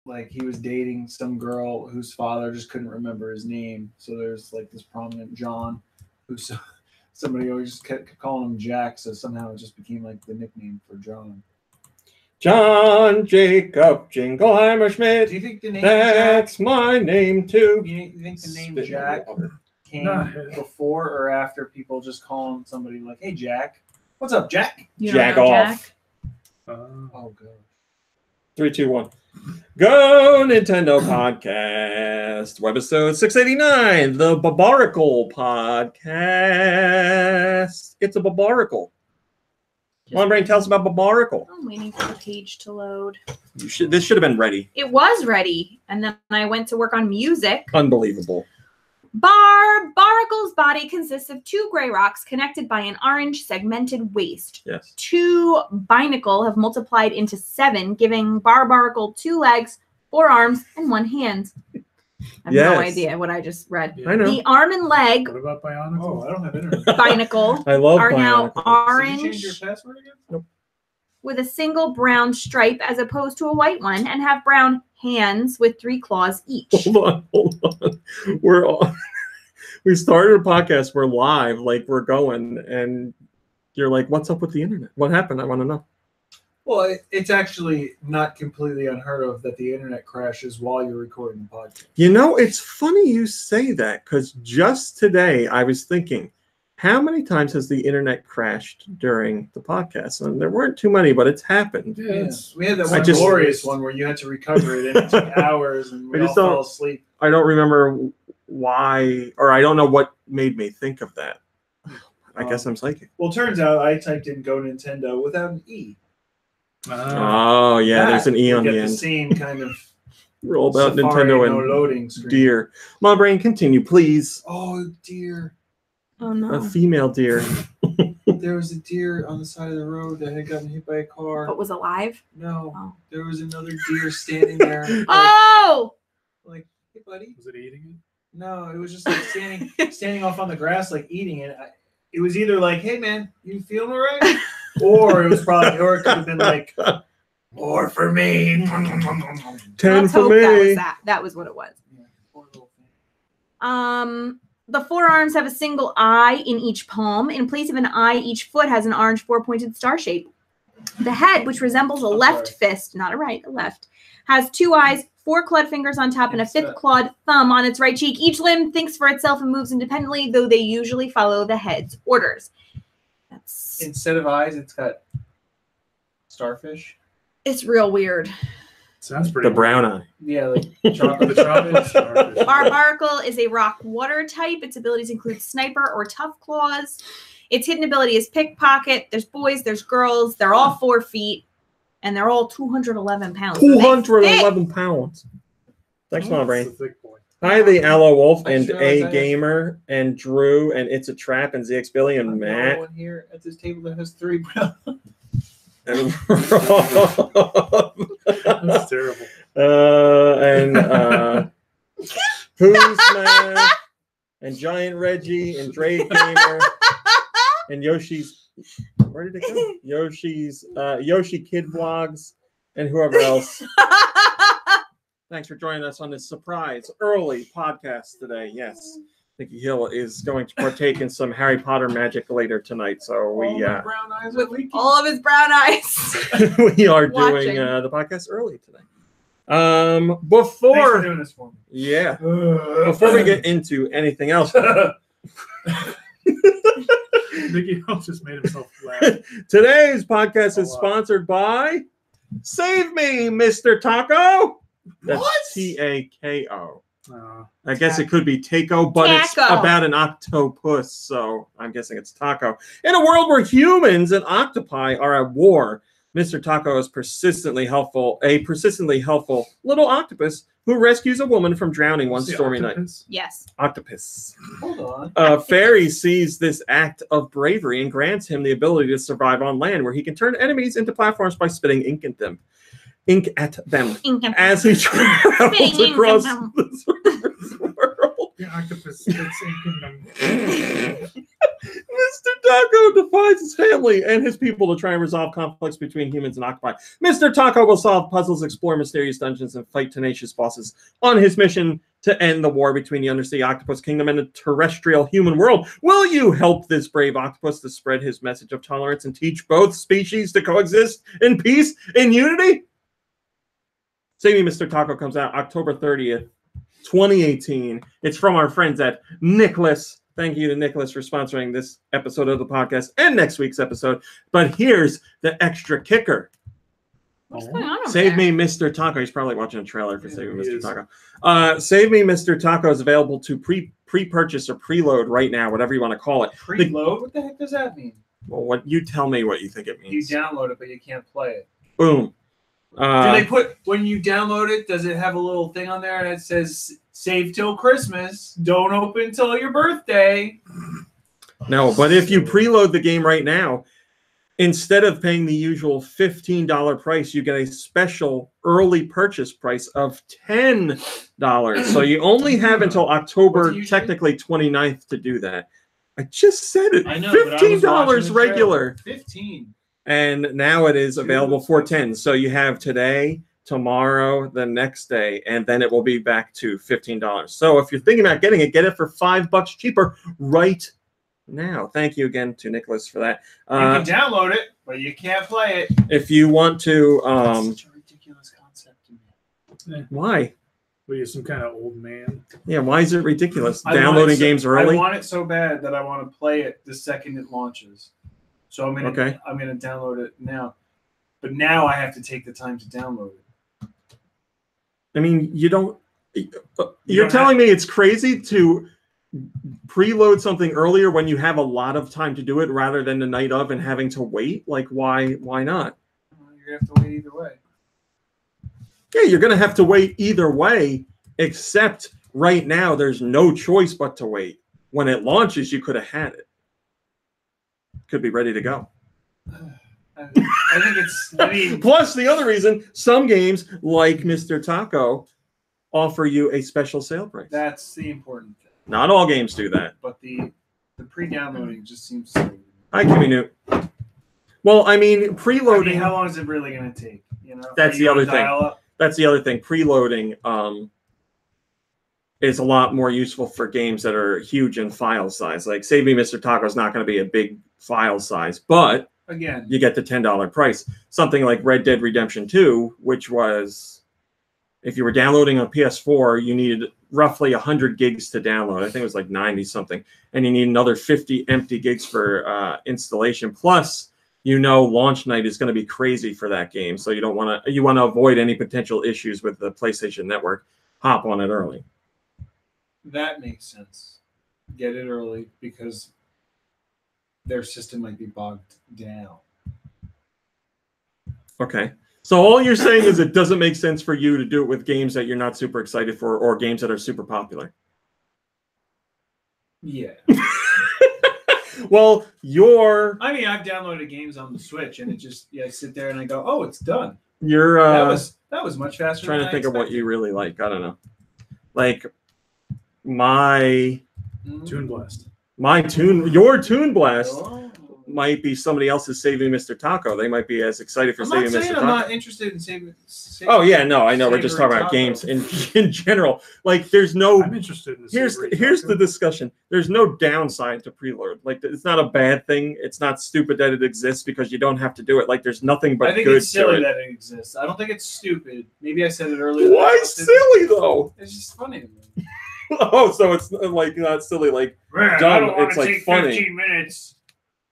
like he was dating some girl whose father just couldn't remember his name. So there's like this prominent John who's somebody always just kept calling him Jack. So somehow it just became like the nickname for John. John Jacob Jingleheimer Schmidt. Do you think the name That's Jack, my name too? you think the name Jack came before or after people just calling somebody like, "Hey Jack, what's up, Jack?" Jack off. Oh god. 3, 2, 1. Go Nintendo podcast. Webisode 689. The Barbaracle podcast. It's a Barbaracle. Come on, Brain, tell us about Barbaracle. I'm waiting for the page to load. This should have been ready. It was ready, and then I went to work on music. Unbelievable. Barbaracle's body consists of 2 gray rocks connected by an orange segmented waist. Yes. 2 binacle have multiplied into 7, giving Barbaracle 2 legs, 4 arms, and 1 hand. I have no idea what I just read. Yeah. I know. The arm and leg. What about Bionicle? Oh, I don't have internet. Binacle. I love are now Bionicle. orange. Did you change your password again? Nope. With a single brown stripe as opposed to a white one, and have brown hands with 3 claws each. Hold on. We're on. We started a podcast. We're live, like we're going, and you're like, "What's up with the internet? What happened? I want to know." Well, it's actually not completely unheard of that the internet crashes while you're recording the podcast. You know, it's funny you say that because just today I was thinking, how many times has the internet crashed during the podcast? And there weren't too many, but it's happened. Yeah, we had that one glorious one where you had to recover it, and it took hours, and we all fell asleep. I don't remember why, or I don't know what made me think of that. I guess I'm psychic. Well, turns out I typed in Go Nintendo without an E. Oh, yeah, there's an E on the end. The same kind of roll about Nintendo and loading screen. Deer. My brain, continue, please. Oh, deer. Oh, no. A female deer. There was a deer on the side of the road that had gotten hit by a car. But was alive? No. Oh. There was another deer standing there. Like, hey, buddy. Was it eating it? No, it was just like standing off on the grass, like eating it. It was either like, "Hey, man, you feeling all right?" Or it was probably, or it could have been like, "More for me." 10 for me. That was what it was. The 4 arms have a single eye in each palm. In place of an eye, each foot has an orange 4-pointed star shape. The head, which resembles a left fist, not a right, a left, has 2 eyes, 4 clawed fingers on top, and a 5th clawed thumb on its right cheek. Each limb thinks for itself and moves independently, though they usually follow the head's orders. Instead of eyes, it's got starfish. It's real weird. Sounds pretty. The brown eye. Yeah, like chocolate. starfish. Barbaracle is a rock water type. Its abilities include sniper or tough claws. Its hidden ability is pickpocket. There's boys, there's girls. They're all 4 feet, and they're all 211 pounds. 211 pounds. Thanks, my brain. Hi, the Aloe Wolf and A Gamer and Drew and It's a Trap and ZX Billy and Matt. One here at this table that has 3 brown. That's terrible. And Who's Matt and Giant Reggie and Dre Gamer and Yoshi's. Where did it go? Yoshi's Yoshi Kid Vlogs and whoever else. Thanks for joining us on this surprise early podcast today. Yes, Nikki Hill is going to partake in some Harry Potter magic later tonight. So we brown eyes with all of his brown eyes. We are doing the podcast early today. Before Thanks for doing this for me. Yeah, before we get into anything else. Nikki Hill just made himself laugh. Today's podcast is sponsored by Save Me, Mr. Tako. That's Tako. I guess it could be Tako, but it's about an octopus, so I'm guessing it's Tako. In a world where humans and octopi are at war, Mr. Tako is a persistently helpful little octopus who rescues a woman from drowning one stormy night. Yes. Octopus. Hold on. Fairy sees this act of bravery and grants him the ability to survive on land, where he can turn enemies into platforms by spitting ink at them. As he travels across this world. The octopus spits ink in them. Mr. Tako defies his family and his people to try and resolve conflicts between humans and Octopi. Mr. Tako will solve puzzles, explore mysterious dungeons, and fight tenacious bosses on his mission to end the war between the undersea octopus kingdom and the terrestrial human world. Will you help this brave octopus to spread his message of tolerance and teach both species to coexist in peace and unity? Save Me, Mr. Tako comes out October 30th, 2018. It's from our friends at Nicholas. Thank you to Nicholas for sponsoring this episode of the podcast and next week's episode. But here's the extra kicker. What's going on over Save there? Me, Mr. Tako. He's probably watching a trailer for Save Me, Mr. Tako. Save Me, Mr. Tako is available to pre-purchase or preload right now, whatever you want to call it. Preload? What the heck does that mean? Well, what you tell me what you think it You means. download it, but you can't play it. Boom. Do they put, when you download it, does it have a little thing on there that says save till Christmas, don't open till your birthday? No, but if you preload the game right now, instead of paying the usual $15 price, you get a special early purchase price of $10. So you only have until October, technically 29th, to do that. I just said it. I know, but I was watching $15 the regular. trailer. 15. And now it is available for 10. So you have today, tomorrow, the next day, and then it will be back to $15. So if you're thinking about getting it, get it for $5 cheaper right now. Thank you again to Nicholas for that. You can download it, but you can't play it. If you want to, That's such a ridiculous concept to me. why? What are you, some kind of old man? Yeah, why is it ridiculous? I want Downloading it so- games early? I want it so bad that I want to play it the second it launches. So I'm gonna download it now. But now I have to take the time to download it. I mean, you don't. You're don't telling me it's crazy to preload something earlier when you have a lot of time to do it rather than the night of and having to wait? Like, why not? You're gonna have to wait either way. Yeah, you're going to have to wait either way, except right now there's no choice but to wait. When it launches, you could have had it. Could be ready to go. I think it's. I mean, Plus, the other reason, some games like Mr. Tako offer you a special sale price. that's the important thing. Not all games do that. But the pre-downloading just seems so. Hi, Kimmy Newt. Well, I mean, preloading. I mean, how long is it really going to take? You know, That's Are the you other gonna thing. dial up? That's the other thing. Preloading is a lot more useful for games that are huge in file size. Like Save Me, Mr. Tako is not going to be a big file size, but Again, you get the $10 price. Something like Red Dead Redemption 2, which was, if you were downloading on PS4, you needed roughly 100 gigs to download. I think it was like 90 something. And you need another 50 empty gigs for installation. Plus, you know, launch night is going to be crazy for that game. So you want to avoid any potential issues with the PlayStation Network. Hop on it early. that makes sense. Get it early because their system might be bogged down. Okay. So all you're saying is it doesn't make sense for you to do it with games that you're not super excited for or games that are super popular. Yeah. Well, you're I mean, I've downloaded games on the Switch, and it just I sit there and I go, "Oh, it's done." you're That was much faster. trying than to I think of what expected. you really like. I don't know. Like my Mhm. Toon Blast. your Toon Blast Oh. might be somebody else's Saving Mr. Tako. They might be as excited for I'm Saving not Mr. saying Tako. I'm not interested in saving. Oh yeah, no, I know. We're just Savory talking about Taco. games in general. Like, there's no. I'm interested in the Here's savory here's taco. the discussion. There's no downside to preload. Like, it's not a bad thing. It's not stupid that it exists because you don't have to do it. Like, there's nothing but I think good it's silly to it. that it exists. I don't think it's stupid. Maybe I said it earlier. Why silly though? It's just funny to me. Oh, so it's like not silly. Like, Man, Dumb, I don't want it's to like take funny. 15 minutes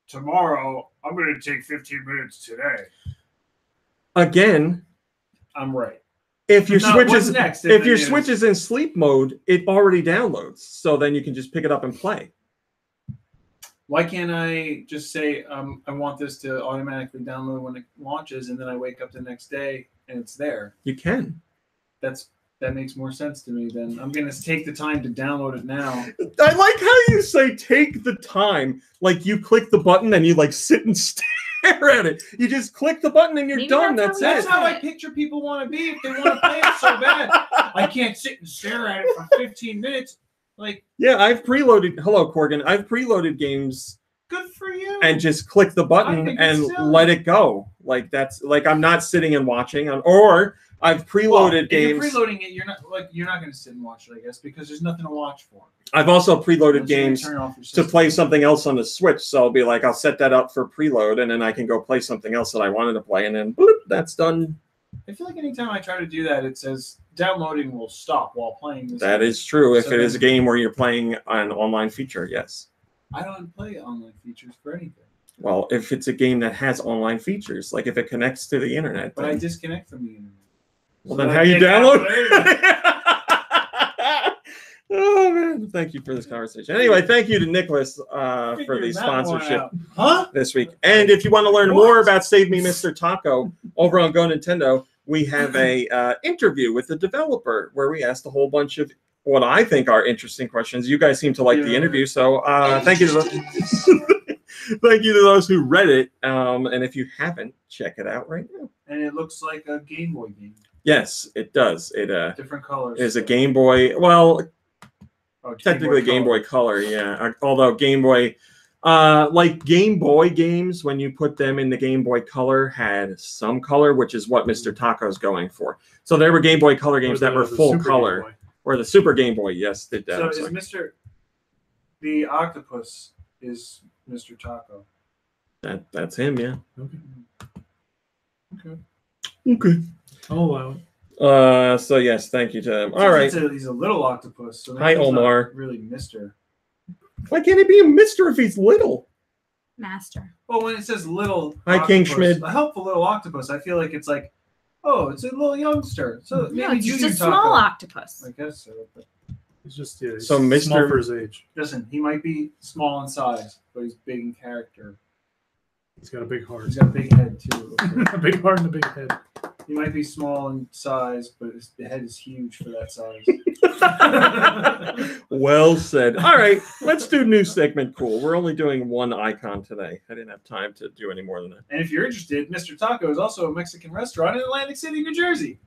tomorrow. I'm going to take 15 minutes today. again, I'm right. if your No, Switch what's is next? if your Switch is in sleep mode, it already downloads. So then you can just pick it up and play. Why can't I just say I want this to automatically download when it launches, and then I wake up the next day and it's there? You can. That makes more sense to me. Then I'm going to take the time to download it now. I like how you say take the time. Like, you click the button and you like sit and stare at it. You just click the button and you're Maybe done. that's That's That's it. how I picture people want to be if they want to play it so bad. I can't sit and stare at it for 15 minutes. Like, Yeah, I've preloaded. Hello, Corgan. I've preloaded games Good for you. And just click the button and let it go. Like that's like I'm not sitting and watching, or I've preloaded games. If you're preloading it, you're not going to sit and watch it, I guess, because there's nothing to watch for. I've also preloaded games to play something else on the Switch. So I'll be like, I'll set that up for preload, and then I can go play something else that I wanted to play, and then bloop, that's done. I feel like anytime I try to do that, it says downloading will stop while playing this. That is true. If it is a game where you're playing an online feature, yes. I don't play online features for anything. Well, if it's a game that has online features, like if it connects to the internet. But I disconnect from the internet. Well, then how you download it? Oh, man. Thank you for this conversation. Anyway, thank you to Nicholas for the sponsorship this week. And if you want to learn more about Save Me, Mr. Tako, over on GoNintendo, we have a interview with the developer where we asked a whole bunch of what I think are interesting questions. You guys seem to like the interview, so thank you to those, thank you to those who read it. And if you haven't, check it out right now. And it looks like a Game Boy game. Yes, it does. It different colors. Is a Game Boy. Well, technically Game Boy Game Boy Color, yeah. Although Game Boy, like Game Boy games, when you put them in the Game Boy Color, had some color, which is what Mr. Taco's going for. So there were Game Boy Color games that were full color. Or the Super Game Boy, yes, did that. So is the octopus is Mr. Tako? That's him, yeah. Okay. I'll allow it. So yes, thank you to him. All right. He's a little octopus. So hi, Omar. Really, Mr. Why can't he be a Mr. if he's little? Master. Well, when it says little, hi, octopus, King Schmid. A helpful little octopus. I feel like it's like, oh, it's a little youngster. So No, maybe it's just Junior a small Tako. octopus. I guess so. But He's just he's So Mr. small for his age. listen, he might be small in size, but he's big in character. He's got a big heart. He's got a big head too. A big heart and a big head. He might be small in size, but the head is huge for that size. Well said. All right, let's do new segment. Cool. We're only doing one icon today. I didn't have time to do any more than that. And if you're interested, Mr. Tako is also a Mexican restaurant in Atlantic City, New Jersey.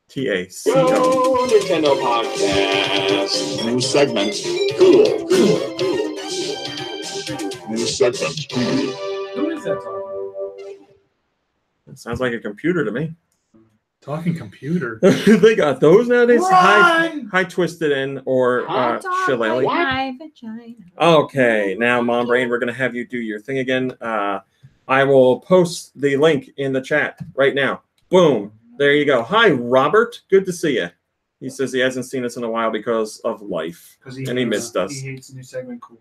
TAC. Nintendo podcast. New segment. Cool. New segment. Cool. Who is that talking? It sounds like a computer to me. Talking computer. They got those nowadays. Run! Hi, Twisted In or Shillelagh. My vagina. Okay, now, Mom Brain, we're going to have you do your thing again. I will post the link in the chat right now. Boom. There you go. Hi, Robert. Good to see you. He says he hasn't seen us in a while because of life. And he missed us. He hates the new segment. Cool.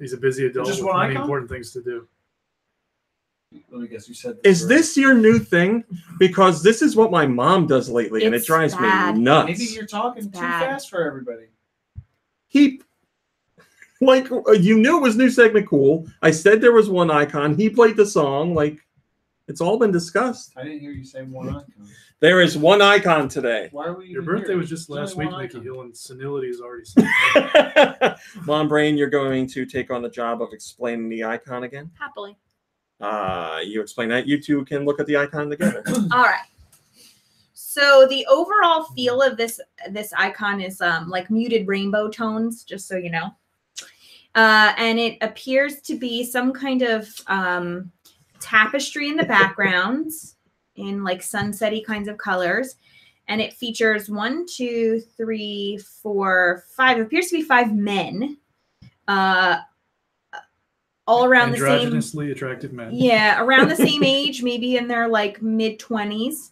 He's a busy adult Just with one many icon? important things to do. Let me guess. You said Is this your new thing? Because this is what my mom does lately, and it It's drives bad. me nuts. Maybe you're talking too bad. fast for everybody. He, like, you knew it was new segment cool. I said there was one icon. He played the song. Like, it's all been discussed. I didn't hear you say one icon. There is one icon today. Why are we? Your even birthday here? was just There's last only week, one Mickey icon. Hill, and senility is already set. Mom Brain, you're going to take on the job of explaining the icon again. Happily. You explain that. You two can look at the icon together. All right. So the overall feel of this icon is like muted rainbow tones, just so you know. And it appears to be some kind of tapestry in the background in like sunsetty kinds of colors. And it features 1, 2, 3, 4, 5. It appears to be 5 men. All around the same, androgynously attractive men. yeah, around the same age, maybe in their like mid-20s.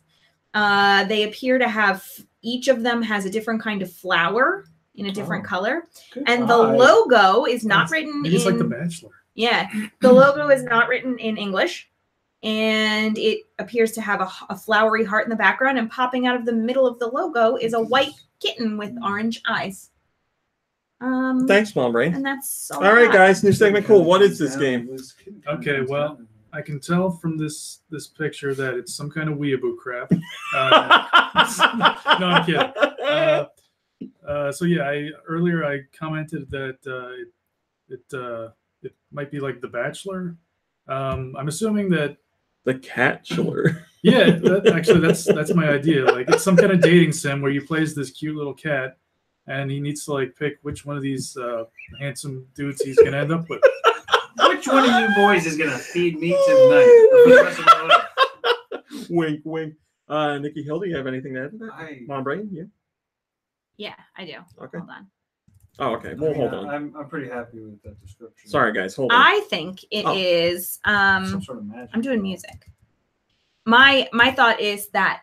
They appear to have, each of them has a different kind of flower in a different color. And the logo is not written Maybe it's in, like The Bachelor. yeah, the logo is not written in English. And it appears to have a flowery heart in the background, and popping out of the middle of the logo is a white kitten with orange eyes. Thanks, Mom Brain. And that's All right, guys, new segment. Cool. What is this game? Okay, well, I can tell from this picture that it's some kind of weeaboo crap. No, I'm kidding. So yeah, earlier I commented that it might be like The Bachelor. I'm assuming that The Catchler. yeah, that's my idea. Like it's some kind of dating sim where you play as this cute little cat, and he needs to like pick which one of these handsome dudes he's gonna end up with. Which one of you boys is gonna feed me tonight? For the rest of my life? Wink, wink. Nikki Hill, do you have anything to add to that? Mom Brain, you? Yeah, I do. Okay. Hold on. Oh, okay. Well, hold on. I'm pretty happy with that description. Sorry, guys. Hold on. I think it is. Some sort of magic. I'm doing music. My thought is that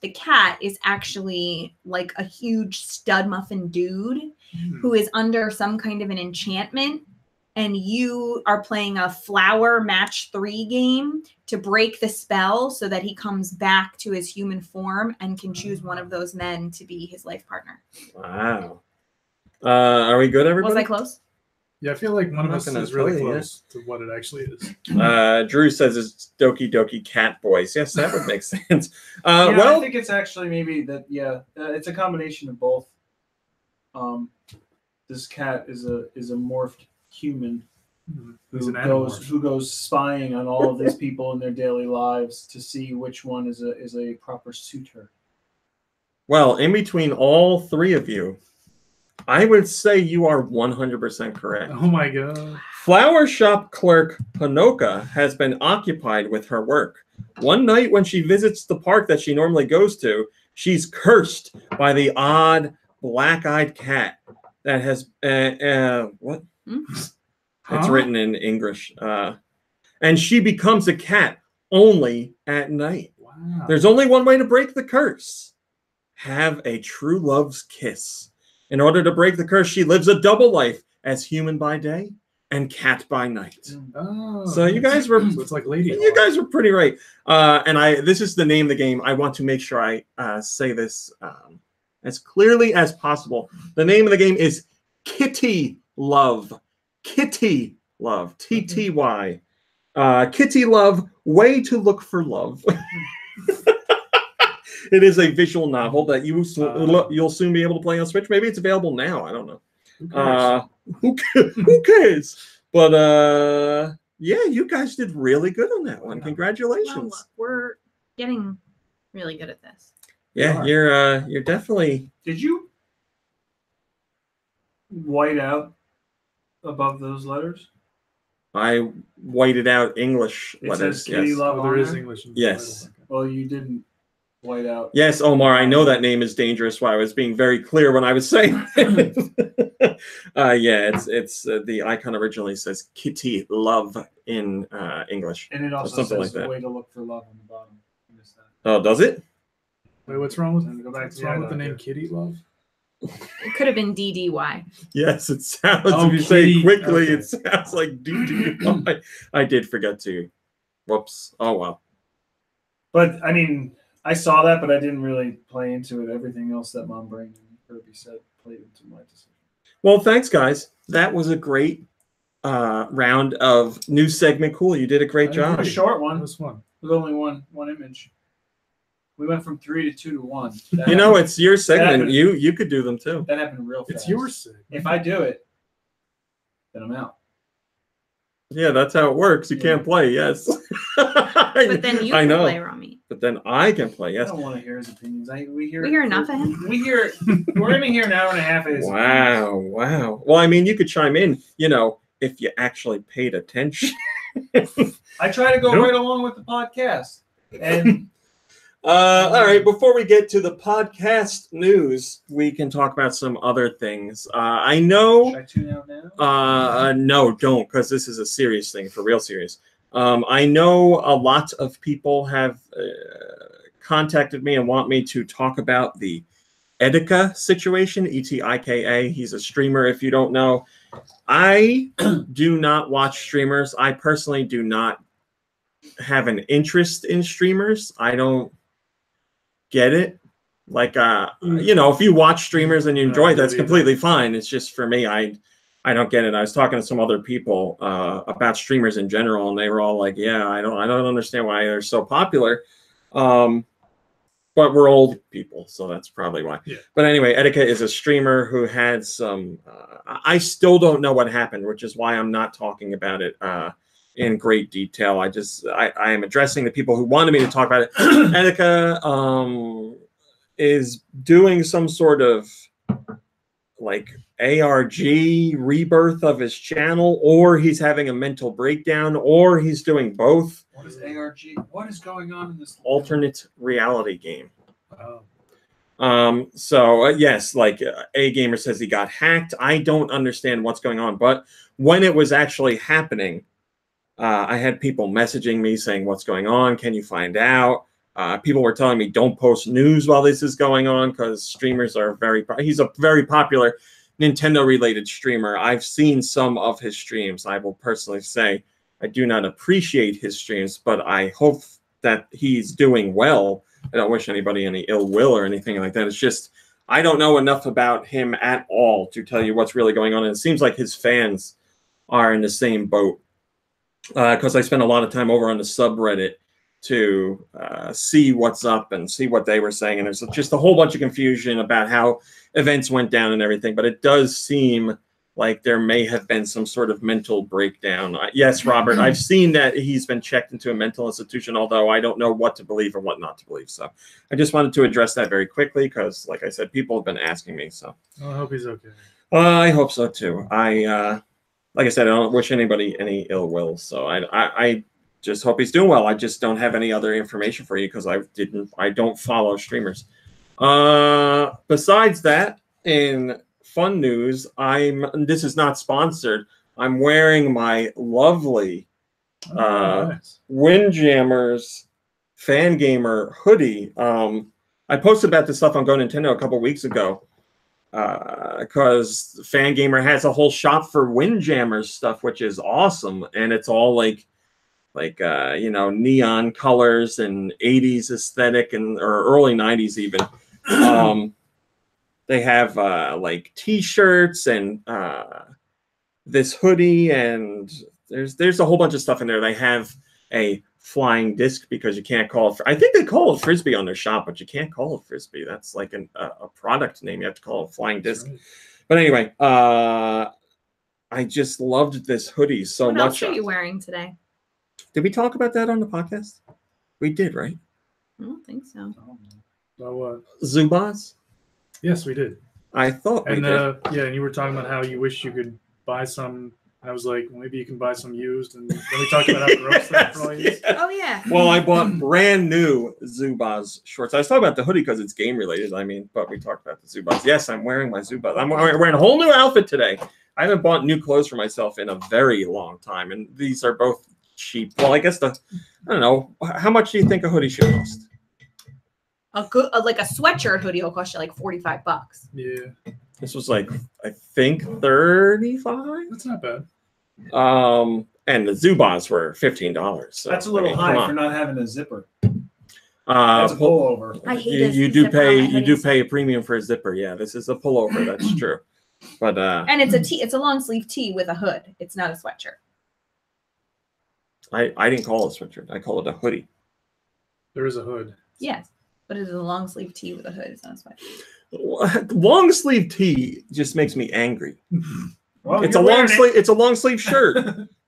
the cat is actually like a huge stud muffin dude who is under some kind of an enchantment, and you are playing a flower match 3 game to break the spell so that he comes back to his human form and can choose one of those men to be his life partner. Wow. Are we good, everybody? Was I close? Yeah, I feel like one of us gonna is really tell you, close to what it actually is. Drew says it's Doki Doki Cat Boys. Yes, that would make sense. Yeah, well, I think it's actually maybe that. Yeah, it's a combination of both. This cat is a morphed human who goes spying on all of these people in their daily lives to see which one is a proper suitor. well, in between all 3 of you, I would say you are 100% correct. Oh my god. Flower shop clerk Hanoka has been occupied with her work. One night when she visits the park that she normally goes to, she's cursed by the odd black-eyed cat that has what? It's written in English. And she becomes a cat only at night. Wow. There's only one way to break the curse. Have a true love's kiss. In order to break the curse, she lives a double life as human by day and cat by night. Oh, So you guys were, so it's like Lady. you guys were pretty right. And this is the name of the game. I want to make sure I say this as clearly as possible. The name of the game is Kitty Love. Kitty Love. TTY. Kitty Love, Way to Look for Love. It is a visual novel that you'll soon be able to play on Switch. Maybe it's available now. I don't know. Who cares? But yeah, you guys did really good on that one. Congratulations. Well, look, we're getting really good at this. Yeah, you're definitely. Did you white out above those letters? I whited out English It letters. says Kitty Yes. Love. there on is there? English. In the Yes. title. Well, you didn't white out. Yes, Omar, I know that name is dangerous. Why I was being very clear when I was saying it. Yeah, it's the icon originally says Kitty Love in English. And it also something says like that. Way to Look for Love on the bottom. I missed that. Oh, does it? Wait, what's wrong with Go back what's to wrong the with the name idea. Kitty Love? It could have been DDY. Yes, it sounds. Oh, if you say it Kitty. quickly, Okay. it sounds like DDY. I did forget to. Whoops. Oh well. But I mean, I saw that, but I didn't really play into it. Everything else that Mom Brain and Kirby said played into my decision. Well, thanks, guys. That was a great round of new segment. Cool, you did a great It job. was a short That one was fun. with only one image. We went from 3 to 2 to 1. You know, it's your segment. happened. You could do them too. that happened real fast. It's your sig. If I do it, then I'm out. Yeah, that's how it works. You can't play. Yes. But then you I can know. play Rami. But then I can play. I Yes. don't want to hear his opinions. We hear enough of him. We're gonna hear an hour and a half of his. Wow. Wow. Well, I mean, you could chime in. You know, if you actually paid attention. I try to go Nope. right along with the podcast. And All right. Before we get to the podcast news, we can talk about some other things. I know. should I tune out now? No, don't, because this is a serious thing, for real serious. I know a lot of people have contacted me and want me to talk about the Etika situation, Etika. He's a streamer, if you don't know. I do not watch streamers. I personally do not have an interest in streamers. I don't get it. Like, you know, if you watch streamers and you enjoy it, that's completely fine. It's just for me, I don't get it. I was talking to some other people about streamers in general, and they were all like, "Yeah, I don't understand why they're so popular." But we're old people, so that's probably why. Yeah. But anyway, Etika is a streamer who had some. I still don't know what happened, which is why I'm not talking about it in great detail. I am addressing the people who wanted me to talk about it. Etika is doing some sort of like ARG rebirth of his channel, or he's having a mental breakdown, or he's doing both. What is ARG? What is going on in this alternate reality game? Oh. So yes, like A Gamer says he got hacked. I don't understand what's going on, but when it was actually happening, I had people messaging me saying, "What's going on? Can you find out?" People were telling me, "Don't post news while this is going on," because streamers are he's a very popular Nintendo-related streamer. I've seen some of his streams. I will personally say I do not appreciate his streams, but I hope that he's doing well. I don't wish anybody any ill will or anything like that. It's just I don't know enough about him at all to tell you what's really going on. And it seems like his fans are in the same boat, because I spent a lot of time over on the subreddit to see what's up and see what they were saying. And there's just a whole bunch of confusion about how events went down and everything. But it does seem like there may have been some sort of mental breakdown. Yes, Robert, I've seen that he's been checked into a mental institution, although I don't know what to believe or what not to believe. So I just wanted to address that very quickly because, like I said, people have been asking me. So I hope he's okay. I hope so, too. Like I said, I don't wish anybody any ill will. So I just hope he's doing well. I just don't have any other information for you because I don't follow streamers. Besides that, in fun news, this is not sponsored. I'm wearing my lovely Nice. Windjammers Fan Gamer hoodie. I posted about this stuff on GoNintendo a couple weeks ago because Fan Gamer has a whole shop for Windjammers stuff, which is awesome, and it's all like neon colors and 80s aesthetic or early 90s even. They have like T-shirts and this hoodie, and there's a whole bunch of stuff in there. They have a flying disc because you can't call it. I think they call it Frisbee on their shop, but you can't call it Frisbee. That's like a product name. You have to call it flying disc. Right. But anyway, I just loved this hoodie so much. What else are you wearing today? Did we talk about that on the podcast? We did, right? I don't think so. So what? Zubaz? Yes, we did. I thought we did. Yeah, and you were talking about how you wish you could buy some. I was like, well, maybe you can buy some used. And then we talked about how gross that probably is. Oh, yeah. Well, I bought brand new Zubaz shorts. I was talking about the hoodie because it's game related. But we talked about the Zubaz. Yes, I'm wearing my Zubaz. I'm wearing a whole new outfit today. I haven't bought new clothes for myself in a very long time. And these are both cheap. Well, I guess I don't know. How much do you think a hoodie should cost? Like a sweatshirt hoodie will cost you like $45. Yeah. This was like, I think 35. That's not bad. And the Zubaz were $15. So, that's a little high for not having a zipper. That's a pullover. I hate you do pay a premium for a zipper. Yeah, this is a pullover. That's true. But and it's a long sleeve tee with a hood. It's not a sweatshirt. I didn't call it a sweatshirt. I call it a hoodie. There is a hood. Yes, but it is a long sleeve tee with a hood. It's not a sweatshirt. Long sleeve tee just makes me angry. Well, it's a long sleeve. It's a long sleeve shirt.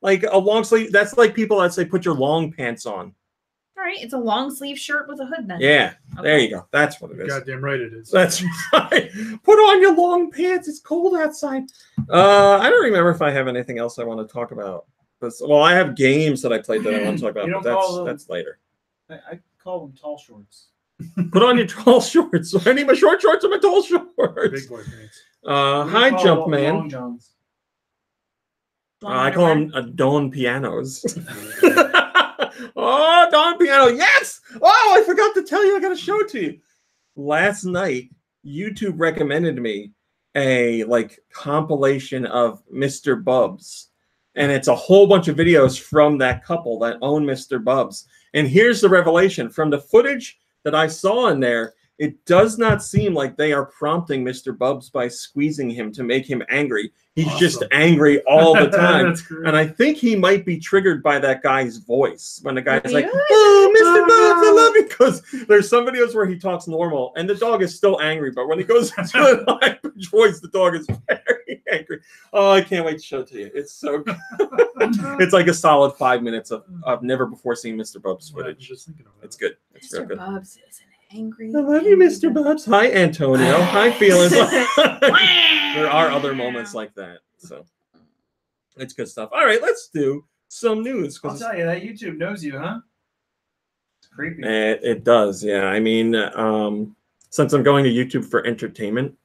Like a long sleeve. That's like people that say put your long pants on. All right, it's a long sleeve shirt with a hood then. Yeah, okay. There you go. That's what it is. Goddamn right it is. That's right. Put on your long pants. It's cold outside. I don't remember if I have anything else I want to talk about. Well, I have games that I played that I want to talk about, but that's later. I call them tall shorts. Put on your tall shorts. I need my short shorts and my tall shorts. Big boy pants. Hi, Jumpman. Long Johns. I call them Dawn Pianos. Oh, Dawn Piano. Yes. Oh, I forgot to tell you. I got to show it to you. Last night, YouTube recommended me a compilation of Mr. Bubs. And it's a whole bunch of videos from that couple that own Mr. Bubs. And here's the revelation. From the footage that I saw in there, it does not seem like they are prompting Mr. Bubs by squeezing him to make him angry. He's just angry all the time. And I think he might be triggered by that guy's voice. When the guy's like, oh, Mr. Bubs, I love you. Because there's some videos where he talks normal and the dog is still angry. But when he goes into a high-pitched voice, the dog is very angry. Oh, I can't wait to show it to you. It's so good. It's like a solid 5 minutes of never before seen Mr. Bubs footage. It's good. It's real good. Mr. Bubs is an angry. I love you, Mr. Bubs. Hi, Antonio. Hi, feelings. there are other moments like that. So it's good stuff. All right, let's do some news. I'll tell you that YouTube knows you, huh? It's creepy. It does, yeah. I mean, since I'm going to YouTube for entertainment,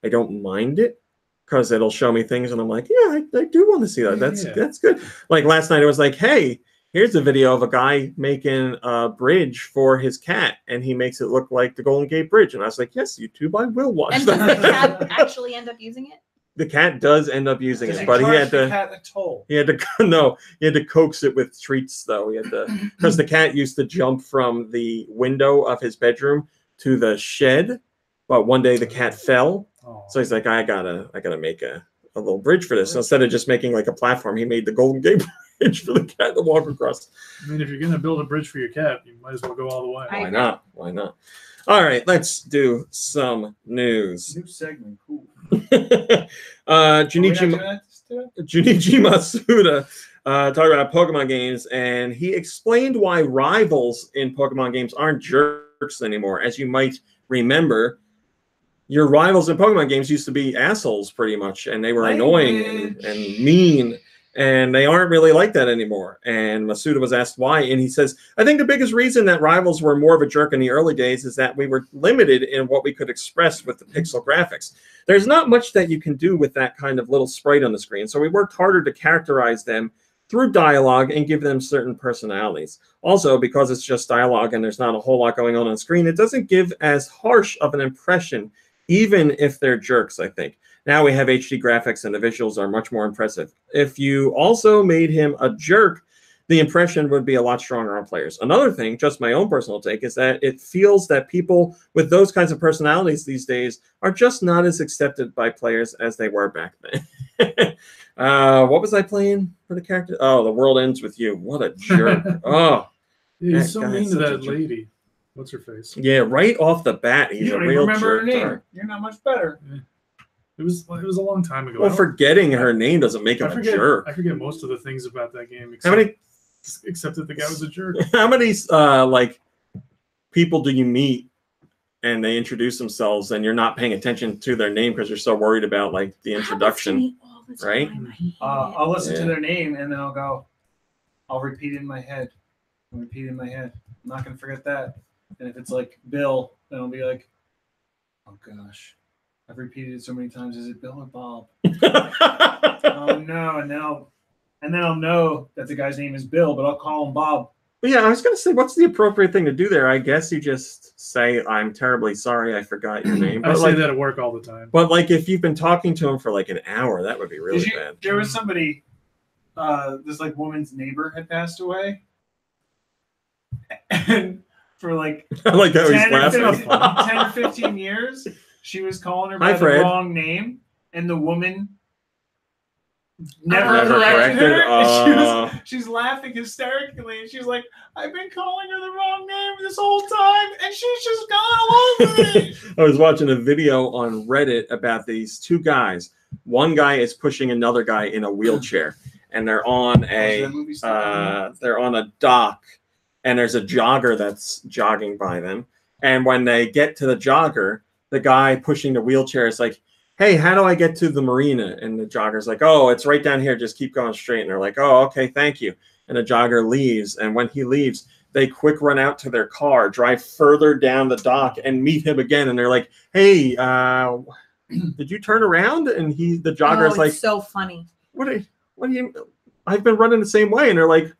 I don't mind it because it'll show me things, and I'm like, yeah, I do want to see that. That's good. Like last night, it was like, hey, here's a video of a guy making a bridge for his cat, and he makes it look like the Golden Gate Bridge. And I was like, yes, YouTube, I will watch and that. does the cat actually end up using it? The cat does end up using Does it, he but he charge had the to. cat a toll? He had to he had to coax it with treats though. He had to because the cat used to jump from the window of his bedroom to the shed, but one day the cat fell. So he's like, I gotta make a little bridge for this. So instead of just making like a platform, he made the Golden Gate Bridge for the cat to walk across. I mean, if you're gonna build a bridge for your cat, you might as well go all the way. Why not? Why not? All right, let's do some news. New segment, cool. Junichi Masuda talked about Pokemon games, and he explained why rivals in Pokemon games aren't jerks anymore. As you might remember, your rivals in Pokemon games used to be assholes pretty much, and they were annoying and mean, and they aren't really like that anymore. And Masuda was asked why, and he says, I think the biggest reason that rivals were more of a jerk in the early days is that we were limited in what we could express with the pixel graphics. There's not much that you can do with that kind of little sprite on the screen, so we worked harder to characterize them through dialogue and give them certain personalities. Also, because it's just dialogue and there's not a whole lot going on screen, it doesn't give as harsh of an impression, even if they're jerks, I think. Now we have HD graphics and the visuals are much more impressive. If you also made him a jerk, the impression would be a lot stronger on players. Another thing, just my own personal take, is that it feels that people with those kinds of personalities these days are just not as accepted by players as they were back then. What was I playing for the character? Oh, The World Ends With You. What a jerk. Oh. He's so mean to that lady. What's her face? Yeah, right off the bat, he's a real remember jerk. her name. You're not much better. Yeah. It was a long time ago. Well, forgetting her name doesn't make him a jerk. I forget most of the things about that game, except that the guy was a jerk. How many like people do you meet and they introduce themselves and you're not paying attention to their name because you're so worried about like the introduction, right? I'll listen to their name and then I'll repeat it in my head. I'm not gonna forget that. And if it's like Bill, then I'll be like, oh gosh, I've repeated it so many times. Is it Bill or Bob? Oh no! And then I'll know that the guy's name is Bill, but I'll call him Bob. But yeah, I was gonna say, what's the appropriate thing to do there? I guess you just say, "I'm terribly sorry, I forgot your name." But I say that at work all the time. But like, if you've been talking to him for like an hour, that would be really bad. There was somebody, this like woman's neighbor had passed away, and for like I like how he's laughing. 10 or 15 years, she was calling her by the wrong name, and the woman never corrected her. And she's laughing hysterically, and she's like, I've been calling her the wrong name this whole time, and she's just gone along with it. I was watching a video on Reddit about these two guys. One guy is pushing another guy in a wheelchair, and they're on a dock, and there's a jogger that's jogging by them. And when they get to the jogger, the guy pushing the wheelchair is like, hey, how do I get to the marina? And the jogger's like, oh, it's right down here. Just keep going straight. And they're like, oh, okay, thank you. And the jogger leaves. And when he leaves, they quick run out to their car, drive further down the dock, and meet him again. And they're like, hey, did you turn around? And the jogger's like, so funny. What do you? I've been running the same way. And they're like,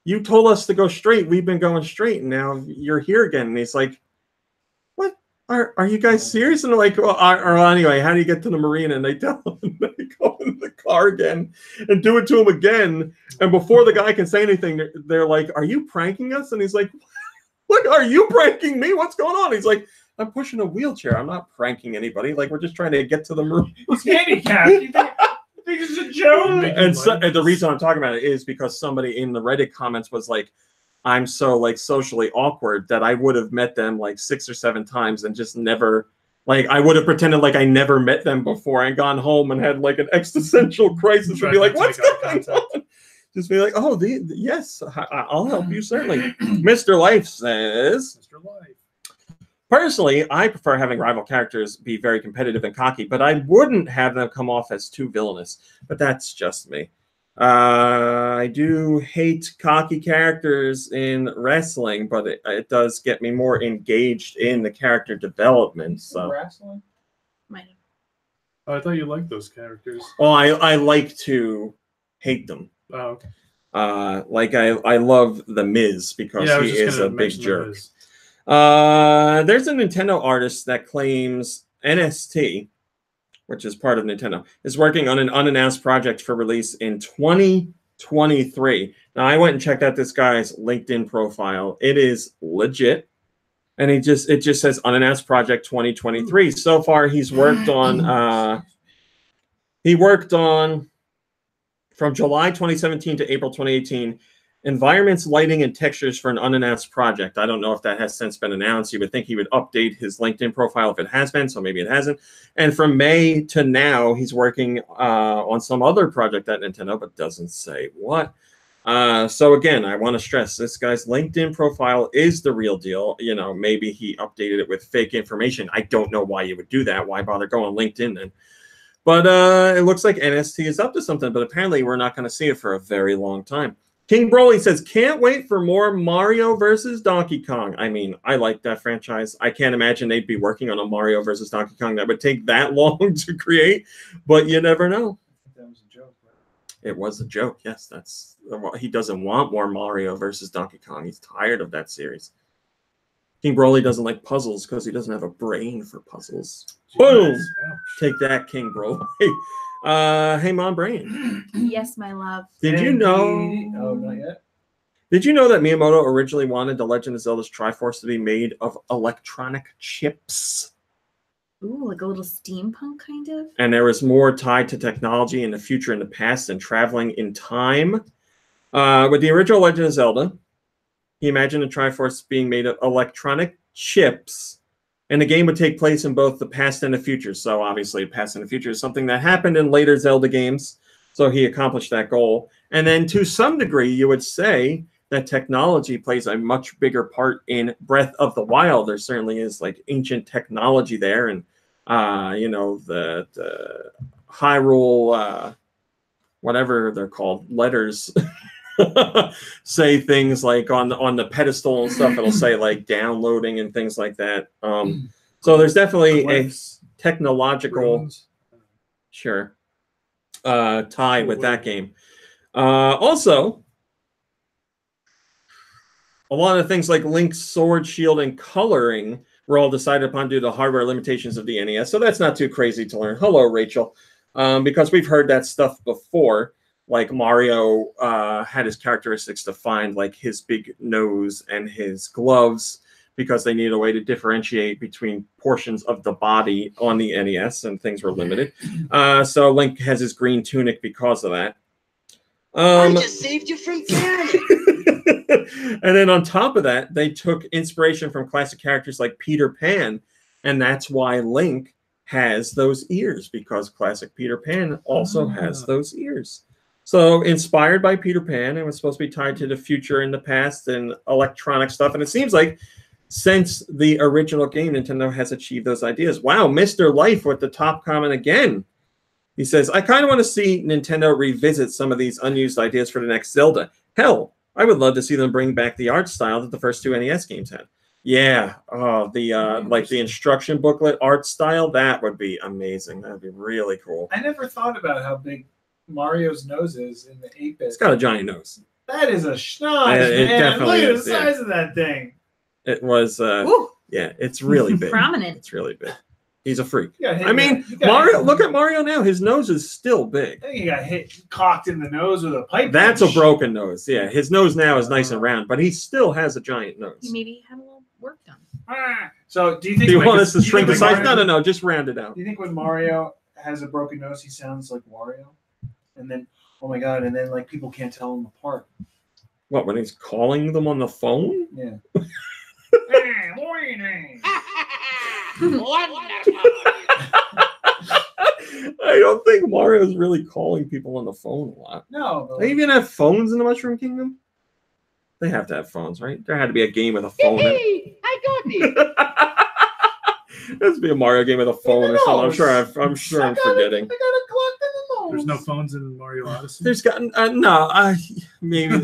you told us to go straight. We've been going straight. And now you're here again. And he's like, what? Are you guys serious? And they're like, well, anyway, how do you get to the marina? And they tell him, they go in the car again and do it to him again. And before the guy can say anything, they're like, are you pranking us? And he's like, what? Are you pranking me? What's going on? He's like, I'm pushing a wheelchair. I'm not pranking anybody. Like, we're just trying to get to the marina. He's handicapped. You think it's a joke? And the reason I'm talking about it is because somebody in the Reddit comments was like, I'm so like socially awkward that I would have met them like 6 or 7 times and just never, like, I would have pretended like I never met them before and gone home and had like an existential crisis and be like, what's going on? Just be like, oh, yes, I'll help you, certainly. Mr. Life says, Mr. Life. Personally, I prefer having rival characters be very competitive and cocky, but I wouldn't have them come off as too villainous. But that's just me. I do hate cocky characters in wrestling, but it does get me more engaged in the character development. So wrestling? Oh, I thought you liked those characters. Oh, I like to hate them. Oh, okay. Like I love the Miz because he is a big jerk. There's a Nintendo artist that claims NST, which is part of Nintendo, is working on an unannounced project for release in 2023. Now, I went and checked out this guy's LinkedIn profile. It is legit. And it just says unannounced project 2023. So far, he's worked on from July 2017 to April 2018, environments, lighting, and textures for an unannounced project. I don't know if that has since been announced. You would think he would update his LinkedIn profile if it has been, so maybe it hasn't. And from May to now, he's working on some other project at Nintendo, but doesn't say what. So again, I want to stress this guy's LinkedIn profile is the real deal. You know, maybe he updated it with fake information. I don't know why you would do that. Why bother going on LinkedIn then? But it looks like NST is up to something, but apparently we're not going to see it for a very long time. King Broly says, can't wait for more Mario versus Donkey Kong. I mean, I like that franchise. I can't imagine they'd be working on a Mario versus Donkey Kong that would take that long to create, but you never know. That was a joke, right? It was a joke, yes. That's he doesn't want more Mario versus Donkey Kong. He's tired of that series. King Broly doesn't like puzzles because he doesn't have a brain for puzzles. Boom! Ouch. Take that, King Broly. Hey, Mom Brain. Yes, my love. Did you know? Oh, not yet. Did you know that Miyamoto originally wanted The Legend of Zelda's Triforce to be made of electronic chips? Ooh, like a little steampunk kind of? And there was more tied to technology in the future and the past than traveling in time. With the original Legend of Zelda, he imagined the Triforce being made of electronic chips, and the game would take place in both the past and the future. So obviously, the past and the future is something that happened in later Zelda games. So he accomplished that goal. And then to some degree, you would say that technology plays a much bigger part in Breath of the Wild. There certainly is like ancient technology there. And, you know, the Hyrule, whatever they're called, letters say things like on the pedestal and stuff. It'll say like downloading and things like that. So there's definitely a technological, sure, tie with that game. Also, a lot of things like Link's sword, shield, and coloring were all decided upon due to hardware limitations of the NES. So that's not too crazy to learn. Hello, Rachel. Because we've heard that stuff before. Like Mario had his characteristics defined, like his big nose and his gloves, because they needed a way to differentiate between portions of the body on the NES, and things were limited. So Link has his green tunic because of that. I just saved you from Ganon. And then on top of that, they took inspiration from classic characters like Peter Pan, and that's why Link has those ears, because classic Peter Pan also has those ears. So inspired by Peter Pan, it was supposed to be tied to the future and the past and electronic stuff. And it seems like since the original game, Nintendo has achieved those ideas. Wow, Mr. Life with the top comment again. He says, I kind of want to see Nintendo revisit some of these unused ideas for the next Zelda. Hell, I would love to see them bring back the art style that the first two NES games had. Yeah, like the instruction booklet art style, that would be amazing. That would be really cool. I never thought about how big Mario's nose is in the 8-bit. It's got a giant nose. That is a schnoz, it man. definitely Look at is, the size of that thing. It was, Ooh, yeah, it's really big. prominent. It's really big. He's a freak. You got hit I mean, Mario. Look at Mario now. His nose is still big. I think he got cocked in the nose with a pipe. That's a wrench. broken nose. Yeah, his nose now is nice and round, but he still has a giant nose. He maybe had a little work done. So, do you think? Do you like want this- us to do you shrink the think size? Mario- No, just round it out. Do you think when Mario has a broken nose, he sounds like Wario? And then, oh my god! And then like people can't tell him apart. What, when he's calling them on the phone? Yeah. I don't think Mario's really calling people on the phone a lot. No. But They even have phones in the Mushroom Kingdom? They have to have phones, right? There had to be a game with a phone in it. I got it. This would be a Mario game with a phone or something. I'm sure I'm forgetting. I gotta collect the There's no phones in Mario Odyssey. There's got maybe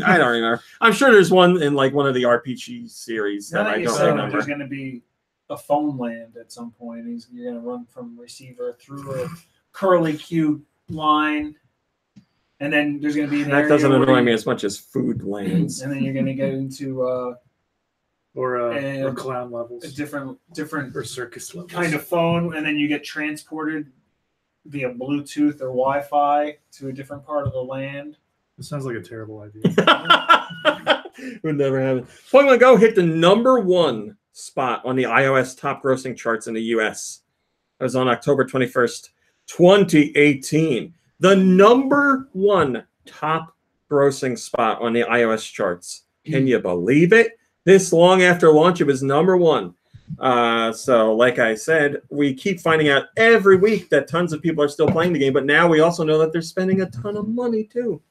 I don't remember. I'm sure there's one in like one of the RPG series that I don't remember. There's going to be a phone land at some point. You're going to run from receiver through a curly Q line, and then there's going to be an that doesn't annoy me as much as food lands. And then you're going to get into or clown levels, a different or circus levels kind of phone, and then you get transported via Bluetooth or Wi-Fi to a different part of the land. It sounds like a terrible idea. Would never happen. Pokemon Go hit the #1 spot on the iOS top grossing charts in the US. It was on October 21st, 2018. The #1 top grossing spot on the iOS charts. Can you believe it? This long after launch, it was #1. So like I said, we keep finding out every week that tons of people are still playing the game, but now we also know that they're spending a ton of money too.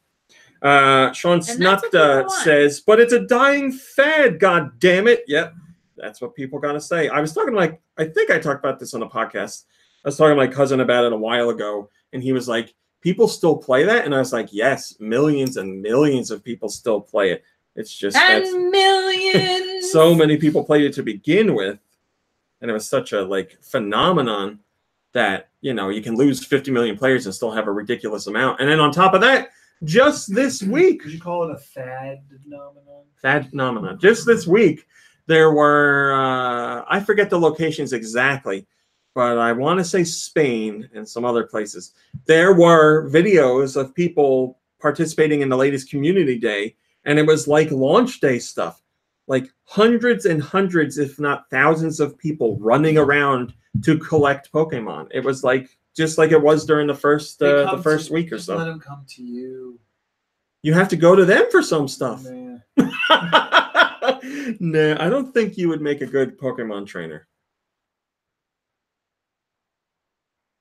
Sean Snukta says, but it's a dying fad, god damn it. Yep, that's what people gotta say. I was talking I think I talked about this on a podcast. I was talking to my cousin about it a while ago, and he was like, people still play that? And I was like, yes, millions and millions of people still play it. It's just millions. So many people played it to begin with, and it was such a phenomenon that you can lose 50 million players and still have a ridiculous amount. And then on top of that, just this week, could you call it a fad phenomenon? Fad phenomenon. Just this week, there were I forget the locations exactly, but I want to say Spain and some other places. There were videos of people participating in the latest community day. And it was like launch day stuff, like hundreds and hundreds, if not thousands of people running around to collect Pokemon. It was just like it was during the first week or so. Let them come to you. You have to go to them for some stuff. Nah. Nah, I don't think you would make a good Pokemon trainer.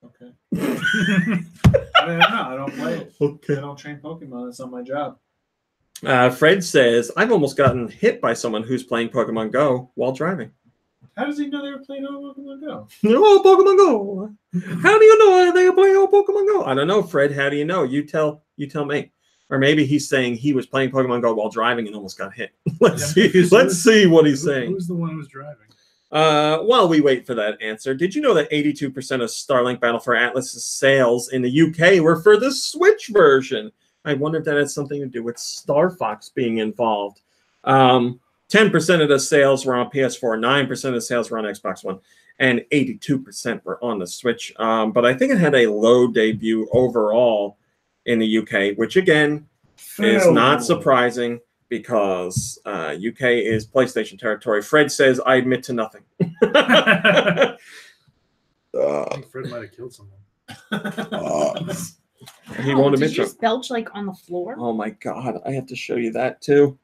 Okay. I don't know. I don't play it. Okay. I don't train Pokemon. It's not my job. Fred says, I've almost gotten hit by someone who's playing Pokemon Go while driving. How does he know they were playing Pokemon Go? Oh, Pokemon Go. How do you know they are playing Pokemon Go? I don't know, Fred. How do you know? You tell me. Or maybe he's saying he was playing Pokemon Go while driving and almost got hit. Let's see what he's saying. Who's the one who's driving? While we wait for that answer, did you know that 82% of Starlink Battle for Atlas's sales in the UK were for the Switch version? I wonder if that has something to do with Star Fox being involved. 10% of the sales were on PS4, 9% of the sales were on Xbox One, and 82% were on the Switch. But I think it had a low debut overall in the UK, which again is not surprising because UK is PlayStation territory. Fred says, I admit to nothing. I think Fred might have killed someone. He won't admit to it. Did you just belch on the floor? Oh my God, I have to show you that too.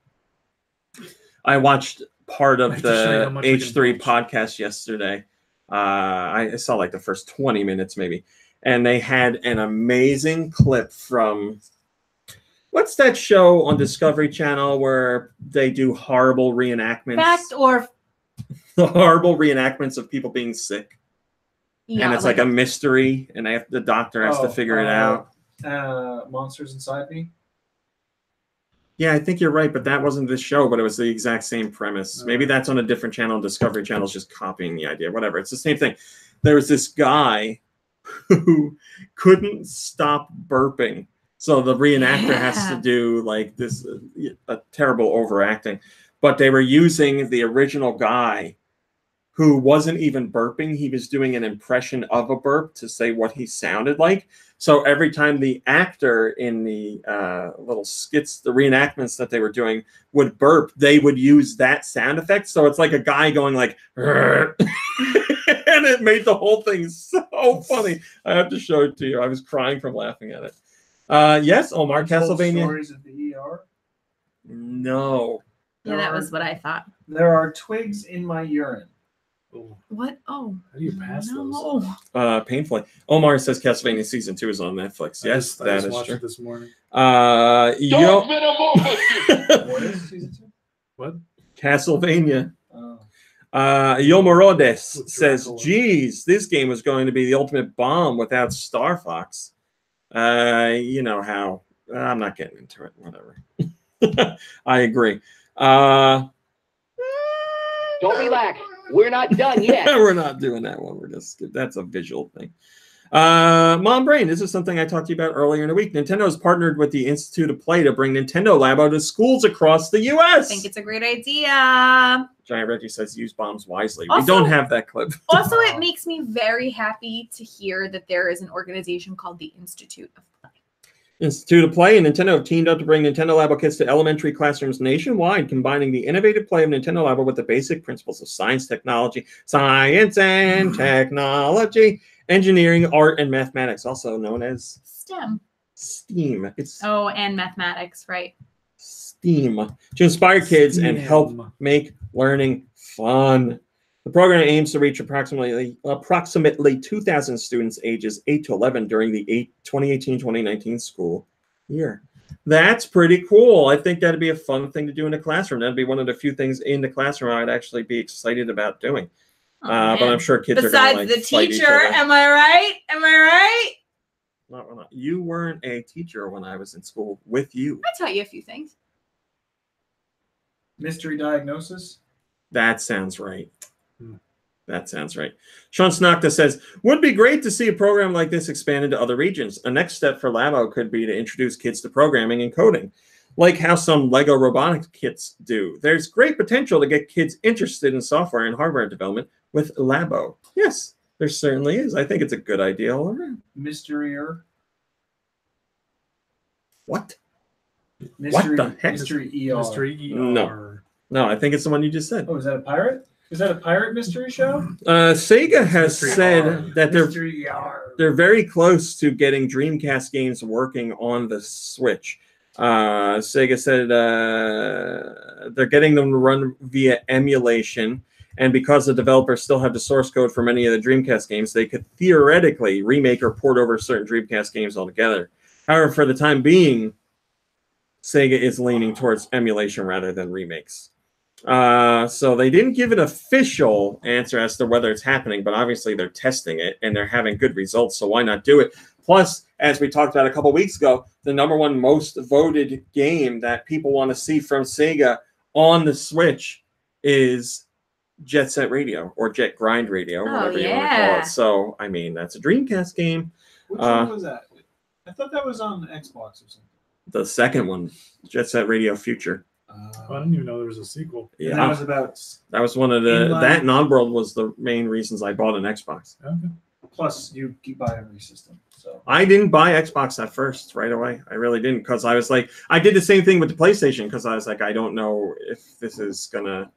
I watched part of the H3 podcast yesterday. I saw the first 20 minutes maybe. And they had an amazing clip from, what's that show on Discovery Channel where they do horrible reenactments? Fact or... The horrible reenactments of people being sick. Yeah, and it's like a mystery, and the doctor has to figure it out. Monsters Inside Me? Yeah, I think you're right, but that wasn't this show, but it was the exact same premise. Maybe that's on a different channel. Discovery Channel's just copying the idea. Whatever. It's the same thing. There was this guy who couldn't stop burping. So the reenactor has to do this a terrible overacting. But they were using the original guy who wasn't even burping. He was doing an impression of a burp to say what he sounded like. So every time the actor in the little skits, the reenactments that they were doing would burp, they would use that sound effect. So it's like a guy going and it made the whole thing so funny. I have to show it to you. I was crying from laughing at it. Yes, Omar, Castlevania. Stories of the ER? No. Yeah, that was what I thought. There are twigs in my urine. What? Oh. How do you pass those? Painfully. Omar says Castlevania Season 2 is on Netflix. Yes, that is watched true. It this morning. What is Season 2? What? Castlevania. Yomorodes With says, Dracula. geez, this game was going to be the ultimate bomb without Star Fox. You know how. I'm not getting into it. Whatever. I agree. Don't relax. We're not done yet. We're not doing that one. We're just, that's a visual thing. Mom Brain, this is something I talked to you about earlier in the week. Nintendo has partnered with the Institute of Play to bring Nintendo Labo to schools across the U.S. I think it's a great idea. Giant Reggie says use bombs wisely. Also- We don't have that clip. Also, it makes me very happy to hear that there is an organization called the Institute of Play. Institute of Play and Nintendo have teamed up to bring Nintendo Labo kits to elementary classrooms nationwide, combining the innovative play of Nintendo Labo with the basic principles of science, and technology, engineering, art, and mathematics, also known as STEM. STEAM. It's Oh, and mathematics, right? STEAM to inspire kids and help STEAM. make learning fun. The program aims to reach approximately 2,000 students ages 8 to 11 during the 2018-2019 school year. That's pretty cool. I think that'd be a fun thing to do in the classroom. That'd be one of the few things in the classroom I'd actually be excited about doing. Oh, But man. I'm sure kids Besides are going the to fight each teacher, other. am I right? Am I right? Not. You weren't a teacher when I was in school with you. I taught you a few things. Mystery diagnosis. That sounds right. That sounds right. Sean Snokta says, would be great to see a program like this expanded to other regions. A next step for Labo could be to introduce kids to programming and coding, like how some Lego robotics kits do. There's great potential to get kids interested in software and hardware development with Labo. Yes, there certainly is. I think it's a good idea all around. Mystery-er. What? Mystery, the heck? Mystery ER. Mystery ER. No. No, I think it's the one you just said. Oh, is that a pirate? Is that a pirate mystery show? Sega has Mystery said ER. that Mystery ER. they're very close to getting Dreamcast games working on the Switch. Sega said they're getting them to run via emulation, and because the developers still have the source code for many of the Dreamcast games, they could theoretically remake or port over certain Dreamcast games altogether. However, for the time being, Sega is leaning towards emulation rather than remakes. So they didn't give an official answer as to whether it's happening, but obviously they're testing it and they're having good results, so why not do it? Plus, as we talked about a couple weeks ago, the #1 most voted game that people want to see from Sega on the Switch is Jet Set Radio or Jet Grind Radio, whatever you want to call it. So, I mean, that's a Dreamcast game. Which one was that? I thought that was on Xbox or something. The second one, Jet Set Radio Future. I didn't even know there was a sequel. And Yeah, that was about. that was one of the Inline. that and Oddworld was the main reasons I bought an Xbox. Okay. Plus, you buy every system. So I didn't buy Xbox at first right away. I really didn't, because I was like, I did the same thing with the PlayStation, because I was like, I don't know if this is gonna,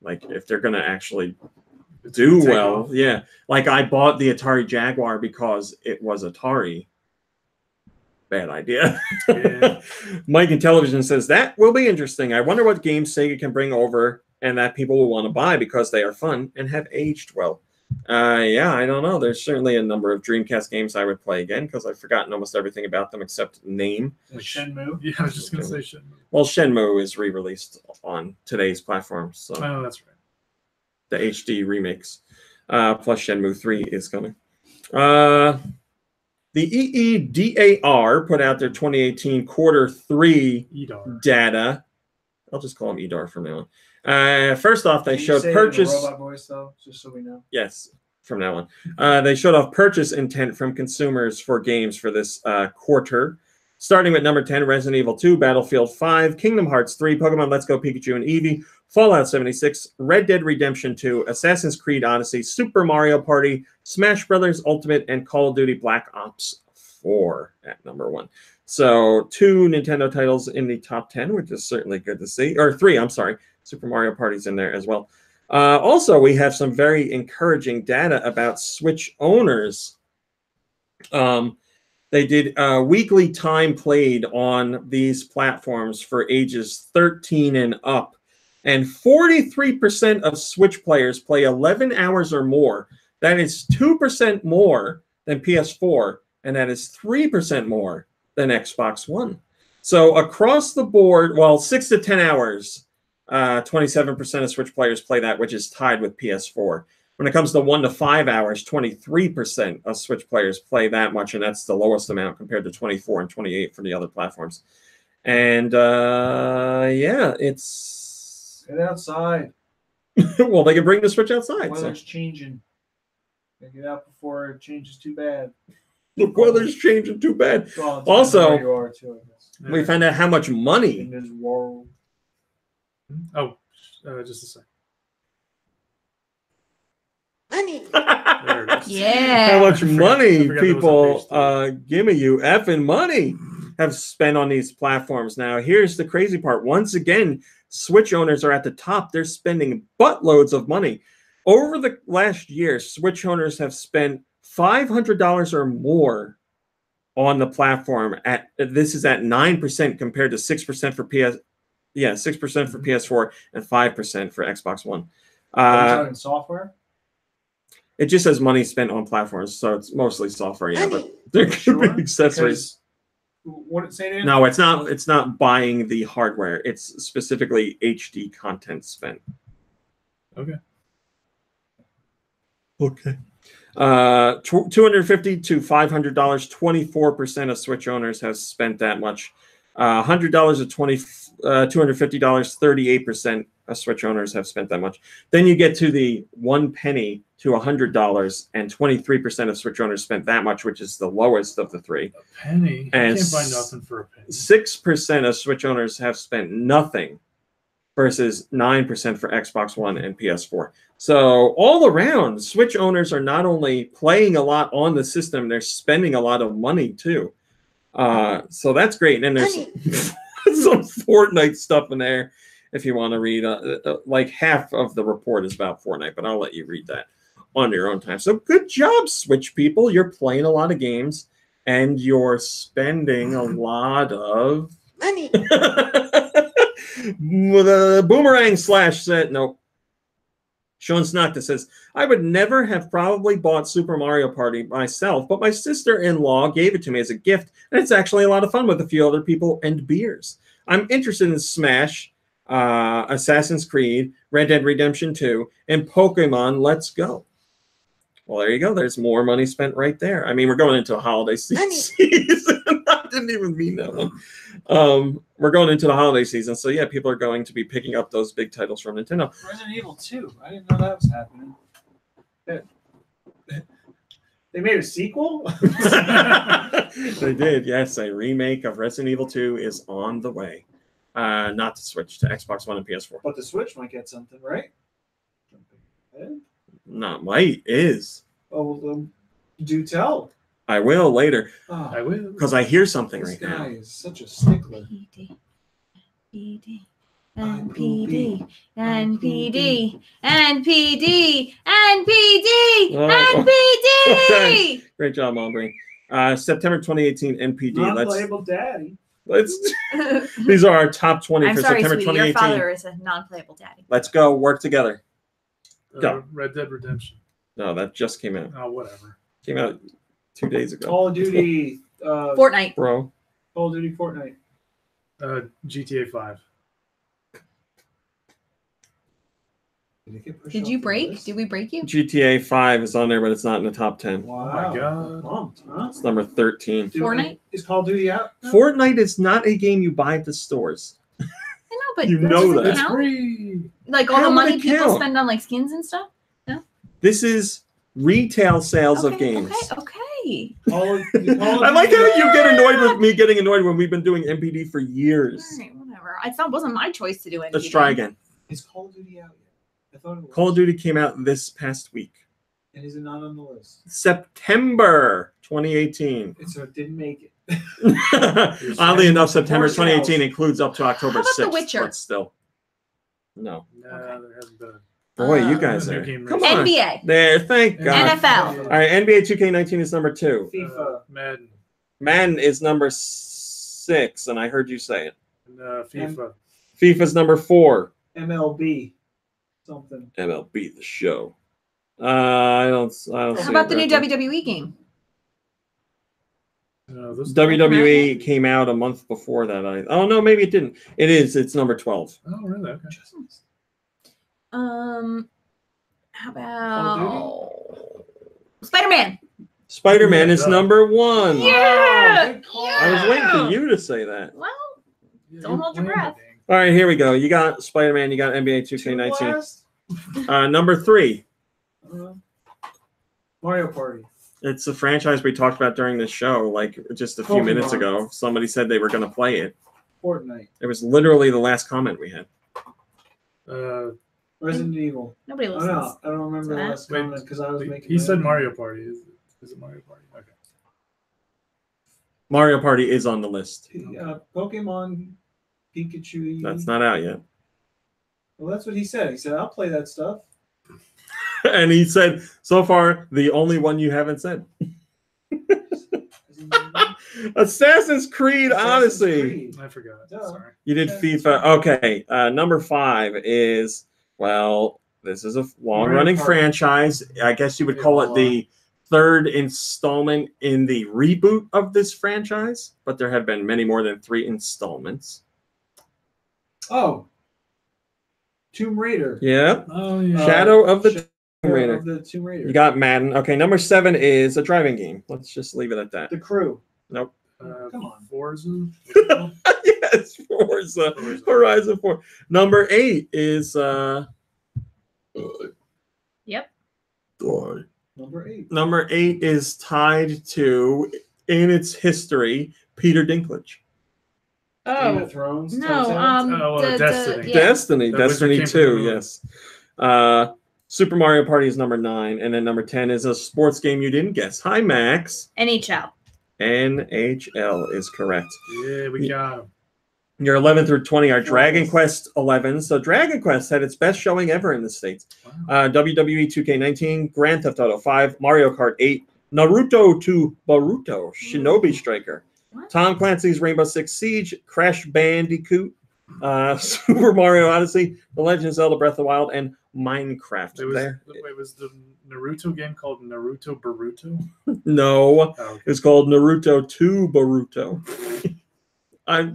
like, if they're gonna actually It's do gonna take well. off. Yeah, like I bought the Atari Jaguar because it was Atari. Bad idea. Yeah. Mike in Television says that will be interesting. I wonder what games Sega can bring over and that people will want to buy because they are fun and have aged well. Yeah, I don't know. There's certainly a number of Dreamcast games I would play again because I've forgotten almost everything about them except name. like Shenmue. Yeah, I was just gonna say Shenmue. Well, Shenmue is re-released on today's platform, so Oh, that's right. the HD remakes. Plus Shenmue 3 is coming. The EEDAR put out their 2018 Q3 EDAR. data. I'll just call them EDAR from now on. First off, they Can you showed say it in a purchase. robot voice though, just so we know. Yes, from now on. They showed off purchase intent from consumers for games for this quarter. Starting with number 10, Resident Evil 2, Battlefield 5, Kingdom Hearts 3, Pokemon Let's Go Pikachu and Eevee, Fallout 76, Red Dead Redemption 2, Assassin's Creed Odyssey, Super Mario Party, Smash Brothers Ultimate, and Call of Duty Black Ops 4 at number 1. So 2 Nintendo titles in the top 10, which is certainly good to see. Or 3, I'm sorry. Super Mario Party's in there as well. Also, we have some very encouraging data about Switch owners. They did weekly time played on these platforms for ages 13 and up. And 43% of Switch players play 11 hours or more. That is 2% more than PS4, and that is 3% more than Xbox One. So across the board, well, 6 to 10 hours 27% of Switch players play that, which is tied with PS4. When it comes to 1 to 5 hours, 23% of Switch players play that much, and that's the lowest amount compared to 24 and 28 for the other platforms. And yeah, it's Get outside. well, they can bring the Switch outside. Weather's changing. Get out before it changes too bad. The weather's changing too bad. Well, Also, where you are too, I guess. we found out how much money. In this world. Oh, just a second. Money. There it is. Yeah. How much I money forgot that was people, on page give me you effing money, have spent on these platforms. Now, here's the crazy part. Once again, Switch owners are at the top. They're spending buttloads of money. Over the last year, Switch owners have spent $500 or more on the platform. This is at 9% compared to 6% for 6% for PS4 and 5% for Xbox One. Are you talking software? It just says money spent on platforms, so it's mostly software. Yeah, but there could be accessories. What did it say? No, it's not. It's not buying the hardware. It's specifically HD content spent. Okay. Okay. $250 to $500. 24% of Switch owners have spent that much. $100 to $250. 38% of Switch owners have spent that much. Then you get to the 1 penny to $100, and 23% of Switch owners spent that much, which is the lowest of the three. A penny. And I can't buy nothing for a penny. 6% of Switch owners have spent nothing, versus 9% for Xbox One and PS4. So all around, Switch owners are not only playing a lot on the system, they're spending a lot of money too. So that's great. And then there's some Fortnite stuff in there if you want to read. Like half of the report is about Fortnite, but I'll let you read that on your own time. So good job, Switch people. You're playing a lot of games and you're spending a lot of Money. With a boomerang slash set. Nope. Sean Snockta says, I would never have probably bought Super Mario Party myself, but my sister-in-law gave it to me as a gift, and it's actually a lot of fun with a few other people and beers. I'm interested in Smash, Assassin's Creed, Red Dead Redemption 2, and Pokemon Let's Go. Well, there you go. There's more money spent right there. I mean, we're going into a holiday season. I didn't even mean that one. We're going into the holiday season. So, yeah, people are going to be picking up those big titles from Nintendo. Resident Evil 2. I didn't know that was happening. They made a sequel? They did, yes. A remake of Resident Evil 2 is on the way. Not to Switch, to Xbox One and PS4. But the Switch might get something, right? Not might, is. Oh, well, do tell. I will later. Oh, I will. Because I hear something this right guy now. is such a stickler. PD, NPD, NPD, NPD, NPD, NPD. Okay. Great job, Aubrey. September 2018 NPD. Non-playable daddy. These are our top 20 I'm for sorry, September sweetie. Your 2018. father is a non-playable daddy. Let's go. Work together. Go. Red Dead Redemption. No, that just came out. Oh, whatever. Came out 2 days ago. Call of Duty. Fortnite. Bro. Call of Duty Fortnite. GTA 5. Did you break? Did we break you? GTA 5 is on there, but it's not in the top 10. Wow. Oh my God. Pumped, huh? It's number 13. Fortnite? Is Call of Duty out? Fortnite is not a game you buy at the stores. I know, but You that know doesn't that. It's count? free. Like all How the would money it people count? spend on like skins and stuff? This is retail sales of games. Okay. Call of I like how you get annoyed with me getting annoyed when we've been doing MPD for years. All right, whatever. It wasn't my choice to do it. Let's try again. Is Call of Duty out yet? I thought it was. Call of Duty came out this past week. And is it not on the list? September 2018. So it didn't make it. Oddly enough, September Horse House. 2018 includes up to October How about 6th. The Witcher? But still. No. Nah, there hasn't been. Boy, you guys New are. game Come release. on. NBA. There, thank God. NFL. All right, NBA 2K19 is number 2. FIFA. Madden. Madden is number 6, and I heard you say it. And, FIFA. FIFA's number 4. MLB. Something. MLB The Show. I don't How see about it the new right there. WWE game? WWE came out a month before that. Oh no, maybe it didn't. It is. It's number 12. Oh, really? Okay. How about Spider-Man? Spider-Man is number 1. Yeah! I was waiting for you to say that. Well, don't hold your breath. All right, here we go. You got Spider-Man. You got NBA 2K19. Number 3. Mario Party. It's a franchise we talked about during the show, like just a few minutes ago. Somebody said they were going to play it. Fortnite. It was literally the last comment we had. Resident Evil. Nobody listens. No, I don't remember the last comment because I was making. He said Mario Party. Is it Mario Party? Okay. Mario Party is on the list. Pokemon Pikachu. That's not out yet. Well, that's what he said. He said, "I'll play that stuff." And he said, so far, the only one you haven't said. Assassin's Creed Odyssey. I forgot. Sorry. You did FIFA. Okay. Number 5 is, well, this is a long-running franchise. I guess you would call it the 3rd installment in the reboot of this franchise, but there have been many more than 3 installments. Oh. Tomb Raider. Yeah. Oh, yeah. Shadow of the Tomb Raider. Of the Tomb Raider. You got Madden. Okay, number 7 is a driving game. Let's just leave it at that. The Crew. Nope. Come on. Forza. Yes, Forza. Horizon 4. Number 8 is Yep. Number 8. Number 8 is tied to, in its history, Peter Dinklage. Game of Thrones. No, Destiny. Destiny. That Destiny came 2, from yes. Super Mario Party is number 9. And then number 10 is a sports game you didn't guess. Hi, Max. NHL. NHL is correct. Yeah, we got him. Your 11 through 20 are Dragon Quest 11. So Dragon Quest had its best showing ever in the States. Wow. WWE 2K19, Grand Theft Auto 5, Mario Kart 8, Naruto to Boruto, Shinobi Striker, Tom Clancy's Rainbow Six Siege, Crash Bandicoot, Super Mario Odyssey, The Legend of Zelda Breath of the Wild, and Minecraft. Was the Naruto game called Naruto Boruto? No, Oh, okay. it's called Naruto to Boruto.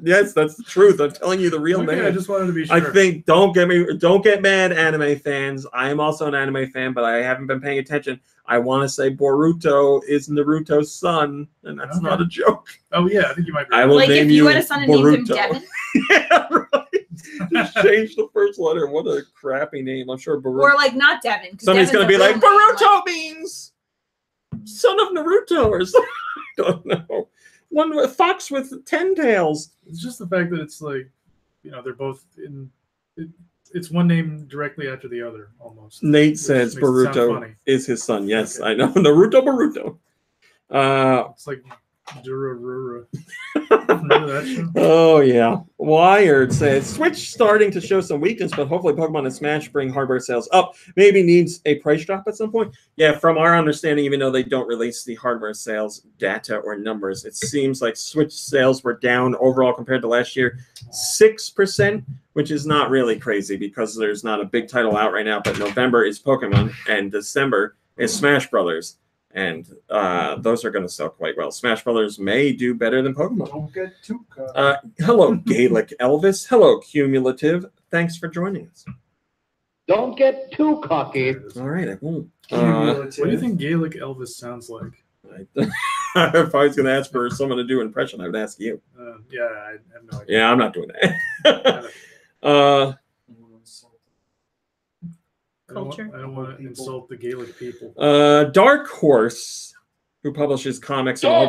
Yes, that's the truth. I'm telling you the real name. I just wanted to be sure. I think don't get mad, anime fans. I am also an anime fan, but I haven't been paying attention. I want to say Boruto is Naruto's son, and that's not a joke. Oh yeah, I think you might be. I will name if you had a son and named him Boruto. Devin. Yeah, right. Just change the first letter. What a crappy name. I'm sure Boruto. Or like not Devin. Somebody's Devin's gonna be a like, real name, Boruto means son of Naruto or something. I don't know. One with fox with 10 tails. It's just the fact that it's like, they're both in. It's one name directly after the other, almost. Nate says Boruto is his son. Yes, okay. I know. Naruto Boruto. It's like Durarura. Remember that show? Oh, yeah. Wired says, Switch starting to show some weakness, but hopefully Pokemon and Smash bring hardware sales up. Maybe needs a price drop at some point. Yeah, from our understanding, even though they don't release the hardware sales data or numbers, it seems like Switch sales were down overall compared to last year, 6%, which is not really crazy because there's not a big title out right now, but November is Pokemon and December is Smash Brothers. And those are going to sell quite well. Smash Brothers may do better than Pokemon. Don't get too hello, Gaelic Elvis. Hello, Cumulative. Thanks for joining us. Don't get too cocky. All right, I won't. What do you think Gaelic Elvis sounds like? If I was going to ask for someone to do an impression, I would ask you. Yeah, I have no idea. Yeah, I'm not doing that. Culture. I don't want to insult the Gaelic people. Dark Horse, who publishes comics and a whole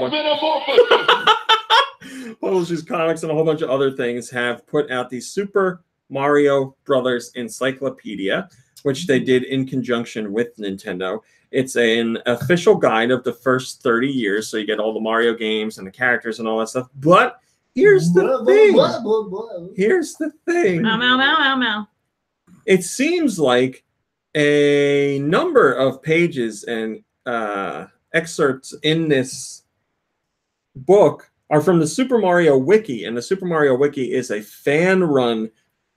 bunch of other things, have put out the Super Mario Brothers Encyclopedia, which they did in conjunction with Nintendo. It's an official guide of the first 30 years, so you get all the Mario games and the characters and all that stuff. But here's the thing. Here's the thing. Meow, meow, meow, meow, meow. It seems like a number of pages and excerpts in this book are from the Super Mario Wiki, and the Super Mario Wiki is a fan-run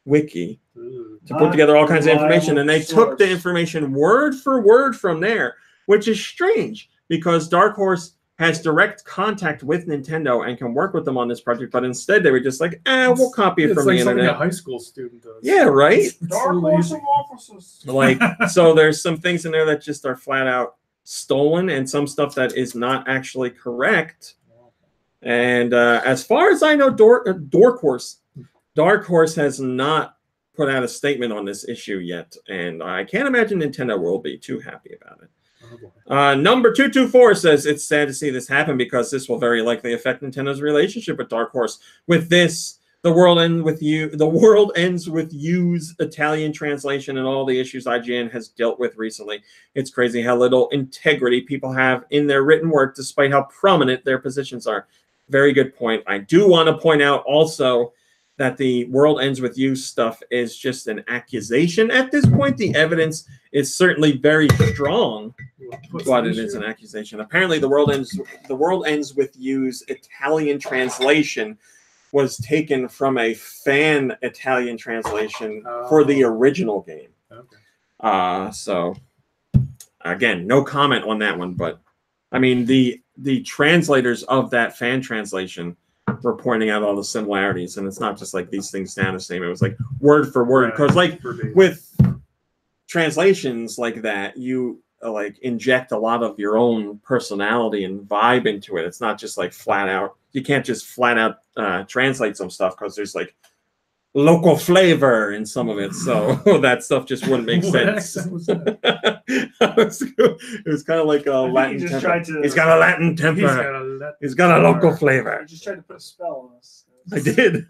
wiki to put together all kinds of information, and they took the information word for word from there, which is strange because Dark Horse has direct contact with Nintendo and can work with them on this project, but instead they were just like, we'll copy it from the something internet. a high school student does. Yeah, right? It's so lazy. Like, so there's some things in there that just are flat out stolen and some stuff that is not actually correct. And as far as I know, Dark Horse has not put out a statement on this issue yet, and I can't imagine Nintendo will be too happy about it. Number 224 says it's sad to see this happen because this will very likely affect Nintendo's relationship with Dark Horse. With this, the world ends with You's Italian translation and all the issues IGN has dealt with recently. It's crazy how little integrity people have in their written work, despite how prominent their positions are. Very good point. I do want to point out also that the world ends with you stuff is just an accusation at this point. The evidence is certainly very strong, but it is an accusation. Apparently, the world ends with you's Italian translation was taken from a fan Italian translation for the original game. Okay. So again, no comment on that one, but I mean the translators of that fan translation were pointing out all the similarities, and it's not just like these things sound the same. It was like word for word, because like with translations like that, you like inject a lot of your own personality and vibe into it. It's not just like flat out. You can't just flat out translate some stuff because there's like local flavor in some of it, so that stuff just wouldn't make sense. It was kind of like a Latin temper. He's got a Latin temper. He's got a local flavor. I just tried to put a spell on us. I did.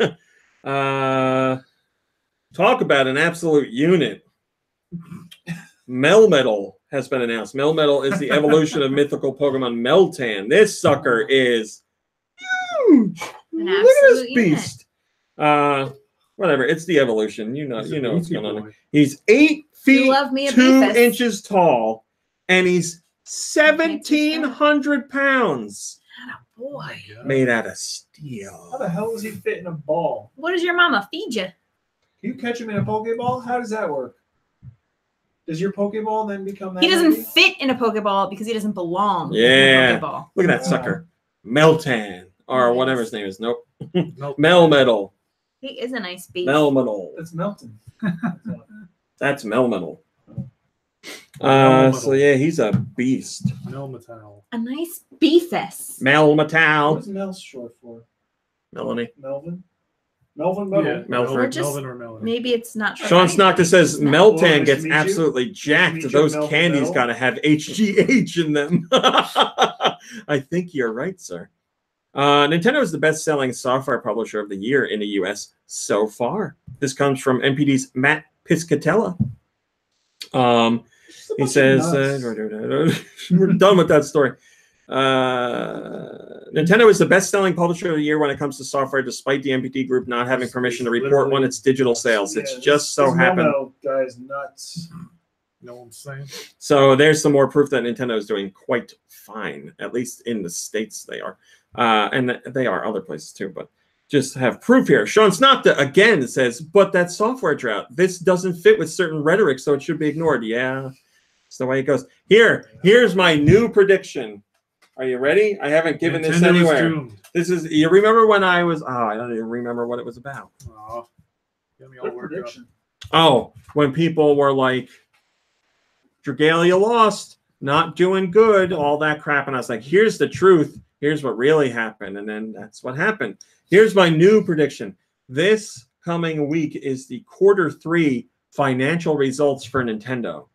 Talk about an absolute unit. Melmetal has been announced. Melmetal is the evolution of mythical Pokemon Meltan. This sucker is huge. Look at this beast. Whatever, it's the evolution. You know what's going on. He's 8 feet 2 inches tall, and he's 1,700 pounds. Boy, made out of steel. How the hell does he fit in a ball? What does your mama feed you? Can you catch him in a Pokeball? How does that work? Does your Pokeball then become that? He doesn't fit in a Pokeball because he doesn't belong in a Pokeball. Look at that sucker. Meltan, or whatever his name is. Nope. Melmetal. He is a nice beast. Melmetal. That's Melton. That's Melmetal. So yeah, he's a beast. Melmetal. A nice beefus. Melmetal. What's Mel short for? Melanie. Melvin? Melvin Metal? Yeah, Melford. Melvin or Melanie. Maybe it's not. Sean Snocta says Meltan gets absolutely jacked. you, Those Melvin candies Metal. got to have HGH in them. I think you're right, sir. Nintendo is the best-selling software publisher of the year in the U.S. so far. This comes from NPD's Matt Piscatella. He says, we're done with that story. Nintendo is the best-selling publisher of the year when it comes to software, despite the NPD group not having permission to report on its digital sales. It's just so happened. Guy's nuts. No one's saying. So there's some more proof that Nintendo is doing quite fine, at least in the States they are. And they are other places too, but just have proof here. Sean Snocta again says, but that software drought, this doesn't fit with certain rhetoric, so it should be ignored. Yeah, it's the way it goes. Here's my new prediction. Are you ready? I haven't given this anywhere. This is, you remember when I was, I don't even remember what it was about. Oh, get me all worked up. Oh, when people were like, Dragalia lost, not doing good, all that crap. And I was like, here's the truth. Here's what really happened. And then that's what happened. Here's my new prediction. This coming week is the Q3 financial results for Nintendo.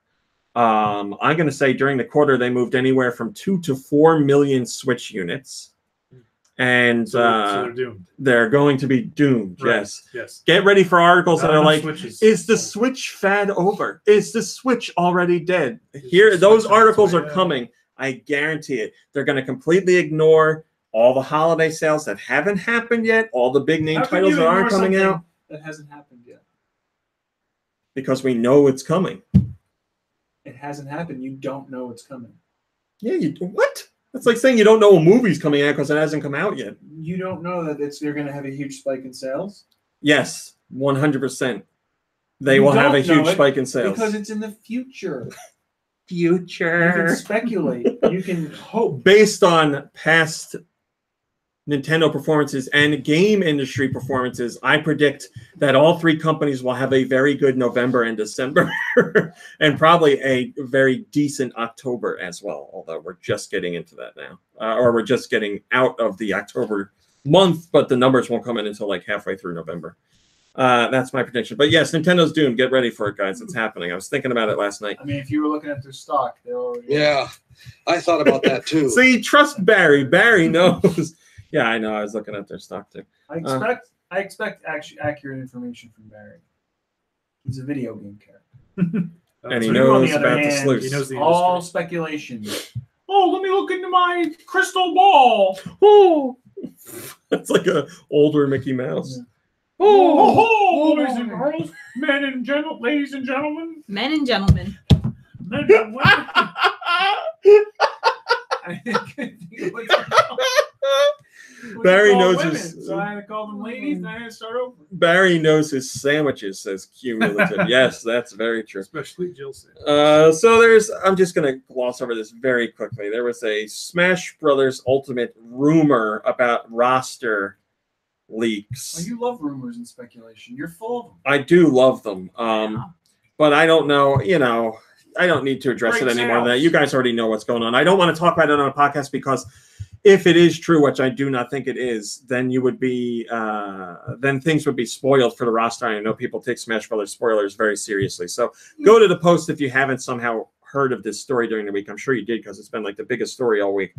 I'm going to say during the quarter, they moved anywhere from 2 to 4 million Switch units. And so they're doomed. They're going to be doomed. Right. Yes. Get ready for articles that are like, Switches. is the Switch fad over? Is the Switch already dead? Those articles are coming. I guarantee it. They're going to completely ignore all the holiday sales that haven't happened yet, all the big name titles that aren't coming out. That hasn't happened yet. Because we know it's coming. It hasn't happened. You don't know it's coming. Yeah, what? That's like saying you don't know a movie's coming out because it hasn't come out yet. You don't know that they're going to have a huge spike in sales? Yes, 100%. They will have a huge spike in sales. Because it's in the future. future. You can speculate. You can hope. Based on past Nintendo performances and game industry performances, I predict that all three companies will have a very good November and December and probably a very decent October as well, although we're just getting into that now. Or we're just getting out of the October month, but the numbers won't come in until like halfway through November. That's my prediction. But yes, Nintendo's doomed. Get ready for it, guys. It's happening. I was thinking about it last night. I mean, if you were looking at their stock, they're already... Yeah, I thought about that too. See, trust Barry. Barry knows. Yeah, I know. I was looking at their stock too. I expect actually accurate information from Barry. He's a video game character. And he knows about the sleuths. He knows the all industry. speculation. Oh, let me look into my crystal ball. Oh, that's like a older Mickey Mouse. Yeah. Oh, boys and girls, men and ladies and gentlemen. Men and gentlemen. Men and women. I can't think of what's Barry call knows women, his. so I had to call them ladies, and I had to start over. Barry knows his sandwiches, says Cumulative. Yes, that's very true. Especially Jill said. So there's. I'm just gonna gloss over this very quickly. There was a Smash Brothers Ultimate rumor about roster leaks. Oh, you love rumors and speculation. You're full of them. I do love them. But I don't know. You know, I don't need to address it anymore than that. You guys already know what's going on. I don't want to talk about it on a podcast because if it is true, which I do not think it is, then you would be then things would be spoiled for the roster. I know people take Smash Brothers spoilers very seriously. So go to the post if you haven't somehow heard of this story during the week. I'm sure you did because it's been like the biggest story all week.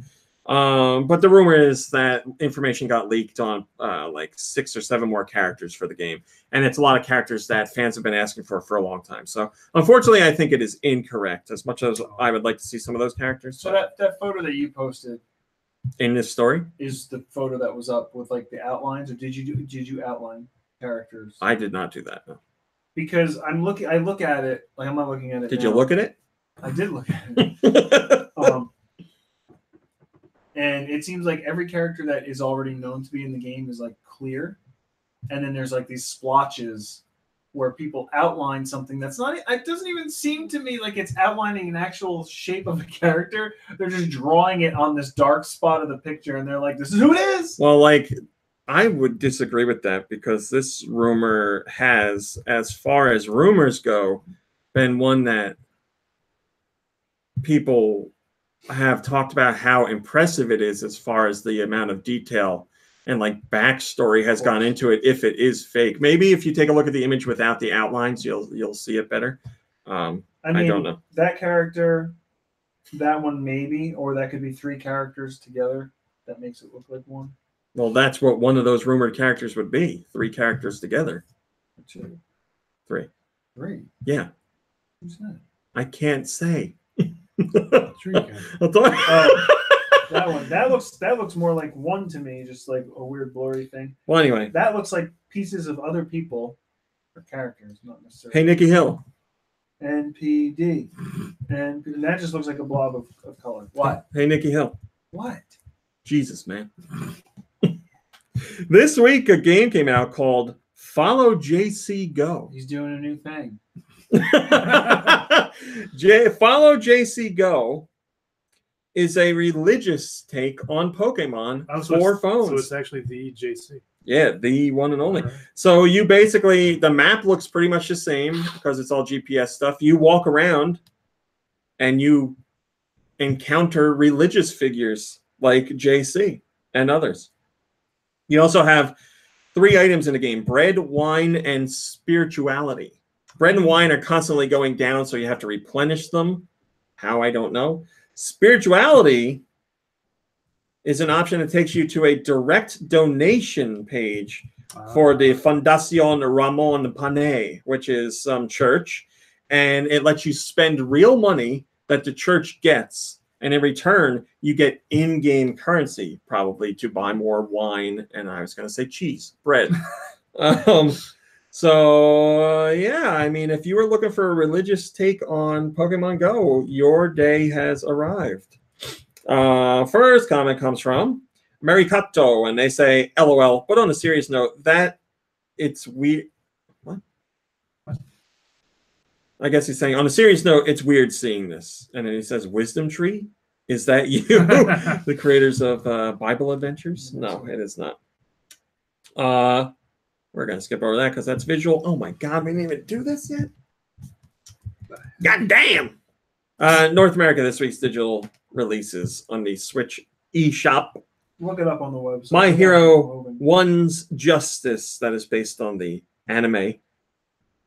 But the rumor is that information got leaked on like 6 or 7 more characters for the game. And it's a lot of characters that fans have been asking for a long time. So unfortunately, I think it is incorrect as much as I would like to see some of those characters. So that photo that you posted in this story is the photo that was up with like the outlines, or did you outline characters? I did not do that. No. Because I look at it like I'm not looking at it. Did now. you look at it? I did look at it. And it seems like every character that is already known to be in the game is like clear, and then there's like these splotches where people outline something that's not. It doesn't even seem to me like it's outlining an actual shape of a character. They're just drawing it on this dark spot of the picture, and they're like, "This is who it is." Well, like I would disagree with that because this rumor has, as far as rumors go, been one that people have talked about how impressive it is as far as the amount of detail and like backstory has gone into it. If it is fake, maybe if you take a look at the image without the outlines, you'll see it better. I don't know. That character, that one maybe, or that could be 3 characters together. That makes it look like one. Well, that's what one of those rumored characters would be. 3 characters together. 2. 3. 3. Yeah. Who's that? I can't say. That one. That looks more like 1 to me, just like a weird blurry thing. Well, anyway. That looks like pieces of other people or characters, not necessarily. Hey, Nikki Hill. NPD. And that just looks like a blob of color. What? Hey, Nikki Hill. What? Jesus, man. This week, a game came out called Follow JC Go. He's doing a new thing. Follow JC Go is a religious take on Pokemon for phones. So it's actually the JC. Yeah, the one and only. Right. So you basically, the map looks pretty much the same because it's all GPS stuff. You walk around and you encounter religious figures like JC and others. You also have 3 items in the game: bread, wine, and spirituality. Bread and wine are constantly going down, so you have to replenish them. How, I don't know. Spirituality is an option that takes you to a direct donation page for the Fundación Ramón Pané, which is some church, and it lets you spend real money that the church gets, and in return, you get in-game currency, probably, to buy more wine, and I was going to say cheese, bread. So, yeah, I mean, if you were looking for a religious take on Pokemon Go, your day has arrived. First comment comes from Marikato, and they say, LOL. But on a serious note, that it's weird. What? I guess he's saying, on a serious note, it's weird seeing this. And then he says, Wisdom Tree? Is that you? The creators of Bible Adventures? No, it is not. We're going to skip over that because that's visual. Oh my God, we didn't even do this yet? God damn! North America this week's digital releases on the Switch eShop. Look it up on the website. My Hero One's Justice, that is based on the anime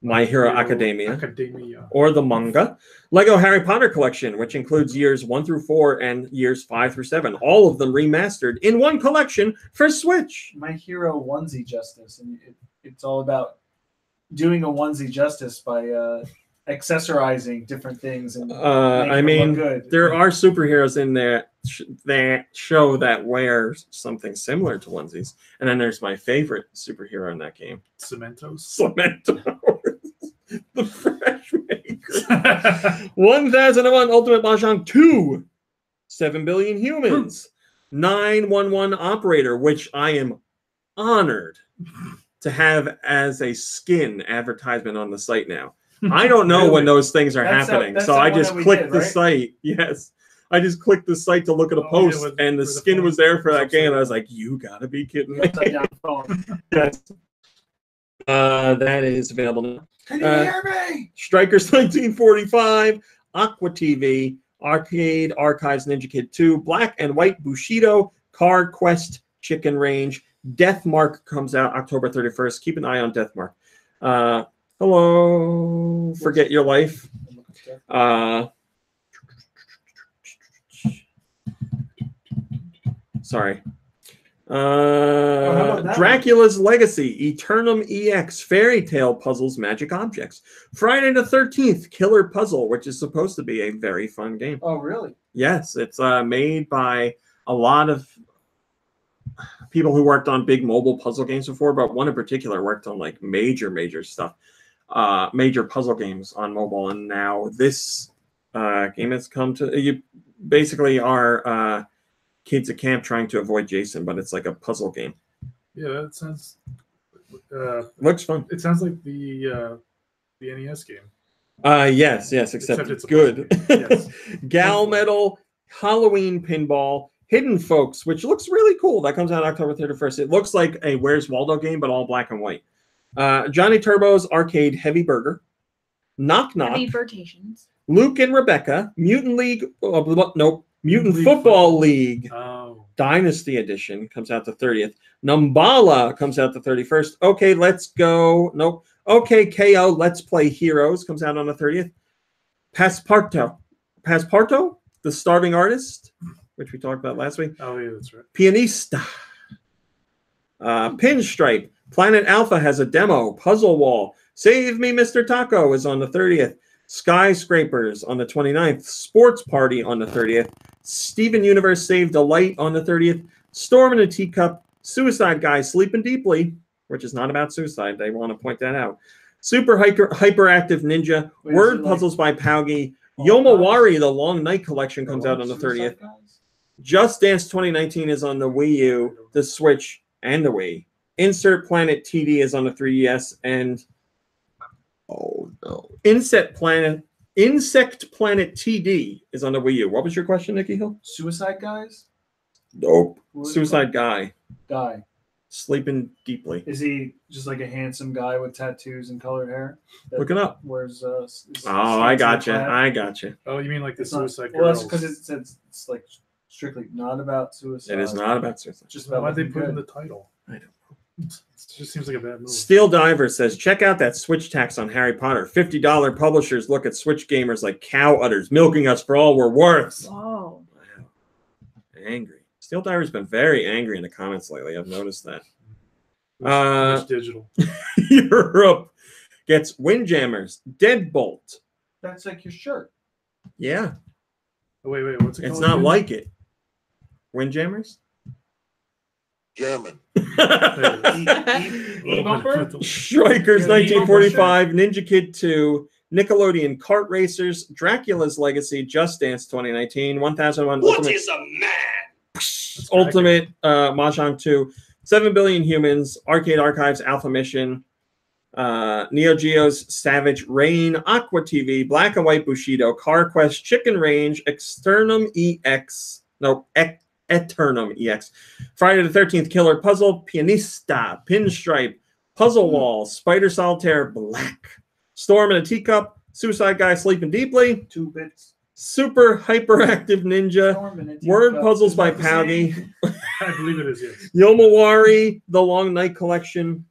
My Hero Academia, or the manga. Lego Harry Potter Collection, which includes years 1 through 4 and years 5 through 7. All of them remastered in one collection for Switch. My Hero Onesie Justice, and it's all about doing a onesie justice by accessorizing different things. And I mean, there are superheroes in there that show that wear something similar to onesies. And then there's my favorite superhero in that game. Cementos. The Fresh Maker. 1001 Ultimate Mahjong 2. 7 Billion Humans. 911 Operator, which I am honored to have as a skin advertisement on the site now. I don't know when those things are happening, so I just clicked the site. Yes. I just clicked the site to look at a post, and the skin was there for that game. I was like, you gotta be kidding me. Yes. That is available now. Can you hear me? Strikers 1945, Aqua TV, Arcade Archives Ninja Kid 2, Black and White Bushido, Card Quest Chicken Range, Deathmark comes out October 31st. Keep an eye on Deathmark. Hello, Forget Your Life. Sorry. Dracula's Legacy, Eternum EX, Fairy Tale Puzzles, Magic Objects. Friday the 13th, Killer Puzzle, which is supposed to be a very fun game. Oh, really? Yes, it's made by a lot of people who worked on big mobile puzzle games before, but one in particular worked on like major stuff, major puzzle games on mobile. And now this game has come to, you basically are kids at camp trying to avoid Jason, but it's like a puzzle game. Yeah, that sounds looks fun. It sounds like the NES game. Yes, except it's good. Yes. Gal Metal, Halloween Pinball, Hidden Folks, which looks really cool. That comes out October 31st. It looks like a Where's Waldo game, but all black and white. Johnny Turbo's Arcade Heavy Burger, Knock Knock, Heavy Vertations, Luke and Rebecca, Mutant League, Mutant Football League. Oh. Dynasty Edition comes out the 30th. Numbala comes out the 31st. Okay, Let's Go. Nope. Okay, KO, Let's Play Heroes comes out on the 30th. Passepartout, The Starving Artist, which we talked about last week. Oh, yeah, that's right. Pianista. Pinstripe. Planet Alpha has a demo. Puzzle Wall. Save Me, Mr. Tako is on the 30th. Skyscrapers on the 29th. Sports Party on the 30th. Steven Universe Saved a Light on the 30th. Storm in a Teacup. Suicide Guy Sleeping Deeply, which is not about suicide. They want to point that out. Super Hyperactive Ninja. Word Puzzles by Paugi. Yomawari, The Long Night Collection comes out on the 30th. Just Dance 2019 is on the Wii U, the Switch, and the Wii. Insert Planet TD is on the 3DS, and oh no, Insect Planet TD is on the Wii U. What was your question, Nikki Hill? Suicide Guys? Nope. Suicide Guy. Sleeping Deeply. Is he just like a handsome guy with tattoos and colored hair? Look it up. Where's I gotcha. Oh, you mean like the Suicide Girls? Well, that's because it's like strictly not about suicide. It is not about suicide. Just about why'd they put in the title? I don't know. It just seems like a bad movie. Steel Diver says, check out that Switch tax on Harry Potter. $50 publishers look at Switch gamers like cow udders, milking us for all we're worth. Whoa. Wow. Angry. Steel Diver's been very angry in the comments lately. I've noticed that. Digital. Europe gets Windjammers, Deadbolt. That's like your shirt. Yeah. Oh, wait, what's it called? It's not again? Like it. Windjammers? German. Strikers 1945, Ninja Kid 2, Nickelodeon Kart Racers, Dracula's Legacy, Just Dance 2019, 1001 What is a man? Ultimate Mahjong 2, 7 Billion Humans, Arcade Archives, Alpha Mission, Neo Geo's Savage Rain, Aqua TV, Black and White Bushido, Car Quest, Chicken Range, Eternum EX, Friday the 13th Killer Puzzle, Pianista, Pinstripe, Puzzle Wall, Spider Solitaire Black, Storm in a Teacup, Suicide Guy Sleeping Deeply, 2 bits. Super Hyperactive Ninja, Word Puzzles by Paugy, I believe it is, yes. Yomawari, The Long Night Collection,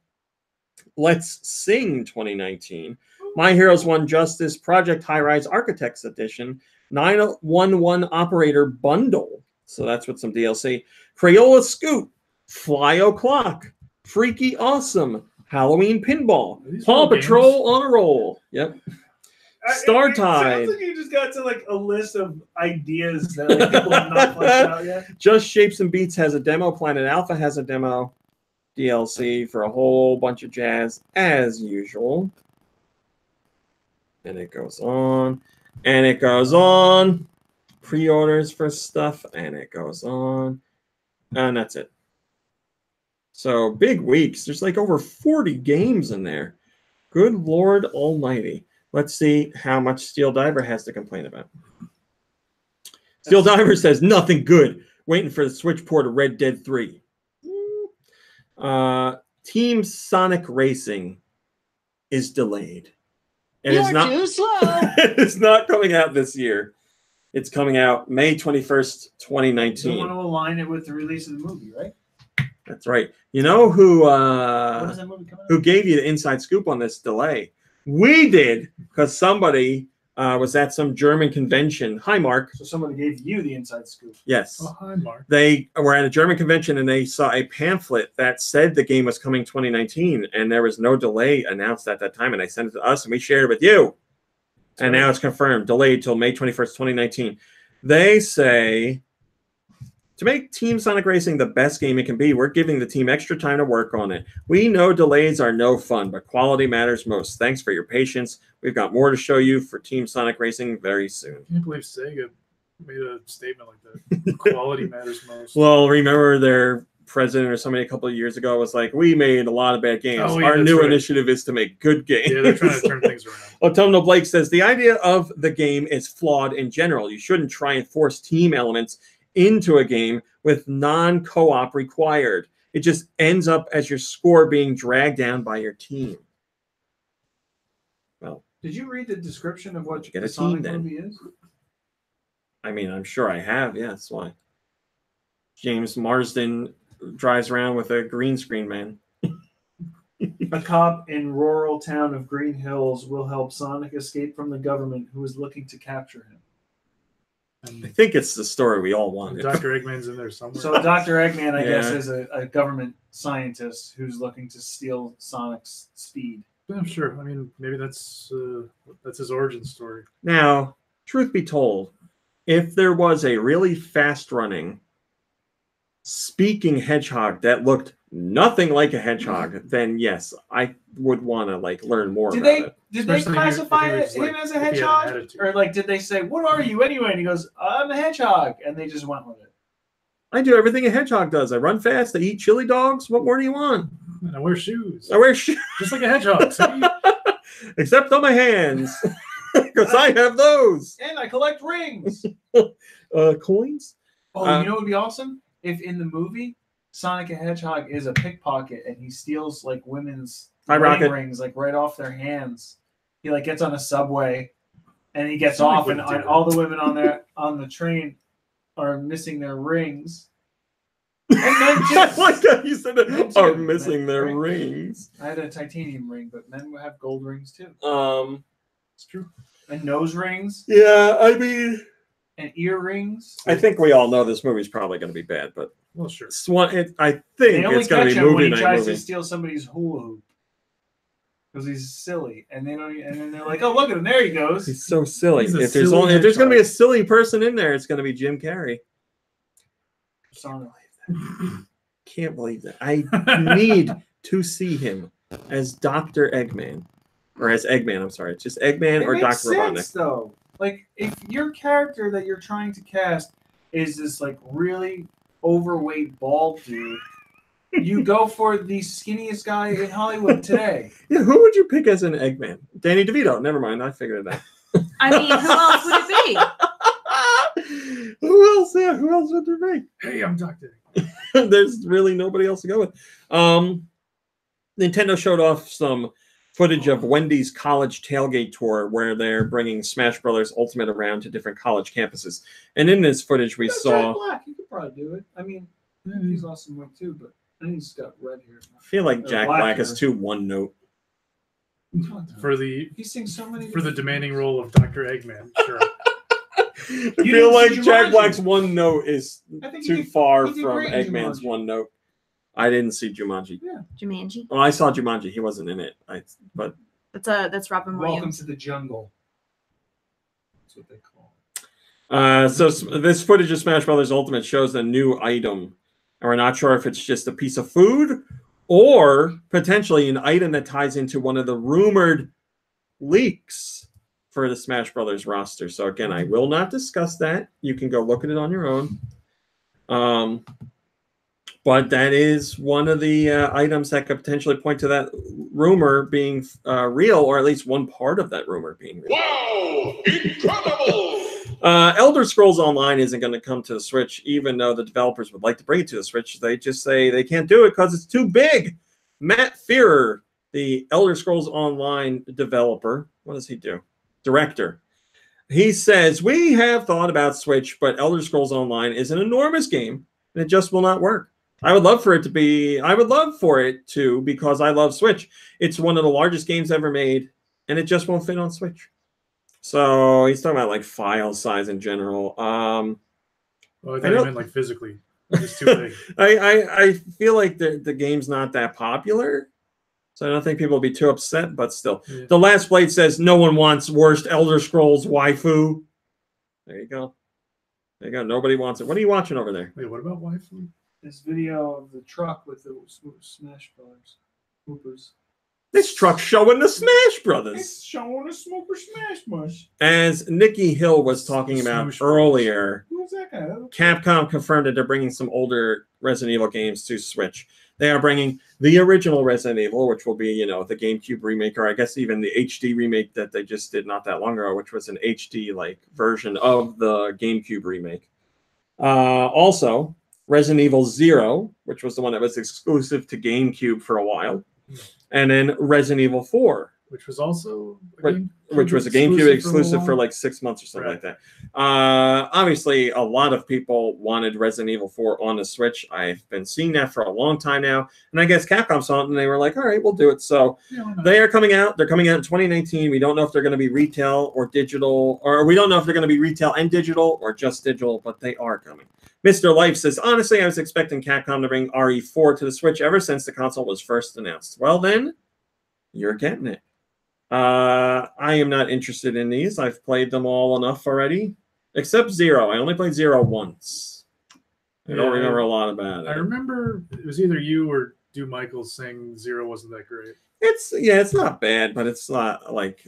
Let's Sing 2019, My Heroes One Justice, Project High Rise Architects Edition, 911 Operator Bundle, so that's with some DLC, Crayola Scoot, Fly O'Clock, Freaky Awesome, Halloween Pinball, Paw Patrol on a Roll. Yep. Star Tide. Sounds like you just got to like a list of ideas that like, people have not fleshed out yet. Just Shapes and Beats has a demo. Planet Alpha has a demo. DLC for a whole bunch of jazz as usual. And it goes on. And it goes on. Pre-orders for stuff. And it goes on. And that's it. So big weeks. There's like over 40 games in there. Good Lord Almighty. Let's see how much Steel Diver has to complain about. Steel Diver says nothing good. Waiting for the Switch port of Red Dead 3. Team Sonic Racing is delayed. And You're too slow. It's not coming out this year. It's coming out May 21st, 2019. You want to align it with the release of the movie, right? That's right. You know who When is that movie coming out? who gave you the inside scoop on this delay? We did, because somebody was at some German convention. Hi, Mark. So somebody gave you the inside scoop. Yes. Oh, hi, Mark. They were at a German convention and they saw a pamphlet that said the game was coming 2019, and there was no delay announced at that time. And they sent it to us and we shared it with you. And now it's confirmed, delayed till May 21st, 2019. They say, to make Team Sonic Racing the best game it can be, we're giving the team extra time to work on it. We know delays are no fun, but quality matters most. Thanks for your patience. We've got more to show you for Team Sonic Racing very soon. I can't believe Sega made a statement like that. Quality matters most. Well, remember their president or somebody a couple of years ago was like, we made a lot of bad games. Oh, yeah, Our that's new right. initiative is to make good games. Yeah, they're trying to turn things around. Autumnal Blake says, the idea of the game is flawed in general. You shouldn't try and force team elements into a game with non-co-op required. It just ends up as your score being dragged down by your team. Well, Did you read the description of what Get the a team, Sonic then. movie is? I mean, I'm sure I have. Yeah, that's why. James Marsden drives around with a green screen man. A cop in rural town of Green Hills will help Sonic escape from the government who is looking to capture him. I think it's the story we all wanted. Dr. Eggman's in there somewhere. So Dr. Eggman, I guess, Yeah. is a government scientist who's looking to steal Sonic's speed. I'm sure. I mean, maybe that's his origin story. Now, truth be told, if there was a really fast-running speaking hedgehog that looked nothing like a hedgehog, then yes, I would want to like learn more Did about they it. did they Especially classify if he was, him like, as a if he had an hedgehog, attitude. or like did they say, "What are you anyway?" And he goes, "I'm a hedgehog," and they just went with it. I do everything a hedgehog does. I run fast. I eat chili dogs. What more do you want? And I wear shoes. I wear shoes, Just like a hedgehog. See? except on my hands, because I have those. And I collect rings. Coins. Oh, you know what would be awesome if in the movie Sonic the Hedgehog is a pickpocket and he steals like women's Hi, wedding Rocket. rings like right off their hands. He like gets on a subway and he gets Sonic off and wouldn't do that. all the women on the train are missing their rings. And then I like how you said Men that. too. Are missing their Right. rings. I had a titanium ring, but men would have gold rings too. It's true. And nose rings Yeah, I mean, and earrings. I think we all know this movie's probably going to be bad, but Well, sure. I They think only it's going catch to be him when movie he night tries movie. to steal somebody's hula hoop because he's silly, and they don't. And then they're like, "Oh, look at him! There he goes." He's so silly. He's a If there's silly if there's going to be a hedgehog. silly person in there, it's going to be Jim Carrey. Sonic. Can't believe that. I need to see him as Dr. Eggman. Or as Eggman, I'm sorry. It's just Eggman It or makes Dr. sense, Robotnik. though. Like, if your character that you're trying to cast is this like really overweight bald dude, You go for the skinniest guy in Hollywood today. Yeah, who would you pick as an Eggman? Danny DeVito. Never mind, I figured it out. I mean, who else would it be? Who else? Yeah, who else would there be? Hey, I'm Dr. There's really nobody else to go with. Nintendo showed off some footage of Wendy's college tailgate tour where they're bringing Smash Brothers Ultimate around to different college campuses. And in this footage, we saw... Jack Black, he could probably do it. I mean, he's lost some weight too, but I think he's got red hair. I feel like Jack Black is too one-note. For the he sings so many for the demanding role of Dr. Eggman. Sure. I feel like Jack Black's one note is too far from Eggman's Jumanji. one note. I didn't see Jumanji. Yeah. Jumanji. Well, I saw Jumanji. He wasn't in it. But That's Robin Williams. Welcome to the jungle. That's what they call it. So this footage of Smash Brothers Ultimate shows a new item. And we're not sure if it's just a piece of food or potentially an item that ties into one of the rumored leaks for the Smash Brothers roster. So again, I will not discuss that. You can go look at it on your own. But that is one of the items that could potentially point to that rumor being real, or at least one part of that rumor being real. Wow! Incredible! Elder Scrolls Online isn't going to come to the Switch, even though the developers would like to bring it to the Switch. They just say they can't do it because it's too big. Matt Fearer, the Elder Scrolls Online developer, what does he do? Director. He says, we have thought about Switch, but Elder Scrolls Online is an enormous game, and it just will not work. I would love for it to be, I would love for it to, because I love Switch. It's one of the largest games ever made, and it just won't fit on Switch. So he's talking about like file size in general. Well, I thought you meant like physically. It's too big. I feel like the game's not that popular, so I don't think people will be too upset, but still. Yeah. The Last Blade says no one wants worst Elder Scrolls waifu. There you go. There you go. Nobody wants it. What are you watching over there? Wait, what about waifu? This video of the truck with the Smash Brothers. Swoopers. This truck's showing the Smash Brothers. It's showing the Smooper Smash Mush. As Nikki Hill was talking about earlier, who's that guy? Capcom confirmed that they're bringing some older Resident Evil games to Switch. They are bringing the original Resident Evil, which will be, you know, the GameCube remake, or I guess even the HD remake that they just did not that long ago, which was an HD like version of the GameCube remake. Also, Resident Evil 0, which was the one that was exclusive to GameCube for a while. And then Resident Evil 4. Which was also which was a GameCube exclusive for like 6 months or something like that. Obviously, a lot of people wanted Resident Evil 4 on the Switch. I've been seeing that for a long time now. And I guess Capcom saw it and they were like, all right, we'll do it. So they are coming out. They're coming out in 2019. We don't know if they're going to be retail or digital, or we don't know if they're going to be retail and digital or just digital, but they are coming. Mr. Life says, honestly, I was expecting Capcom to bring RE4 to the Switch ever since the console was first announced. Well, then, you're getting it. I am not interested in these. I've played them all enough already, except 0. I only played 0 once. I don't remember a lot about it. I remember it was either you or Do Michaels saying 0 wasn't that great. It's not bad, but it's not like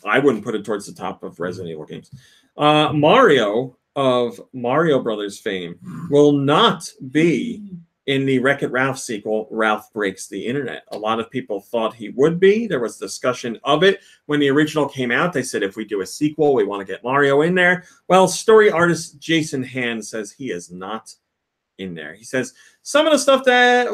I wouldn't put it towards the top of Resident Evil games. Mario of Mario Brothers fame will not be in the Wreck-It Ralph sequel, Ralph Breaks the Internet. A lot of people thought he would be. There was discussion of it. When the original came out, they said, if we do a sequel, we want to get Mario in there. Well, story artist Jason Hand says he is not in there. He says, some of the stuff that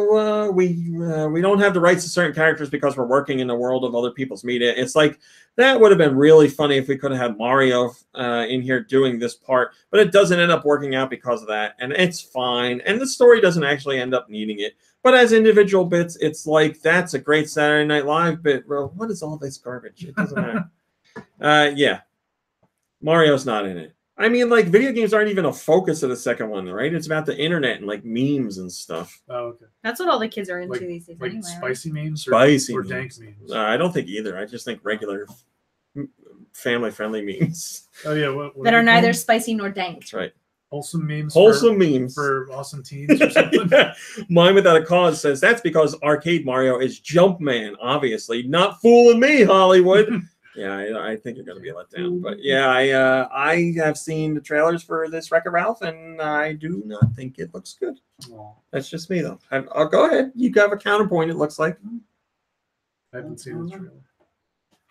we don't have the rights to certain characters because we're working in the world of other people's media. It's like, that would have been really funny if we could have had Mario in here doing this part, but it doesn't end up working out because of that, and it's fine, and the story doesn't actually end up needing it. But as individual bits, it's like, that's a great Saturday Night Live bit, bro. What is all this garbage? It doesn't matter. Yeah. Mario's not in it. I mean, like, video games aren't even a focus of the second one, right? It's about the internet and, like, memes and stuff. Oh, okay. That's what all the kids are into these days. Like anyway, spicy right? memes or dank memes? I don't think either. I just think regular family-friendly memes. Oh, yeah. What that are neither spicy nor dank. That's right. Wholesome memes. Memes. For awesome teens or something. Mine Without a Cause says, that's because Arcade Mario is Jumpman, obviously. Not fooling me, Hollywood. Yeah, I think you're going to be let down. But yeah, I have seen the trailers for this Wreck-It Ralph, and I do not think it looks good. That's just me, though. I'll go ahead. You have a counterpoint, it looks like. I haven't seen the trailer.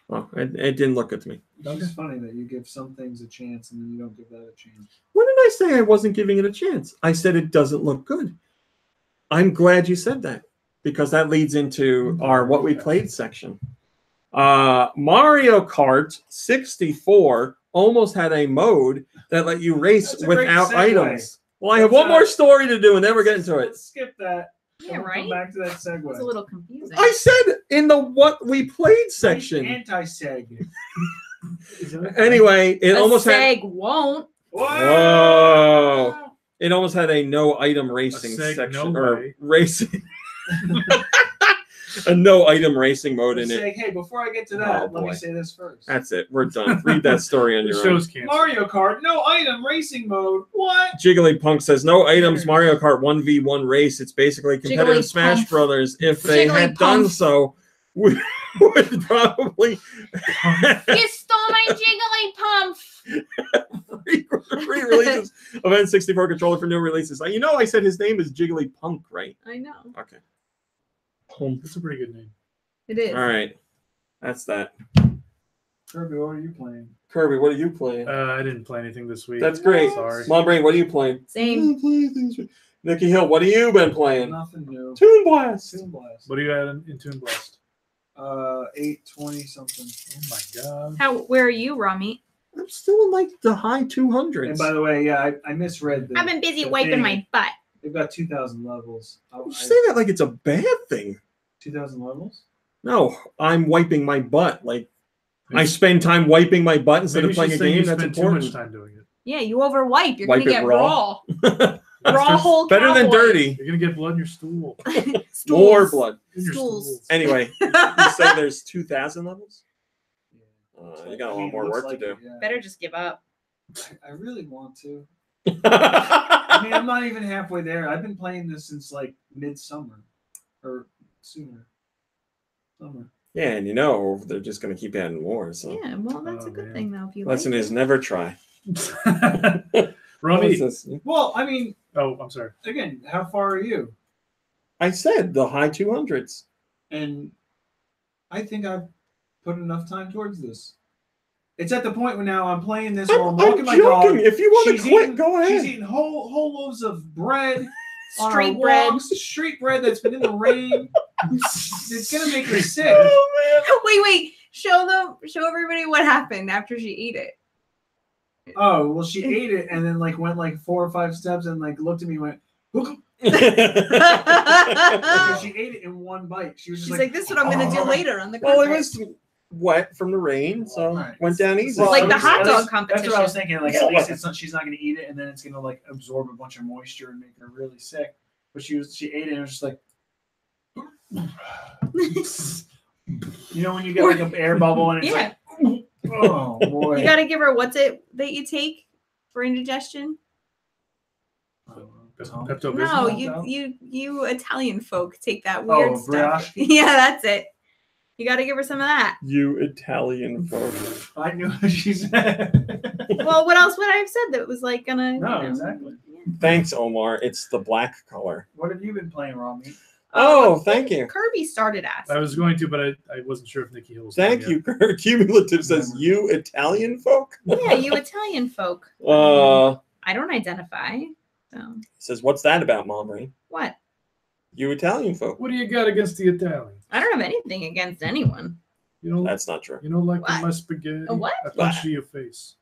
Well, it didn't look good to me. It's just funny that you give some things a chance and then you don't give that a chance. When did I say I wasn't giving it a chance? I said it doesn't look good. I'm glad you said that, because that leads into our what we played section. Mario Kart 64 almost had a mode that let you race without items. Well, I have one more story to do, and then we're getting to it. Let's skip that. Yeah, right. Come back to that segue. It's a little confusing. I said in the what we played section. Anti-seg. Anyway, it almost had. Won't. Whoa! It almost had a no item racing section or racing. A no item racing mode in it. Hey, before I get to that, let me say this first. That's it. We're done. Read that story on your own. Mario Kart, no item racing mode. What? Jigglypunk says no items. Mario Kart 1v1 race. It's basically competitive Smash Brothers. If they had done so, we would probably. You stole my Jigglypump. Free releases of N64 controller for new releases. You know, I said his name is Jigglypunk, right? I know. Okay. That's a pretty good name. It is. All right. That's that. Kirby, what are you playing? Kirby, what are you playing? I didn't play anything this week. That's great. Sorry. Mom Brain, what are you playing? Same. Nikki Hill, what have you been playing? Nothing new. Toon Blast. Toon Blast. What do you add in Toon Blast? 820 something. Oh my god. Where are you, Rami? I'm still in like the high 200s. And by the way, yeah, I misread the. I've been busy wiping my butt. They've got 2,000 levels. You say that like it's a bad thing. 2,000 levels? No, I'm wiping my butt. Like I spend time wiping my butt instead of playing a game. That's important. Too much time doing it. Yeah, you over wipe. You're Wipe gonna it get raw. raw whole. Better than cowboy. dirty. You're gonna get blood in your stool. More blood. In your Stools. Anyway, you say there's 2,000 levels? You got a lot more work to do. Yeah. Better just give up. I really want to. I mean, I'm not even halfway there. I've been playing this since like midsummer or sooner. Summer. Yeah, and you know they're just going to keep adding more. So Yeah, well, that's a good thing though. If you lesson like is never try. Romy. Well, I mean, oh, I'm sorry. Again, how far are you? I said the high 200s, and I think I've put enough time towards this. It's at the point where now I'm playing this while I'm walking my dog. If you want to quit, go ahead. She's eating whole loaves of bread. Street bread. Street bread that's been in the rain. It's gonna make her sick. Oh man! Wait! Show everybody what happened after she ate it. Oh well, she ate it and then like went like 4 or 5 steps and like looked at me and went. Because she ate it in one bite. She's like, "This is what I'm gonna do later on the." Well, it was wet from the rain, so went down easy. Well, like the hot dog competition. That's what I was thinking. Like, at least it's not, she's not going to eat it, and then it's going to like absorb a bunch of moisture and make her really sick. But she ate it, and it was just like, you know, when you get like an air bubble, and it's like, oh boy. You got to give her what's it that you take for indigestion? No, you Italian folk take that weird stuff. Yeah, that's it. You got to give her some of that. You Italian folk. I knew what she said. Well, what else would I have said that was like gonna? No, exactly. Yeah. Thanks, Omar. It's the black color. What have you been playing, Rami? Oh, thank you. Kirby started asking. I was going to, but I wasn't sure if Nikki Hill was. Thank you. Cumulative says you Italian folk. Yeah, you Italian folk. I don't identify. So. Says, what's that about, Mom Brain? What? You Italian folk. What do you got against the Italians? I don't have anything against anyone. You know, that's not true. You know, like my spaghetti. What? I punch you your face.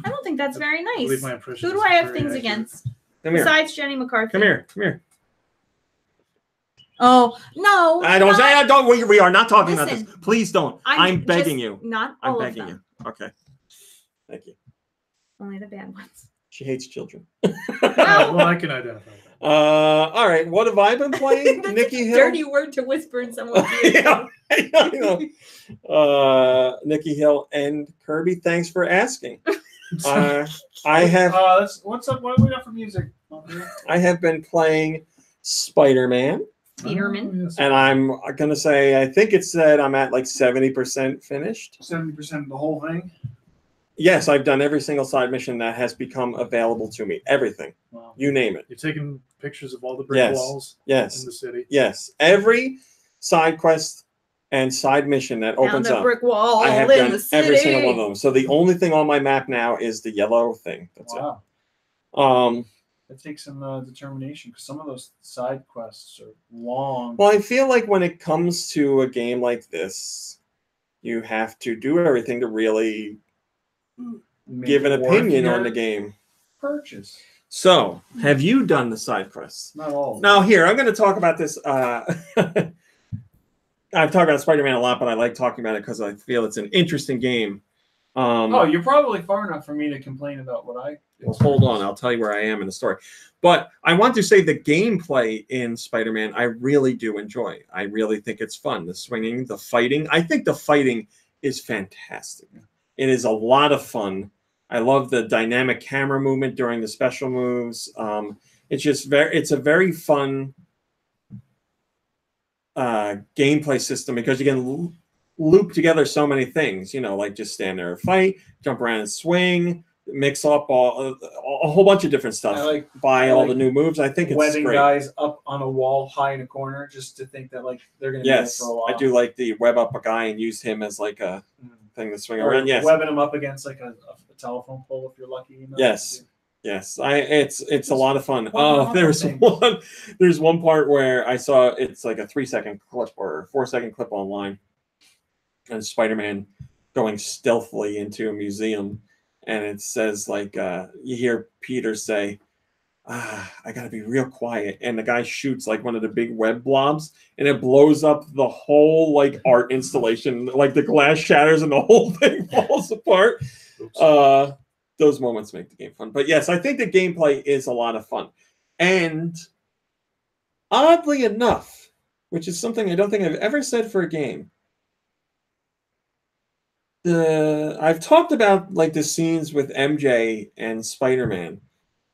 I don't think that's very nice. Believe my impression. Who do I have things against? Besides Jenny McCarthy. Come here. Oh no! I don't say. Don't. We are not talking about this. Please don't. I'm begging you. Not all I'm of begging them. you. Okay. Thank you. Only the bad ones. She hates children. Well, I can identify that. All right. What have I been playing? Nikki Hill. Dirty word to whisper in someone's ear. Yeah, I know. Nikki Hill and Kirby. Thanks for asking. I have. What's up? What do we got for music? I have been playing Spider-Man. Peterman. Oh, yes. And I'm gonna say I think it said I'm at like 70% finished. 70% of the whole thing. Yes, I've done every single side mission that has become available to me. Everything. Wow. You name it. You're taking pictures of all the brick walls in Yes. the city. Yes. Every side quest and side mission that opens Found a up, brick wall I have in done the city. every single one of them. So the only thing on my map now is the yellow thing. That's Wow. it. That takes some determination because some of those side quests are long. Well, I feel like when it comes to a game like this, you have to do everything to really give an opinion on the game. Purchase. So, have you done the side quests? Not all. Now, here, I'm going to talk about this. I've talked about Spider-Man a lot, but I like talking about it because I feel it's an interesting game. Oh, you're probably far enough for me to complain about what I. Well, hold on. I'll tell you where I am in the story. But I want to say the gameplay in Spider-Man, I really do enjoy. I really think it's fun. The swinging, the fighting. I think the fighting is fantastic. It is a lot of fun. I love the dynamic camera movement during the special moves. It's just it's a very fun gameplay system because you can loop together so many things, you know, like just stand there and fight, jump around and swing, mix up a whole bunch of different stuff. I buy all the new moves. I think it's webbing great. Guys up on a wall high in a corner just to think that like they're going to be there for a while. I do like the web up a guy and use him as like a thing to swing or around. Yes, webbing him up against like a telephone pole if you're lucky. You know? Yes. Yes, it's a lot of fun. Well, there's one part where I saw it's like a 3-second clip or 4-second clip online, and Spider-Man going stealthily into a museum, and it says like you hear Peter say, "I gotta be real quiet," and the guy shoots like one of the big web blobs, and it blows up the whole like art installation, like the glass shatters and the whole thing falls apart. Those moments make the game fun. But yes, I think the gameplay is a lot of fun. And oddly enough, which is something I don't think I've ever said for a game, I've talked about like the scenes with MJ and Spider-Man.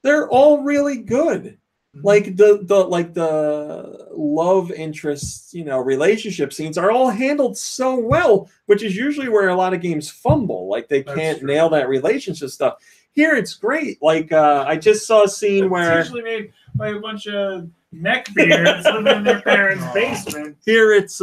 They're all really good. Like the love interests, you know, relationship scenes are all handled so well, which is usually where a lot of games fumble. Like they can't nail that relationship stuff. Here it's great. Like I just saw a scene where it's usually made by a bunch of neckbeards living in their parents' basement. Here it's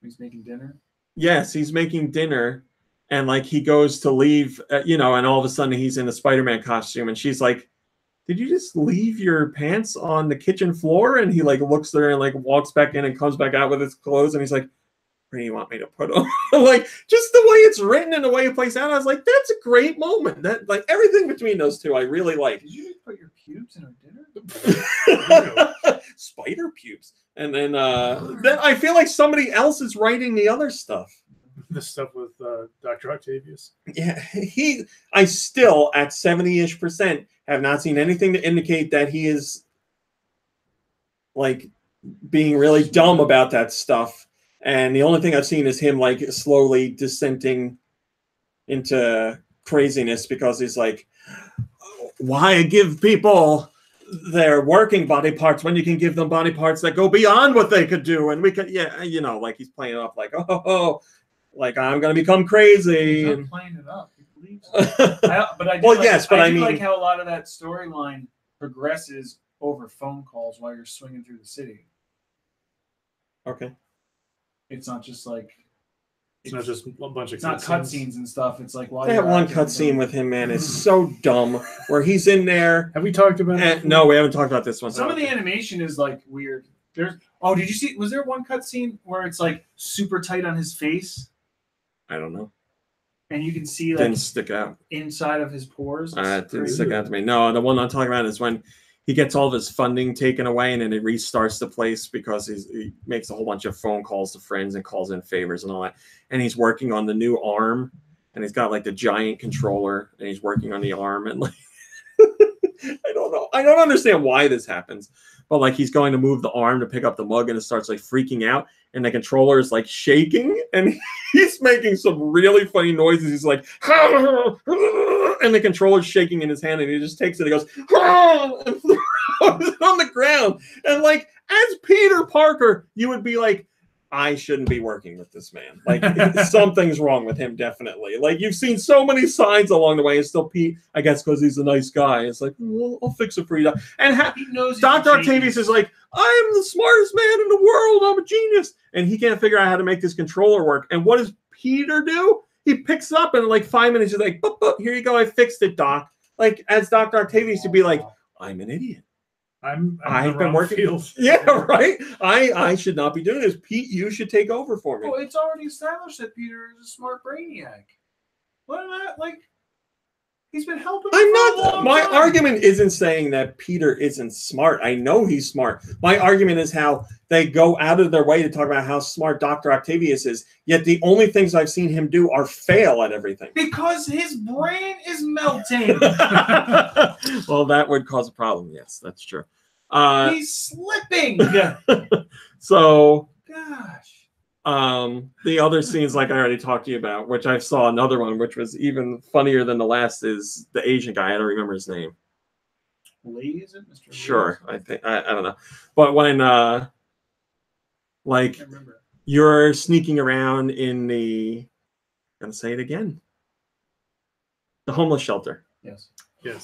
he's making dinner. Yes, he's making dinner, and like he goes to leave, you know, and all of a sudden he's in a Spider-Man costume, and she's like, "Did you just leave your pants on the kitchen floor?" And he like looks there and like walks back in and comes back out with his clothes, and he's like, "Where do you want me to put them?" Like just the way it's written and the way it plays out, I was like, "That's a great moment." That like everything between those two, I really like. Did you put your pubes in our dinner? Spider pubes, and then I feel like somebody else is writing the other stuff. The stuff with Dr. Octavius. Yeah, I still at 70-ish% have not seen anything to indicate that he is like being really dumb about that stuff. And the only thing I've seen is him like slowly dissenting into craziness because he's like, why give people their working body parts when you can give them body parts that go beyond what they could do? And we could, yeah, you know, like he's playing it up like, oh, like I'm going to become crazy. He's not playing it up. He believes it. But I do I mean, like how a lot of that storyline progresses over phone calls while you're swinging through the city. Okay. It's not just like it's not just a bunch of it's not cutscenes and stuff. It's like that one cutscene with him, man, is so dumb. Where he's in there. Have we talked about it? No, we haven't talked about this one. Some of the animation is like weird. Did you see? Was there one cutscene where it's like super tight on his face? I don't know. And you can see like didn't stick out inside of his pores. It didn't stick out to me. No, the one I'm talking about is when he gets all of his funding taken away and then he restarts the place because he makes a whole bunch of phone calls to friends and calls in favors and all that. And he's working on the new arm and he's got like the giant controller and he's working on the arm and like I don't know. I don't understand why this happens. But like he's going to move the arm to pick up the mug and it starts like freaking out and the controller is like shaking and he's making some really funny noises. He's like, and the controller's shaking in his hand and he just takes it and goes, on the ground. And like, as Peter Parker, you would be like, I shouldn't be working with this man. Like, something's wrong with him, definitely. Like, you've seen so many signs along the way, and still Pete, I guess because he's a nice guy, it's like, well, I'll fix it for you. And He knows Dr. Octavius is like, I am the smartest man in the world. I'm a genius. And he can't figure out how to make this controller work. And what does Peter do? He picks it up, and in like 5 minutes, he's like, boop, boop, here you go. I fixed it, Doc. Like, as Dr. Octavius, you'd be like, I'm an idiot. I've been working. Field. Yeah, right. I should not be doing this. Pete, you should take over for me. Well, it's already established that Peter is a smart brainiac. What am I like? He's been helping. I'm not. My argument isn't saying that Peter isn't smart. I know he's smart. My argument is how they go out of their way to talk about how smart Dr. Octavius is. Yet the only things I've seen him do are fail at everything. Because his brain is melting. Well, that would cause a problem. Yes, that's true. He's slipping. So, gosh. The other scenes, like I already talked to you about, which I saw another one, which was even funnier than the last, is the Asian guy. I don't remember his name. Lee, is it, Mr. Lee? Sure, I think I don't know, but when like you're sneaking around in the, I'm gonna say it again, the homeless shelter. Yes.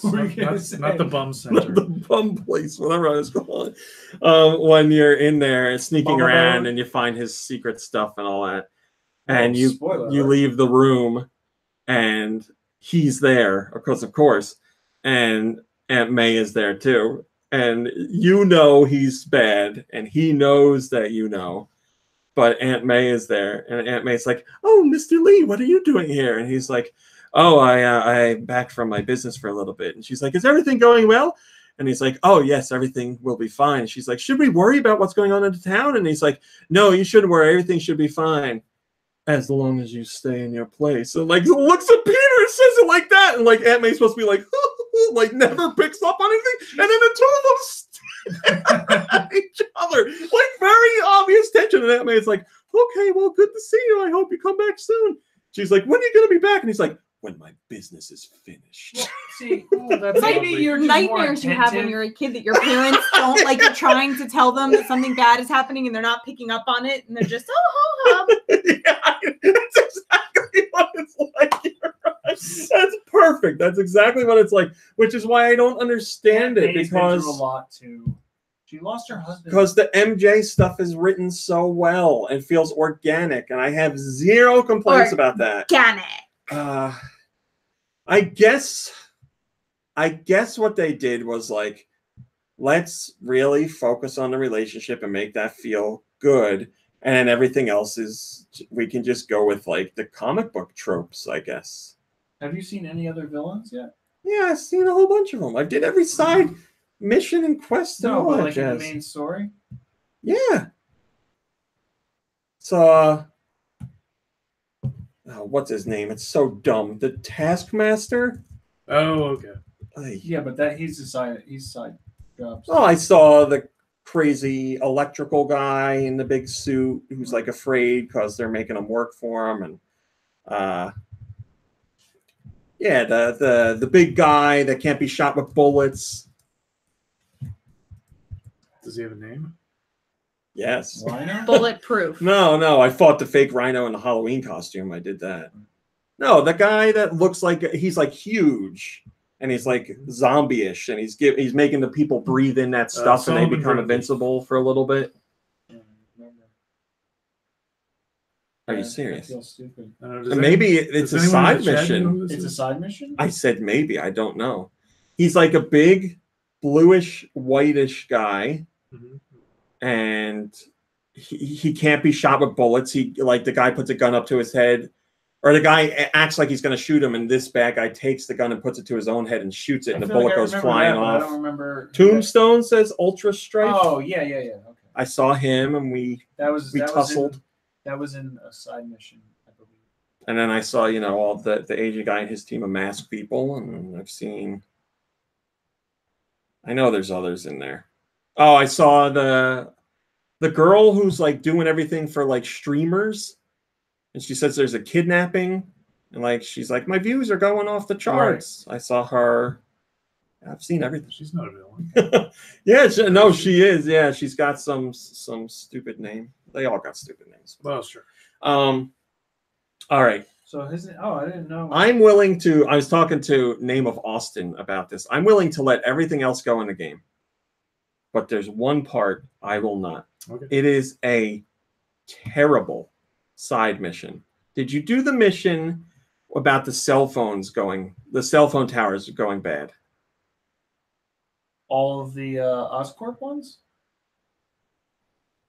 Not the bum center. Not the bum place, whatever I was calling. When you're in there sneaking around and you find his secret stuff and all that, and you leave the room, and he's there, of course, and Aunt May is there too, and you know he's bad, and he knows that you know, but Aunt May is there, and Aunt May's like, "Oh, Mr. Lee, what are you doing here?" And he's like, "Oh, I'm back from my business for a little bit." And she's like, "Is everything going well?" And he's like, "Oh, yes, everything will be fine." And she's like, "Should we worry about what's going on in the town?" And he's like, "No, you shouldn't worry. Everything should be fine as long as you stay in your place." And like looks at Peter and says it like that. And like Aunt May's supposed to be like, like never picks up on anything. And then the two of them stare at each other. Like very obvious tension. And Aunt May's like, "Okay, well, good to see you. I hope you come back soon." She's like, "When are you going to be back?" And he's like, "When my business is finished." Well, see, that's maybe your nightmares you have when you're a kid that your parents don't like. You're trying to tell them that something bad is happening and they're not picking up on it, and they're just Yeah, that's exactly what it's like. You're right. That's perfect. That's exactly what it's like. Which is why I don't understand it, because a lot too. She lost her husband. Because the MJ stuff is written so well and feels organic, and I have zero complaints about that. Organic. I guess what they did was like, let's really focus on the relationship and make that feel good, and then everything else is, we can just go with like the comic book tropes, I guess. Have you seen any other villains yet? Yeah, I've seen a whole bunch of them. I did every side mission and quest and all that like jazz. In the main story. Yeah. So, what's his name? It's so dumb. The Taskmaster. Oh, okay. Yeah, but he's side jobs. Oh, I saw the crazy electrical guy in the big suit who's like afraid because they're making him work for him, and yeah, the big guy that can't be shot with bullets. Does he have a name? Yes. Rhino? Bulletproof. No. I fought the fake Rhino in the Halloween costume. I did that. No, the guy that looks like he's like huge and he's like zombie-ish, and he's making the people breathe in that stuff and they become invincible for a little bit. Are you serious? I feel stupid. Maybe it's a side mission. It's a side mission? I said maybe. I don't know. He's like a big bluish, whitish guy. Mm-hmm. And he can't be shot with bullets. He, like, the guy puts a gun up to his head, or the guy acts like he's going to shoot him, and this bad guy takes the gun and puts it to his own head and shoots it, and the bullet goes flying off. I don't remember. Tombstone says Ultra Strike. Oh, yeah. Okay. I saw him, and we tussled. That was in a side mission, I believe. And then I saw, all the Asian guy and his team of masked people, and I've seen... I know there's others in there. Oh, I saw the girl who's like doing everything for like streamers, and she says there's a kidnapping, and like she's like, my views are going off the charts. Right. I saw her. I've seen everything. She's not a villain. Yeah, she is. Yeah, she's got some stupid name. They all got stupid names. Well, sure. All right. So I didn't know. I'm willing to. I was talking to Name of Austin about this. I'm willing to let everything else go in the game, but there's one part I will not. Okay. It is a terrible side mission. Did you do the mission about the cell phone towers going bad? All of the Oscorp ones?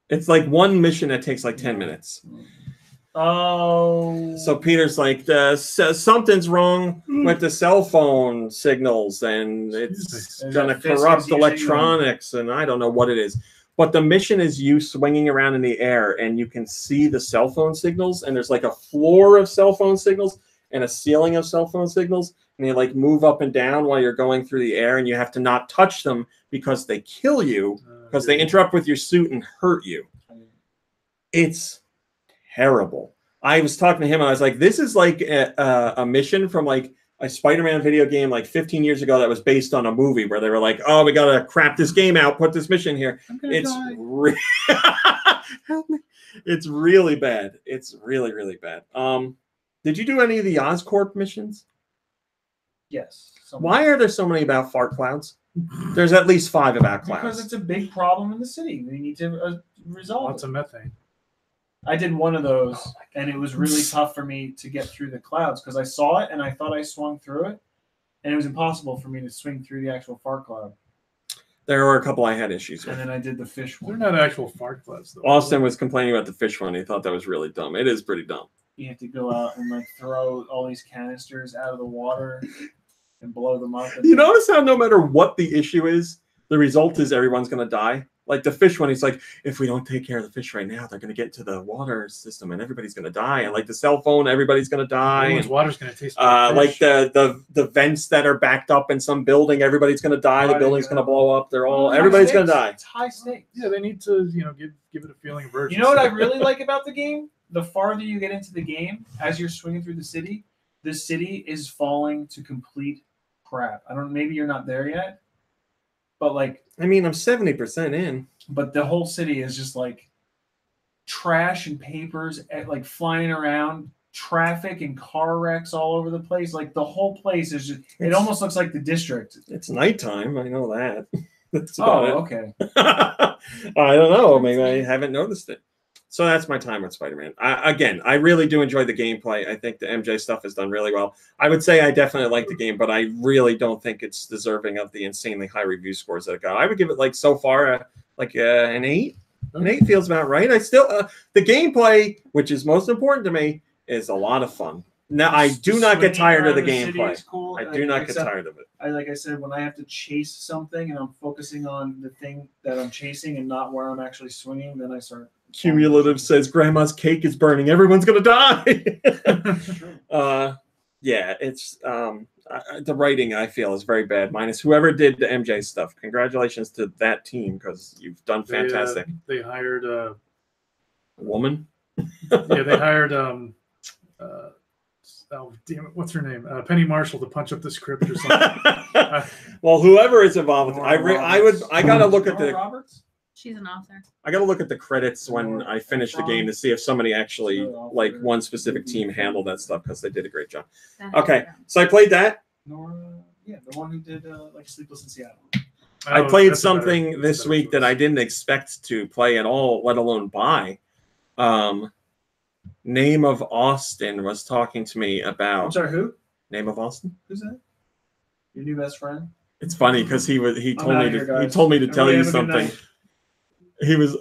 It's like one mission that takes like 10 minutes. Oh. So Peter's like, something's wrong with the cell phone signals, and it's going to corrupt electronics, and I don't know what it is. But the mission is you swinging around in the air, and you can see the cell phone signals, and there's like a floor of cell phone signals and a ceiling of cell phone signals, and they like move up and down while you're going through the air, and you have to not touch them because they kill you, because they interrupt with your suit and hurt you. It's terrible. I was talking to him, and I was like, this is like a mission from like a Spider-Man video game like 15 years ago that was based on a movie where they were like, oh, we got to crap this game out, put this mission here. It's help me. It's really bad. It's really, really bad. Did you do any of the Oscorp missions? Yes. Why are there so many about fart clouds? There's at least 5 about clouds. Because it's a big problem in the city. We need to resolve Lots of methane. I did one of those, and it was really tough for me to get through the clouds because I saw it and I thought I swung through it, and it was impossible for me to swing through the actual fart cloud. There were a couple I had issues with. And then I did the fish one. They're not actual fart clouds, though. Austin was complaining about the fish one. He thought that was really dumb. It is pretty dumb. You have to go out and like throw all these canisters out of the water and blow them up. You notice how no matter what the issue is, the result is everyone's going to die? Like the fish one, he's like, if we don't take care of the fish right now, they're going to get into the water system and everybody's going to die. And like the cell phone, everybody's going to die. And water's going to taste like the vents that are backed up in some building, everybody's going to die. The building's going to blow up. Everybody's going to die. It's high stakes. Yeah, they need to, give it a feeling of urgency. You know what I really like about the game? The farther you get into the game, as you're swinging through the city is falling to complete crap. I don't know, maybe you're not there yet, but like, I mean, I'm 70% in. But the whole city is just like trash and papers like flying around, traffic and car wrecks all over the place. Like the whole place is it almost looks like the district. It's nighttime. I know that. That's about it. Okay. I don't know. Maybe I haven't noticed it. So that's my time with Spider-Man. I really do enjoy the gameplay. I think the MJ stuff is done really well. I would say I definitely like the game, but I really don't think it's deserving of the insanely high review scores that it got. I would give it like so far an 8. An 8 feels about right. I still the gameplay, which is most important to me, is a lot of fun. Now I do not get tired of the gameplay. Cool. I do not get tired of it. Like I said, when I have to chase something and I'm focusing on the thing that I'm chasing and not where I'm actually swinging, then I start. Cumulative says grandma's cake is burning. Everyone's gonna die. Yeah, it's the writing I feel is very bad. Minus whoever did the MJ stuff. Congratulations to that team because you've done fantastic. They hired a woman. Yeah, they hired oh damn it, what's her name? Penny Marshall to punch up the script or something. Well, whoever is involved with it, I gotta look at the Roberts. She's an author. I got to look at the credits when I finish the game to see if somebody actually, like one specific team, handled that stuff because they did a great job. Okay, so I played that. Yeah, the one who did like Sleepless in Seattle. I played something this week that I didn't expect to play at all, let alone buy. Name of Austin was talking to me about. I'm sorry, who? Name of Austin. Who's that? Your new best friend. It's funny because he told me to tell you something.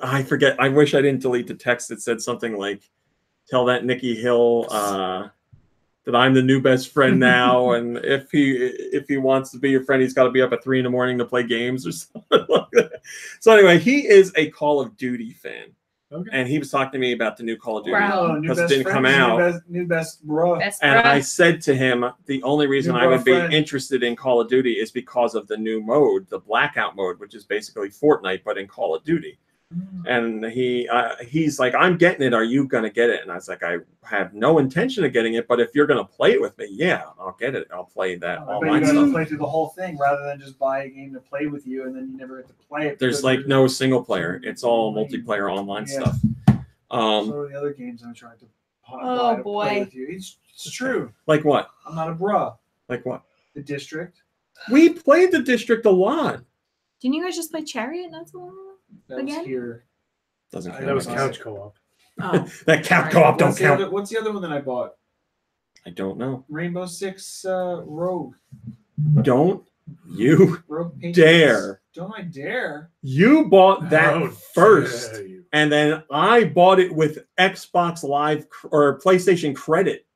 I forget. I wish I didn't delete the text that said something like, "Tell that Nikki Hill that I'm the new best friend now, and if he wants to be your friend, he's got to be up at 3 a.m. to play games or something like that." So anyway, he is a Call of Duty fan, and he was talking to me about the new Call of Duty because it didn't come out. New best bro. And I said to him, the only reason I would be interested in Call of Duty is because of the new mode, the Blackout mode, which is basically Fortnite but in Call of Duty. And he's like, I'm getting it. Are you gonna get it? And I was like, I have no intention of getting it, but if you're gonna play it with me, yeah, I'll get it. I'll play that online stuff. stuff. Play through the whole thing rather than just buy a game to play with you and then you never get to play it. There's like no single player. It's all multiplayer online stuff. So are the other games I'm trying to buy to play with you. It's true. Like what? I'm not a bruh. Like what? The District. We played the District a lot. Didn't you guys just play Chariot? That's one. That was here. Doesn't count. That was couch co-op. Oh. That couch co-op don't count. What's the other one that I bought? I don't know. Rainbow Six Rogue. Don't you Rogue dare. Don't I dare? You bought that first. You. And then I bought it with Xbox Live or PlayStation credit.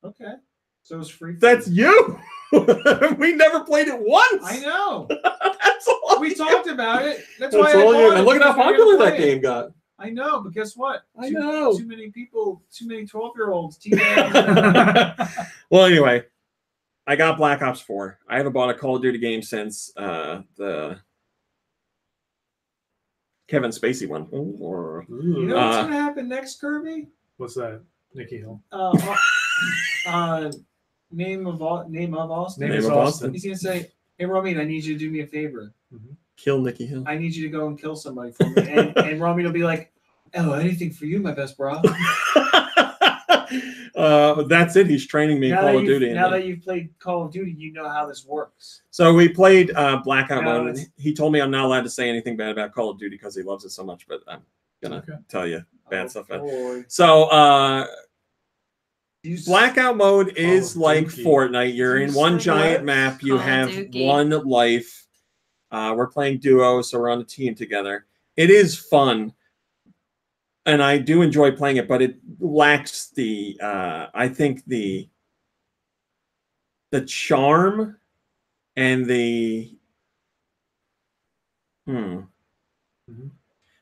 Okay. So it was free. That's you. We never played it once. I know. That's all we talked about it. That's why why all I you. bought And it, look at how because we were popular gonna that play it. game got. I know, but guess what? I know. Too many people, too many 12-year-olds. Well, anyway, I got Black Ops 4. I haven't bought a Call of Duty game since the Kevin Spacey one. You know what's gonna happen next, Kirby? What's that? Nikki Hill. Name of Austin. Name is Austin. He's gonna say, "Hey, Romy, I need you to do me a favor. Kill Nikki Hill. I need you to go and kill somebody for me." And Romy will be like, "Oh, anything for you, my best bro." That's it. He's training me in Call of Duty. Now that you've played Call of Duty, you know how this works. So we played Blackout mode. He told me I'm not allowed to say anything bad about Call of Duty because he loves it so much, but I'm gonna tell you bad stuff. Boy. So Blackout mode is like Fortnite. You're in one giant map. You have one life. We're playing duo, so we're on a team together. It is fun. And I do enjoy playing it, but it lacks the, I think the charm and the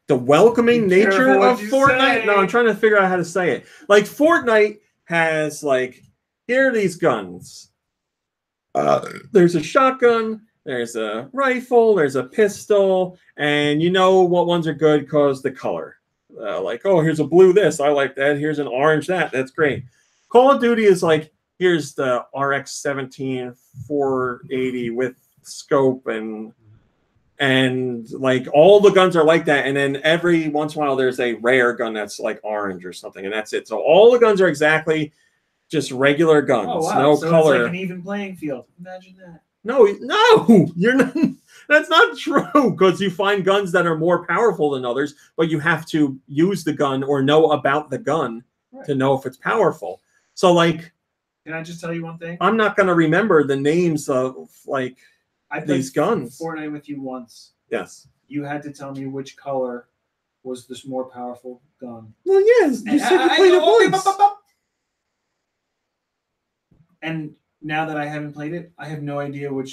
welcoming nature of Fortnite. No, I'm trying to figure out how to say it. Like Fortnite has like, here are these guns. There's a shotgun. There's a rifle. There's a pistol. And you know what ones are good because the color. Like, oh, here's a blue this. I like that. Here's an orange that. That's great. Call of Duty is like, here's the RX-17 480 with scope and like all the guns are like that. And then every once in a while there's a rare gun that's like orange or something. And that's it. So all the guns are exactly just regular guns. Oh, wow. No so color. It's like an even playing field. Imagine that. No, you're not. That's not true because you find guns that are more powerful than others, but you have to use the gun or know about the gun to know if it's powerful. So, like, can I just tell you one thing? I'm not going to remember the names of like these guns. Fortnite with you once. Yes. You had to tell me which color was this more powerful gun. Well, yes. You said you played it once. And now that I haven't played it, I have no idea what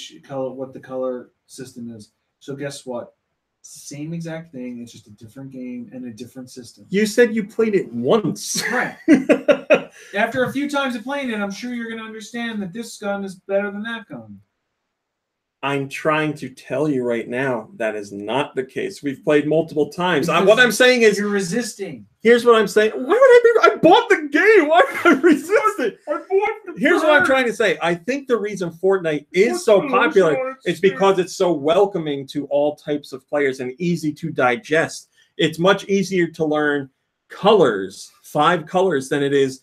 the color system is. So guess what? Same exact thing. It's just a different game and a different system. You said you played it once. Right. After a few times of playing it, I'm sure you're going to understand that this gun is better than that gun. I'm trying to tell you right now that is not the case. We've played multiple times. What I'm saying is you're resisting. Here's what I'm saying. Why would I be? I bought the game. Why would I resist it? Here's what I'm trying to say. I think the reason Fortnite is so popular is because it's so welcoming to all types of players and easy to digest. It's much easier to learn colors, 5 colors, than it is,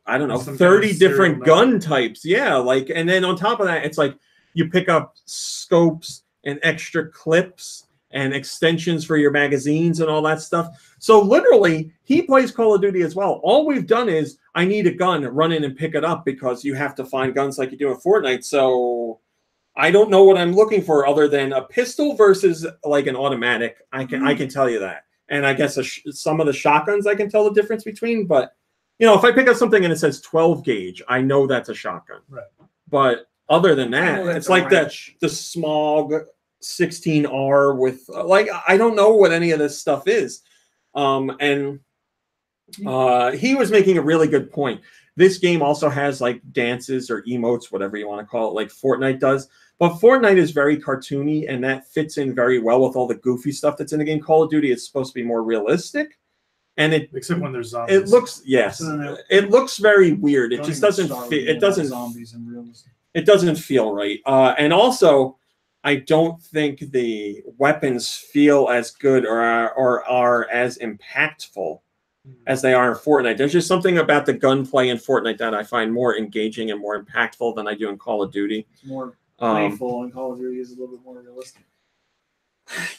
I don't know, 30 different gun types. Yeah, like, and then on top of that, it's like you pick up scopes and extra clips and extensions for your magazines and all that stuff. So literally, he plays Call of Duty as well. All we've done is, I need a gun, run in and pick it up because you have to find guns like you do in Fortnite. So I don't know what I'm looking for other than a pistol versus like an automatic. I can tell you that. And I guess some of the shotguns I can tell the difference between. But, you know, if I pick up something and it says 12 gauge, I know that's a shotgun. Right. But other than that, it's like the Smog 16R with like, I don't know what any of this stuff is. And he was making a really good point. This game also has like dances or emotes, whatever you want to call it, like Fortnite does. But Fortnite is very cartoony, and that fits in very well with all the goofy stuff that's in the game. Call of Duty is supposed to be more realistic, and except when there's zombies. It looks it looks very weird. It just doesn't fit. It doesn't zombies and realism. It doesn't feel right. And also, I don't think the weapons feel as good or are as impactful as they are in Fortnite. There's just something about the gunplay in Fortnite that I find more engaging and more impactful than I do in Call of Duty. It's more playful, and Call of Duty is a little bit more realistic.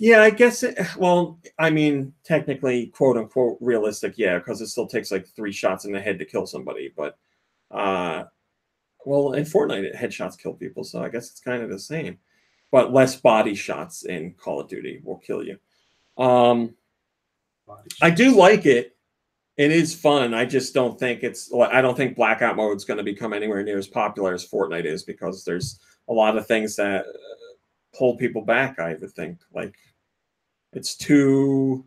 Yeah, I guess well, I mean, technically, quote unquote, realistic, yeah, because it still takes like 3 shots in the head to kill somebody. But, well, in Fortnite, headshots kill people, so I guess it's kind of the same. But less body shots in Call of Duty will kill you. I do like it. It is fun. I just don't think I don't think Blackout mode is going to become anywhere near as popular as Fortnite is, because there's a lot of things that hold people back, I would think. Like, it's too...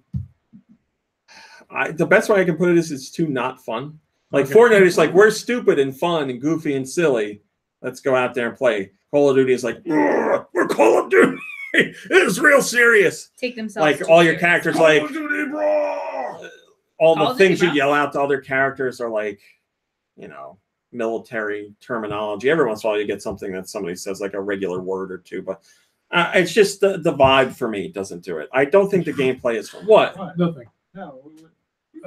the best way I can put it is it's too not fun. Like, Fortnite is like, we're stupid and fun and goofy and silly. Let's go out there and play. Call of Duty is like, we're Call of Duty. It is real serious. Take themselves like all your characters, Call like of Duty, bro! all the things you yell out to other characters are like, you know, military terminology. Every once in a while you get something that somebody says, like a regular word or two, but it's just the vibe for me doesn't do it. I don't think the gameplay is fun. What? Nothing. No.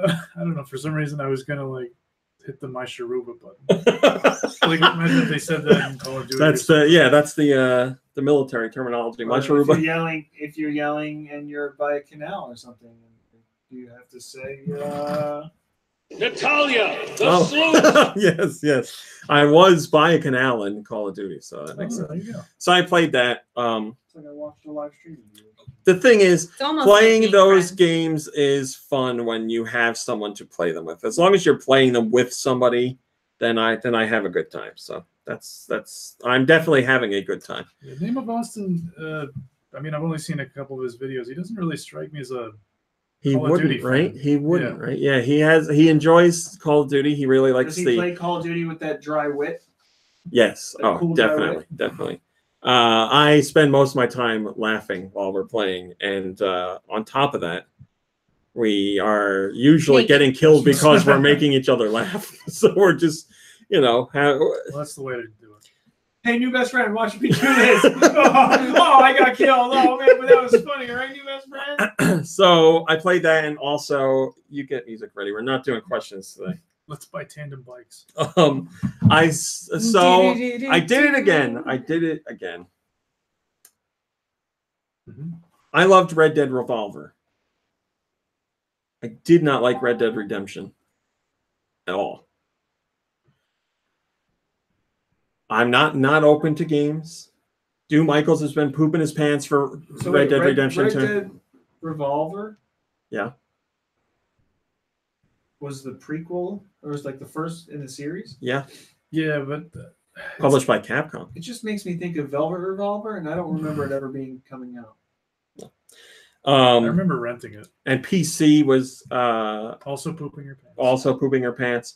I don't know. For some reason, I was gonna like hit the My Sharuba button. Like, imagine if they said that in Call of Duty. That's the military terminology. My Sharuba. If you're yelling and you're by a canal or something, you have to say Natalia, the sleuth. yes. I was by a canal in Call of Duty, so that makes sense. There you go. So I played that. It's like I watched a live stream. The thing is, playing like those games is fun when you have someone to play them with. As long as you're playing them with somebody, then I have a good time. So that's I'm definitely having a good time. The name of Austin. I mean, I've only seen a couple of his videos. He doesn't really strike me as a Call of Duty right? fan. He wouldn't, right? Yeah, he enjoys Call of Duty. He really likes Does he play Call of Duty with that dry wit? Yes. That cool definitely. I spend most of my time laughing while we're playing, and on top of that, we are usually getting killed because we're making each other laugh. So we're just, you know, well, that's the way to do it. Hey, new best friend, watch me do this. Oh, I got killed. Oh man, but that was funny, right, new best friend? So I played that, and also you get music ready. We're not doing questions today. Let's buy tandem bikes. I did it again. Mm-hmm. I loved Red Dead Revolver. I did not like Red Dead Redemption at all. I'm not open to games. Stu Michaels has been pooping his pants for Red Dead Redemption Red 2. Dead Revolver? Yeah. Was the prequel, or was like the first in the series? Yeah. Yeah, but Published by Capcom. It just makes me think of Velvet Revolver, and I don't remember it ever coming out. I remember renting it. And PC was also pooping your pants.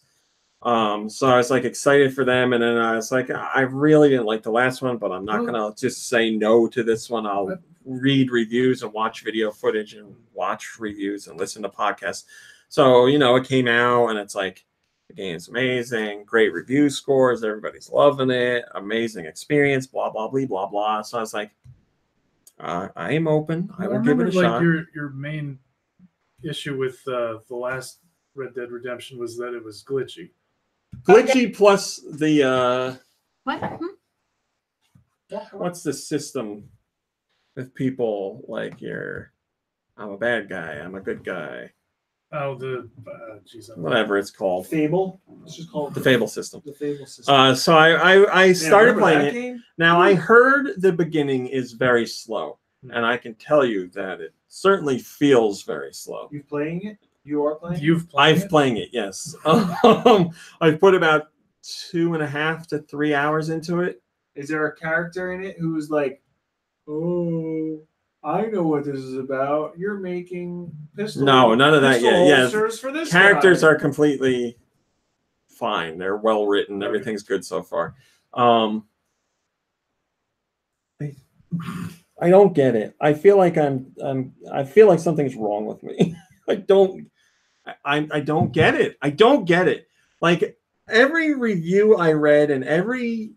So I was like excited for them, and then I was like, I really didn't like the last one, but I'm not gonna just say no to this one. I'll read reviews and watch video footage and watch reviews and listen to podcasts. So, you know, it came out and it's like, the game's amazing, great review scores, everybody's loving it, amazing experience, blah, blah, blah, blah, blah. So I was like, I am open. I will give it a shot. Your main issue with the last Red Dead Redemption was that it was glitchy. Glitchy plus the... What? What's the system with people like I'm a bad guy, I'm a good guy. Oh, whatever it's called. Fable. It's just called the Fable system. The Fable system. So I started playing it. Game? Now I heard the beginning is very slow, and I can tell you that it certainly feels very slow. You playing it? You are playing? I've playing it, yes. I've put about 2.5 to 3 hours into it. Is there a character in it who's like, oh, I know what this is about. You're making pistol. No, none of that yet. Yeah, for this characters guy. are completely fine. They're well written. Everything's good so far. I don't get it. I feel like I feel like something's wrong with me. I don't get it. I don't get it. Like every review I read and every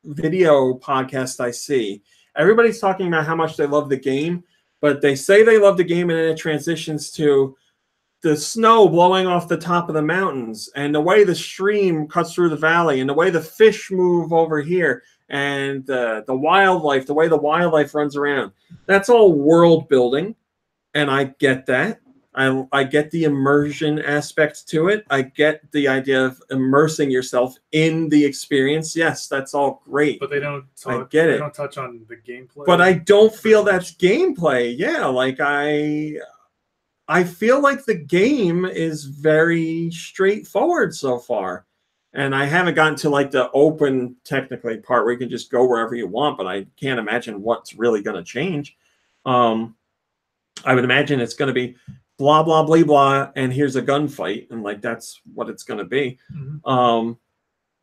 video podcast I see, everybody's talking about how much they love the game, but they say they love the game and then it transitions to the snow blowing off the top of the mountains and the way the stream cuts through the valley and the way the fish move over here and the wildlife, the way the wildlife runs around. That's all world building, and I get that. I get the immersion aspect to it. I get the idea of immersing yourself in the experience. Yes, that's all great. But they don't. I get it. They don't touch on the gameplay. But I don't feel that's gameplay. Yeah, like I feel like the game is very straightforward so far. And I haven't gotten to like the open technically part where you can just go wherever you want, but I can't imagine what's really going to change. I would imagine it's going to be blah, blah, blah, blah, and here's a gunfight. And like, that's what it's going to be. Mm-hmm.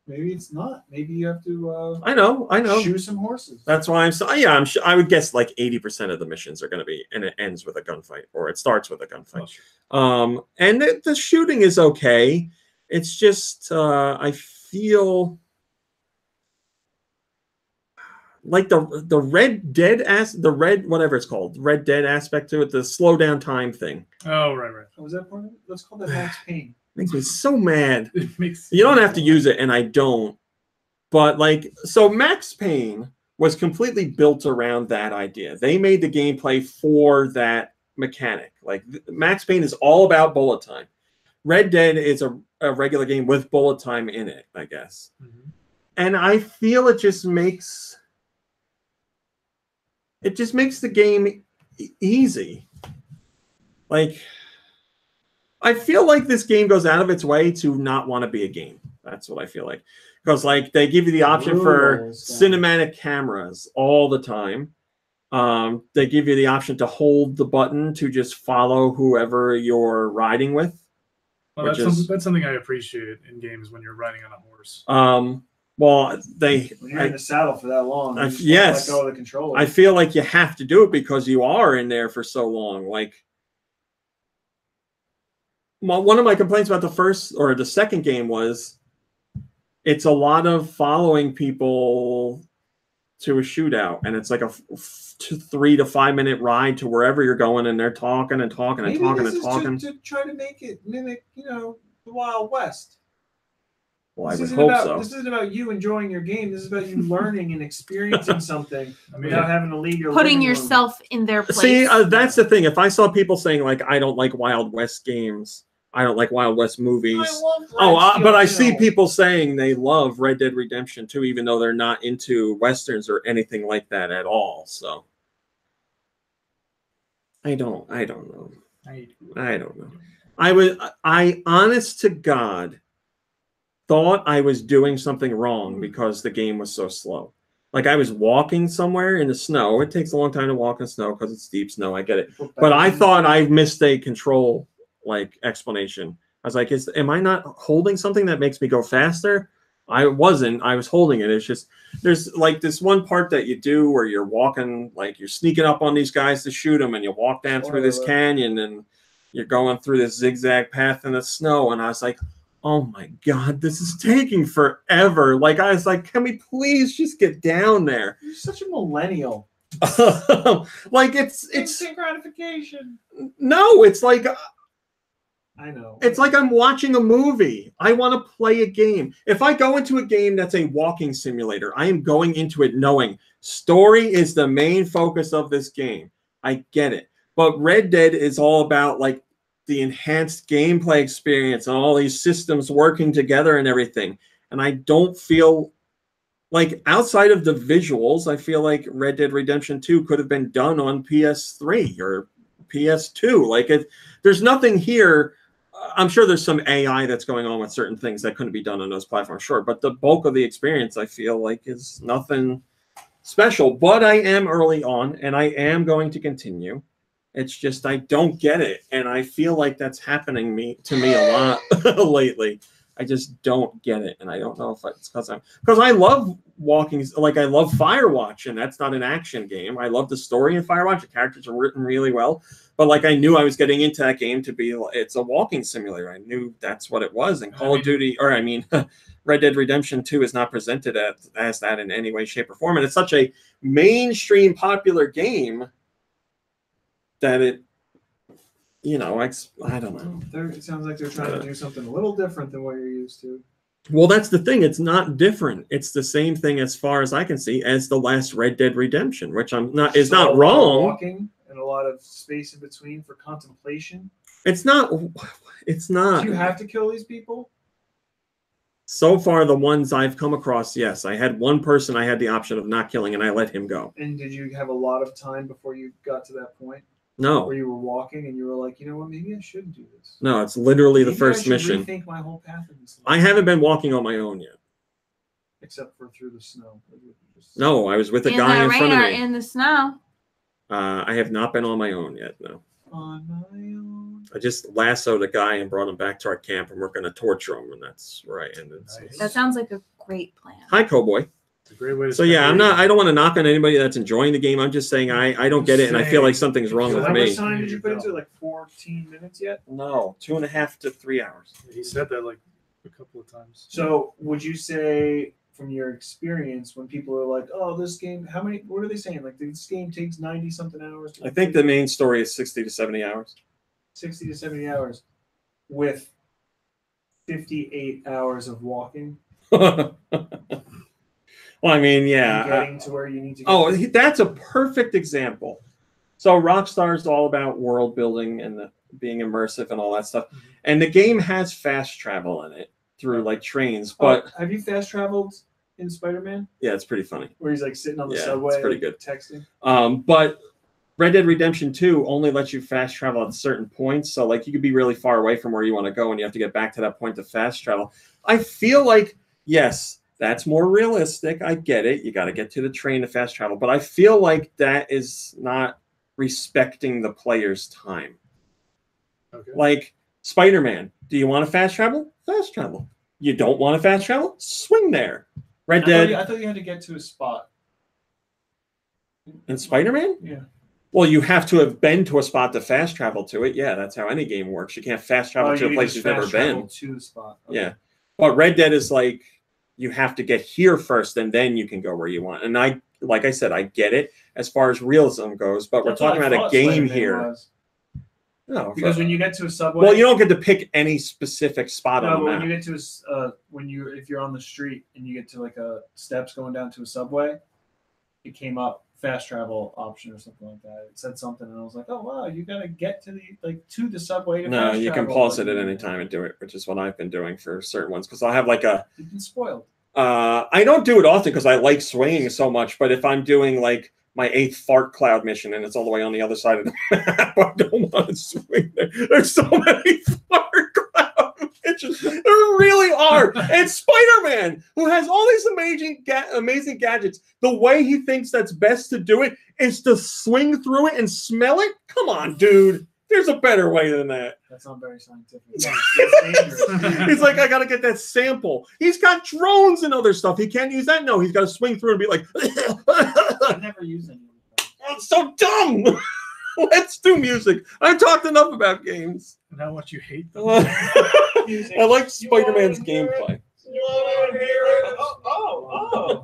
Maybe it's not. Maybe you have to. I know. Shoot some horses. That's why I'm sure. I would guess like 80% of the missions are going to be, and it ends with a gunfight, or it starts with a gunfight. Oh, sure. And the shooting is okay. It's just I feel like the Red Dead the Red whatever it's called, Red Dead aspect to it, the slow down time thing. Oh, right. Oh, was that part of it? Let's call that Max Payne. Makes me so mad. You don't have to use it, and I don't. But like, so Max Payne was completely built around that idea. They made the gameplay for that mechanic. Like Max Payne is all about bullet time. Red Dead is a regular game with bullet time in it, I guess. Mm-hmm. And I feel it just makes the game easy. Like, I feel like this game goes out of its way to not want to be a game. That's what I feel like. Because like they give you the option for cinematic cameras all the time. They give you the option to hold the button to just follow whoever you're riding with. Well, that's something I appreciate in games when you're riding on a horse. When you're in the saddle for that long, yes, let go of the controller. I feel like you have to do it because you are in there for so long. Like, one of my complaints about the first or the second game was it's a lot of following people to a shootout, and it's like a 3 to 5 minute ride to wherever you're going, and they're talking and talking and talking and talking. To try to make it mimic, the Wild West. Well, I would hope so. This isn't about you enjoying your game. This is about you learning and experiencing something without having to leave your putting yourself in their place. See, that's the thing. If I saw people saying like, I don't like Wild West games, I don't like Wild West movies. But I see people saying they love Red Dead Redemption 2, even though they're not into Westerns or anything like that at all. So I don't know. I don't know. I honest to God thought I was doing something wrong because the game was so slow. Like I was walking somewhere in the snow. It takes a long time to walk in snow because it's deep snow. I get it. But I thought I missed a control explanation. I was like, am I not holding something that makes me go faster? I wasn't. I was holding it. It's just there's like this one part that you do where you're walking, like you're sneaking up on these guys to shoot them, and you walk down through this canyon, and you're going through this zigzag path in the snow. And I was like, oh my God, this is taking forever. Like I was like, can we please just get down there? You're such a millennial. Like it's instant gratification. No, it's like I know. It's like I'm watching a movie. I want to play a game. If I go into a game that's a walking simulator, I am going into it knowing story is the main focus of this game. I get it. But Red Dead is all about like the enhanced gameplay experience and all these systems working together and everything. And I don't feel like outside of the visuals, I feel like Red Dead Redemption 2 could have been done on PS3 or PS2. Like there's nothing here. I'm sure there's some AI that's going on with certain things that couldn't be done on those platforms, sure. But the bulk of the experience, I feel like, is nothing special. But I am early on, and I am going to continue. It's just I don't get it, and I feel like that's happening to me a lot lately. I just don't get it, and I don't know if it's because I love walking, like I love Firewatch, and that's not an action game. I love the story in Firewatch. The characters are written really well, but like I knew I was getting into that game to be it's a walking simulator. I knew that's what it was. And Call of Duty, or I mean, Red Dead Redemption 2 is not presented as that in any way, shape, or form, and it's such a mainstream popular game that it. You know, I don't know. It sounds like they're trying to do something a little different than what you're used to. Well, that's the thing. It's not different. It's the same thing, as far as I can see, as the last Red Dead Redemption, which is not wrong. Walking and a lot of space in between for contemplation. It's not. Do you have to kill these people? So far, the ones I've come across, yes. I had one person I had the option of not killing, and I let him go. And did you have a lot of time before you got to that point? No. Where you were walking and you were like, you know what, maybe I shouldn't do this. No, it's literally maybe the first I should mission. Rethink my whole path in this life. I haven't been walking on my own yet. Except for through the snow. No, I was with a guy in front of me. In the snow. I have not been on my own yet, no. On my own. I just lassoed a guy and brought him back to our camp, and we're going to torture him, and that's where I ended. Nice. That sounds like a great plan. Hi, Cowboy. It's a great way to So yeah, I don't want to knock on anybody that's enjoying the game. I'm just saying I don't get it, and I feel like something's wrong with How me. much time did you put into it? Like 14 minutes yet? No, 2.5 to 3 hours. He said that like a couple of times. So would you say, from your experience, when people are like, "Oh, this game," what are they saying? Like, this game takes 90 something hours. I think the main story is 60 to 70 hours. 60 to 70 hours, with 58 hours of walking. Well, I mean, yeah. Getting to where you need to. Oh, that's a perfect example. So Rockstar is all about world building and being immersive and all that stuff. And the game has fast travel in it through like trains. But have you fast traveled in Spider-Man? Yeah, it's pretty funny. Where he's like sitting on the subway, it's pretty good. Texting. But Red Dead Redemption 2 only lets you fast travel at certain points. So like you could be really far away from where you want to go, and you have to get back to that point to fast travel. I feel like, yes, that's more realistic. I get it. You got to get to the train to fast travel. But I feel like that is not respecting the player's time. Okay. Like Spider-Man, do you want to fast travel? Fast travel. You don't want to fast travel? Swing there. Red Dead. I thought you had to get to a spot. In Spider-Man? Yeah. Well, you have to have been to a spot to fast travel to it. Yeah, that's how any game works. You can't fast travel to a place you've never been. To the spot. Okay. Yeah. But Red Dead is like, you have to get here first, and then you can go where you want. And like I said, I get it as far as realism goes, but we're talking about a game here. No, because when you get to a subway, well, you don't get to pick any specific spot on the map. When you get to if you're on the street and you get to like a steps going down to a subway, it came up fast travel option or something like that. It said something, and I was like, oh wow, you gotta get to the subway. No, you can pause it at any time and do it, which is what I've been doing for certain ones, because I'll have like a. You've been spoiled. I don't do it often because I like swinging so much, but if I'm doing like my 8th fart cloud mission and it's all the way on the other side of the map, I don't want to swing there. There's so many fart cloud missions. There really are. And Spider-Man, who has all these amazing gadgets, the way he thinks that's best to do it is to swing through it and smell it? Come on, dude. There's a better way than that. That's not very scientific. That's dangerous. He's like, I got to get that sample. He's got drones and other stuff. He can't use that? No, he's got to swing through and be like... I've never used any of that. It's so dumb. Let's do music. I've talked enough about games. And how much you hate them. I like Spider-Man's gameplay. You want to hear it? Oh.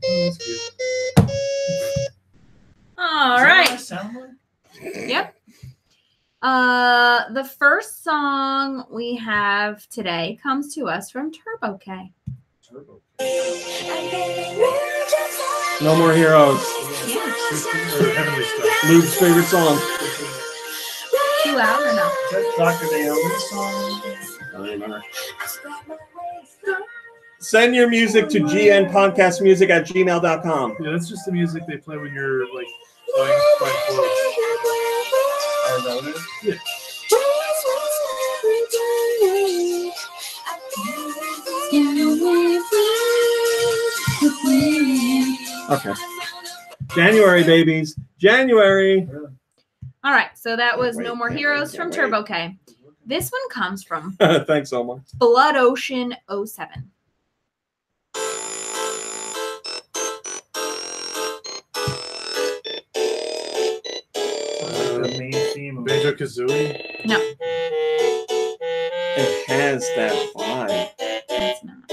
That's cute. All right. Does that sound like? Yep. The first song we have today comes to us from Turbo K. Turbo. No More Heroes. Yeah. Heavenly stuff. Luke's favorite song. 2 out or no? Is that Dr. Naomi's song? I don't remember. Send your music to gnpodcastmusic@gmail.com. Yeah, that's just the music they play when you're like buying clothes. Is that what it is? Yeah. Okay. January, babies. January. All right. So that was No More Heroes from Turbo K. This one comes from Thanks, Omar. Blood Ocean 07. The main theme of Banjo Kazooie. No, It has that vibe. it's not.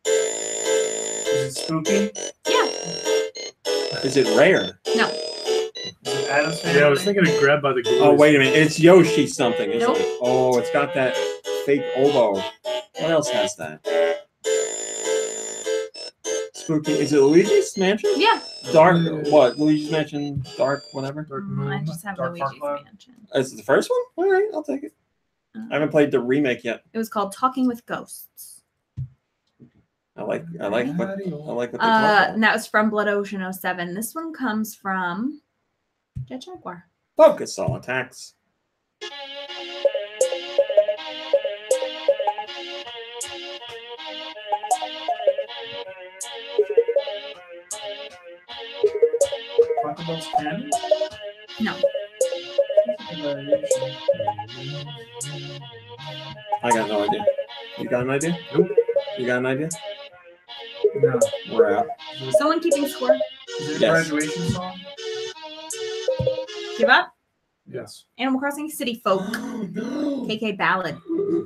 Is it spooky? Yeah, Is it rare? no. Is it Adam's Family? Yeah, I was thinking of Grabbed by the Ghoulies. Oh, wait a minute. It's Yoshi something, isn't Nope. it? Oh, it's got that fake oboe. What else has that? Spooky. Is it Luigi's Mansion? Yeah. Dark. What? Luigi's Mansion. Dark. Whatever. Dark I Moon. just have Dark Luigi's Farquaad. Mansion. Is it the first one? All right, I'll take it. I haven't played the remake yet. It was called Talking with Ghosts. I like what they talk And that was from Blood Ocean 07. This one comes from Jet Jaguar. Focus all attacks. Crocodile's Candy? No. I got no idea. You got an idea? Nope. You got an idea? No. We're out. Someone keeping score? Is it a Yes. graduation song? Give up? Yes. Animal Crossing City Folk. KK Ballad.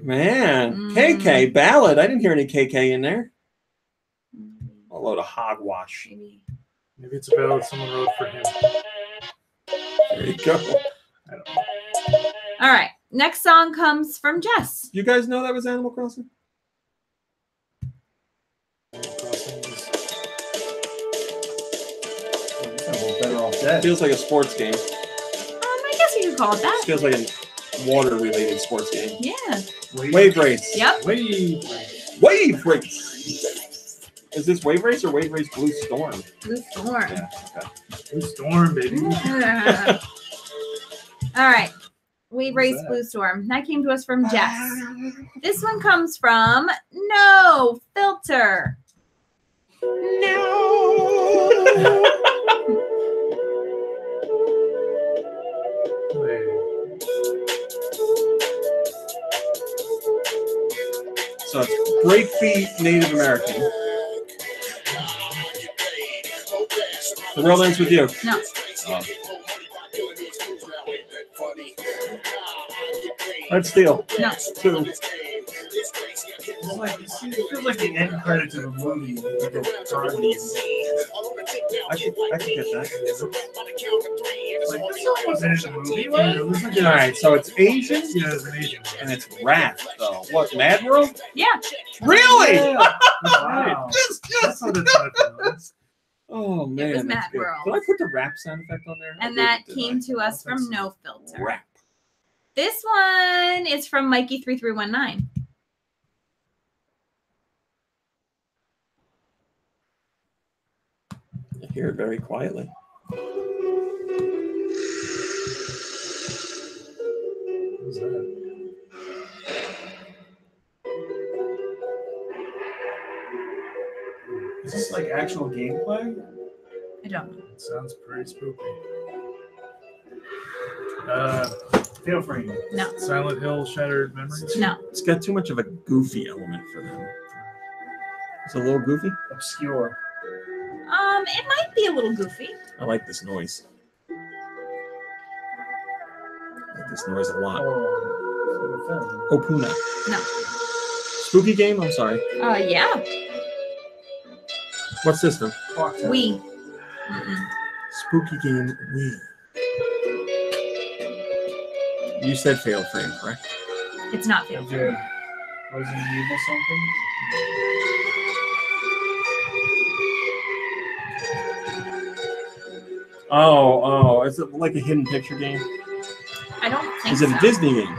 Man, KK ballad. I didn't hear any KK in there. A load of hogwash. Maybe. Maybe it's a ballad someone wrote for him. There you go. I don't know. All right. Next song comes from Jess. You guys know that was Animal Crossing? Better off dead. Feels like a sports game. I guess you could call it that. Feels like a water-related sports game. Yeah. Wave race. Yep. Wave race. Is this Wave Race or Wave Race Blue Storm? Blue Storm. Yeah. Okay. Blue Storm, baby. All right. Wave Race Blue Storm. That came to us from Jess. This one comes from No Filter. So it's Breakbeat Native American. The world ends with you. No. Red Steel. No. 2. It feels like the end credits of a movie. Like a comedy. I could get that. Like, this song wasn't in the movie. All right, so it's Asian Yeah, it's an Asian. and it's rap, though. What, Mad World? Yeah. Really? Yeah. Wow. That's what it's not. Oh, man. It was that's Mad good. World. Did I put the rap sound effect on there? And I that did, came didn't to us I? from No Filter. Rap. This one is from Mikey3319. I hear it very quietly. What's that? Is this like actual gameplay? I don't know. It sounds pretty spooky. Feel free. No. Silent Hill Shattered Memories. No. It's got too much of a goofy element for them. It's a little goofy. Obscure. It might be a little goofy. I like this noise. I like this noise a lot. Oh, Opuna. No. Spooky game? I'm sorry. Yeah. What system? We. Mm-mm. Spooky game Wii. You said Fatal Frame, correct? It's not Fatal Frame. Resident Evil something? Oh, is it like a hidden picture game? I don't think Is it so. a Disney game?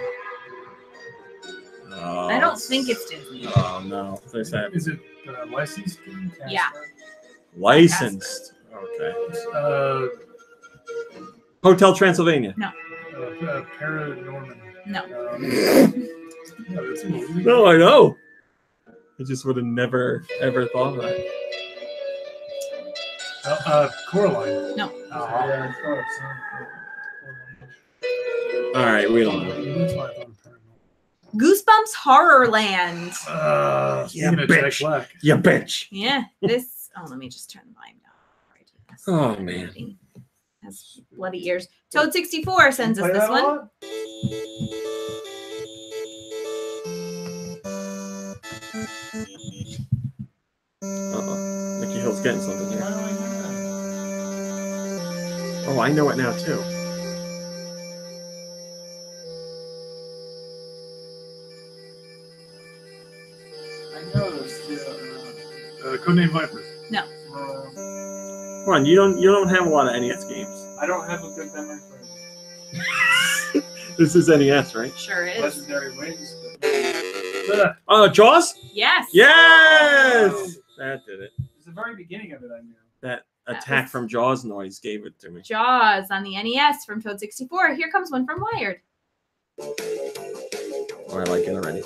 Oh, I don't think it's Disney. Oh no, they said Is it licensed? Yeah. licensed. Okay. Hotel Transylvania. Paranorman. No. No, it's a movie. No, I know. I just would have never ever thought of that. Coraline. No. Yeah, All right, we don't know. That's why I thought of Paranormal. Goosebumps Horrorland. Yeah, bitch. Jack Black. You bitch. Yeah, this. Oh, let me just turn the volume down. Oh, man. Has bloody ears. Toad64 sends us this one. Mickey Hill's getting something here. Oh, I know it now too. I know this. Codename Viper. No. Come on, you don't have a lot of NES games. I don't have a good memory for it. This is NES, right? Sure is. Legendary Wings. Jaws? Yes. Yes! That did it. It's the very beginning of it, I knew. That attack from Jaws noise gave it to me. Jaws on the NES from Toad64. Here comes one from Wired. Oh, I like it already.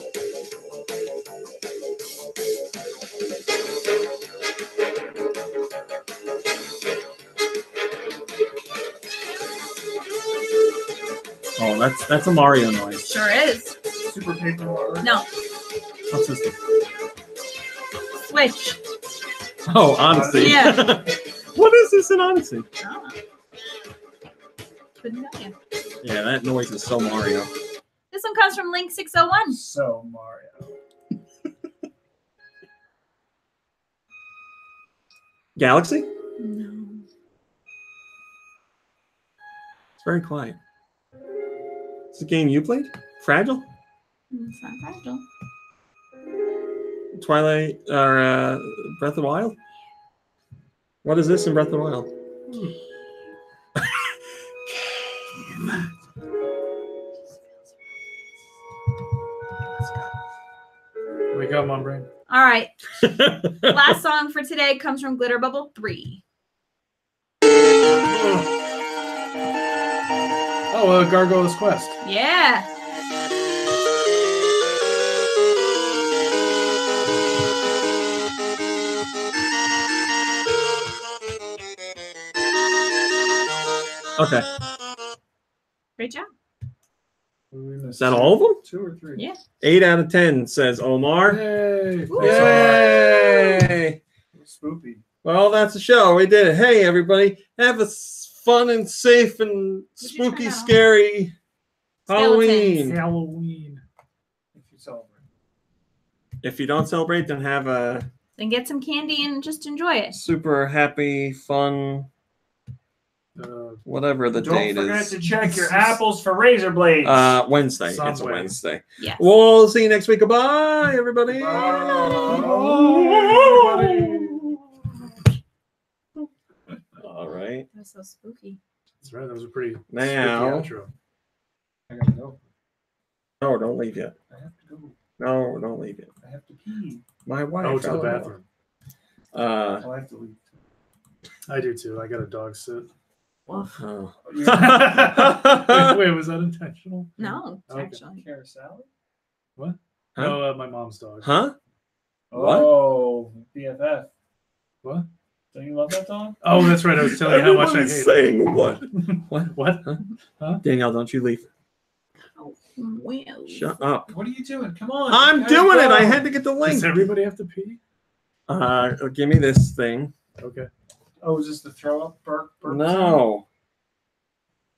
Oh, that's a Mario noise. Sure is. Super Paper Mario. No. What's this thing? Switch. Oh, Odyssey. Yeah. What is this in Odyssey? Oh. Couldn't tell you. Yeah, that noise is so Mario. This one comes from Link601. So Mario. Galaxy? No. It's very quiet. It's a game you played? Fragile? It's not fragile. Twilight or Breath of the Wild? What is this in Breath of the Wild? Wake up, Mom Brain. All right. Last song for today comes from Glitter Bubble 3. Oh, Gargoyle's Quest. Yeah. Okay. Great job. Is that all of them? 2 or 3? Yeah. 8 out of 10 says Omar. Yay! Yay! Spoopy. Well, that's the show. We did it. Hey, everybody. Have a fun and safe and spooky, scary Halloween. Halloween. If you celebrate. If you don't celebrate, then have a Then get some candy and just enjoy it. super happy, fun, whatever the date Don't forget is. to check your apples for razor blades. Wednesday. It's a Sunday. Wednesday. Yes. We'll see you next week. Goodbye, everybody. All right. That was so spooky. That's right. That was a pretty Now. spooky outro. I gotta go. No, don't leave yet. I have to go. No, don't leave yet. I have to pee. My wife. Oh, to the bathroom. Oh, I have to leave. I do too. I got a dog sit. Oh. Wait, was that intentional? No, Okay. actually. Carousel? What? Huh? No, my mom's dog. Huh? What? Oh, BFF. What? Don't you love that dog? Oh, that's right. I was telling you how much I hate Everyone's it. saying what? What? What? Huh? Danielle, don't you leave. Oh, well. Shut up. What are you doing? Come on. I'm you gotta doing it. go. I had to get the link. Does everybody have to pee? Give me this thing. Okay. Oh, is this the throw up burp? No.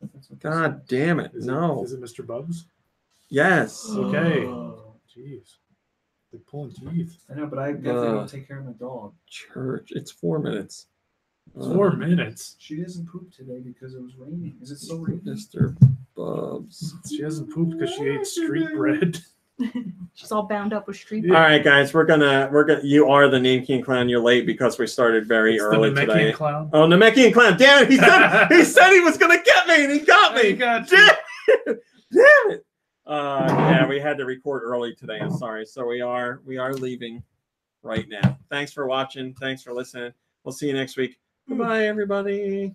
That's what God damn it. Is No. Is it Mr. Bubs? Yes. Okay. Oh. Jeez. Like pulling teeth. I know, but I definitely don't take care of my dog. Church. It's 4 minutes. 4 minutes. She doesn't poop today because it was raining. Is it still raining? Mr. Bubs. She hasn't pooped because she ate street bread. She's all bound up with street. Yeah. All right, guys, we're gonna. You are the Name King Clown. You're late because we started very It's early the Namekian today. Clown. Oh, Namekian Clown! Damn it! He said he was gonna get me, and he got me. He got you. Damn it! Yeah, we had to record early today. I'm sorry. So we are leaving right now. Thanks for watching. Thanks for listening. We'll see you next week. Goodbye, everybody.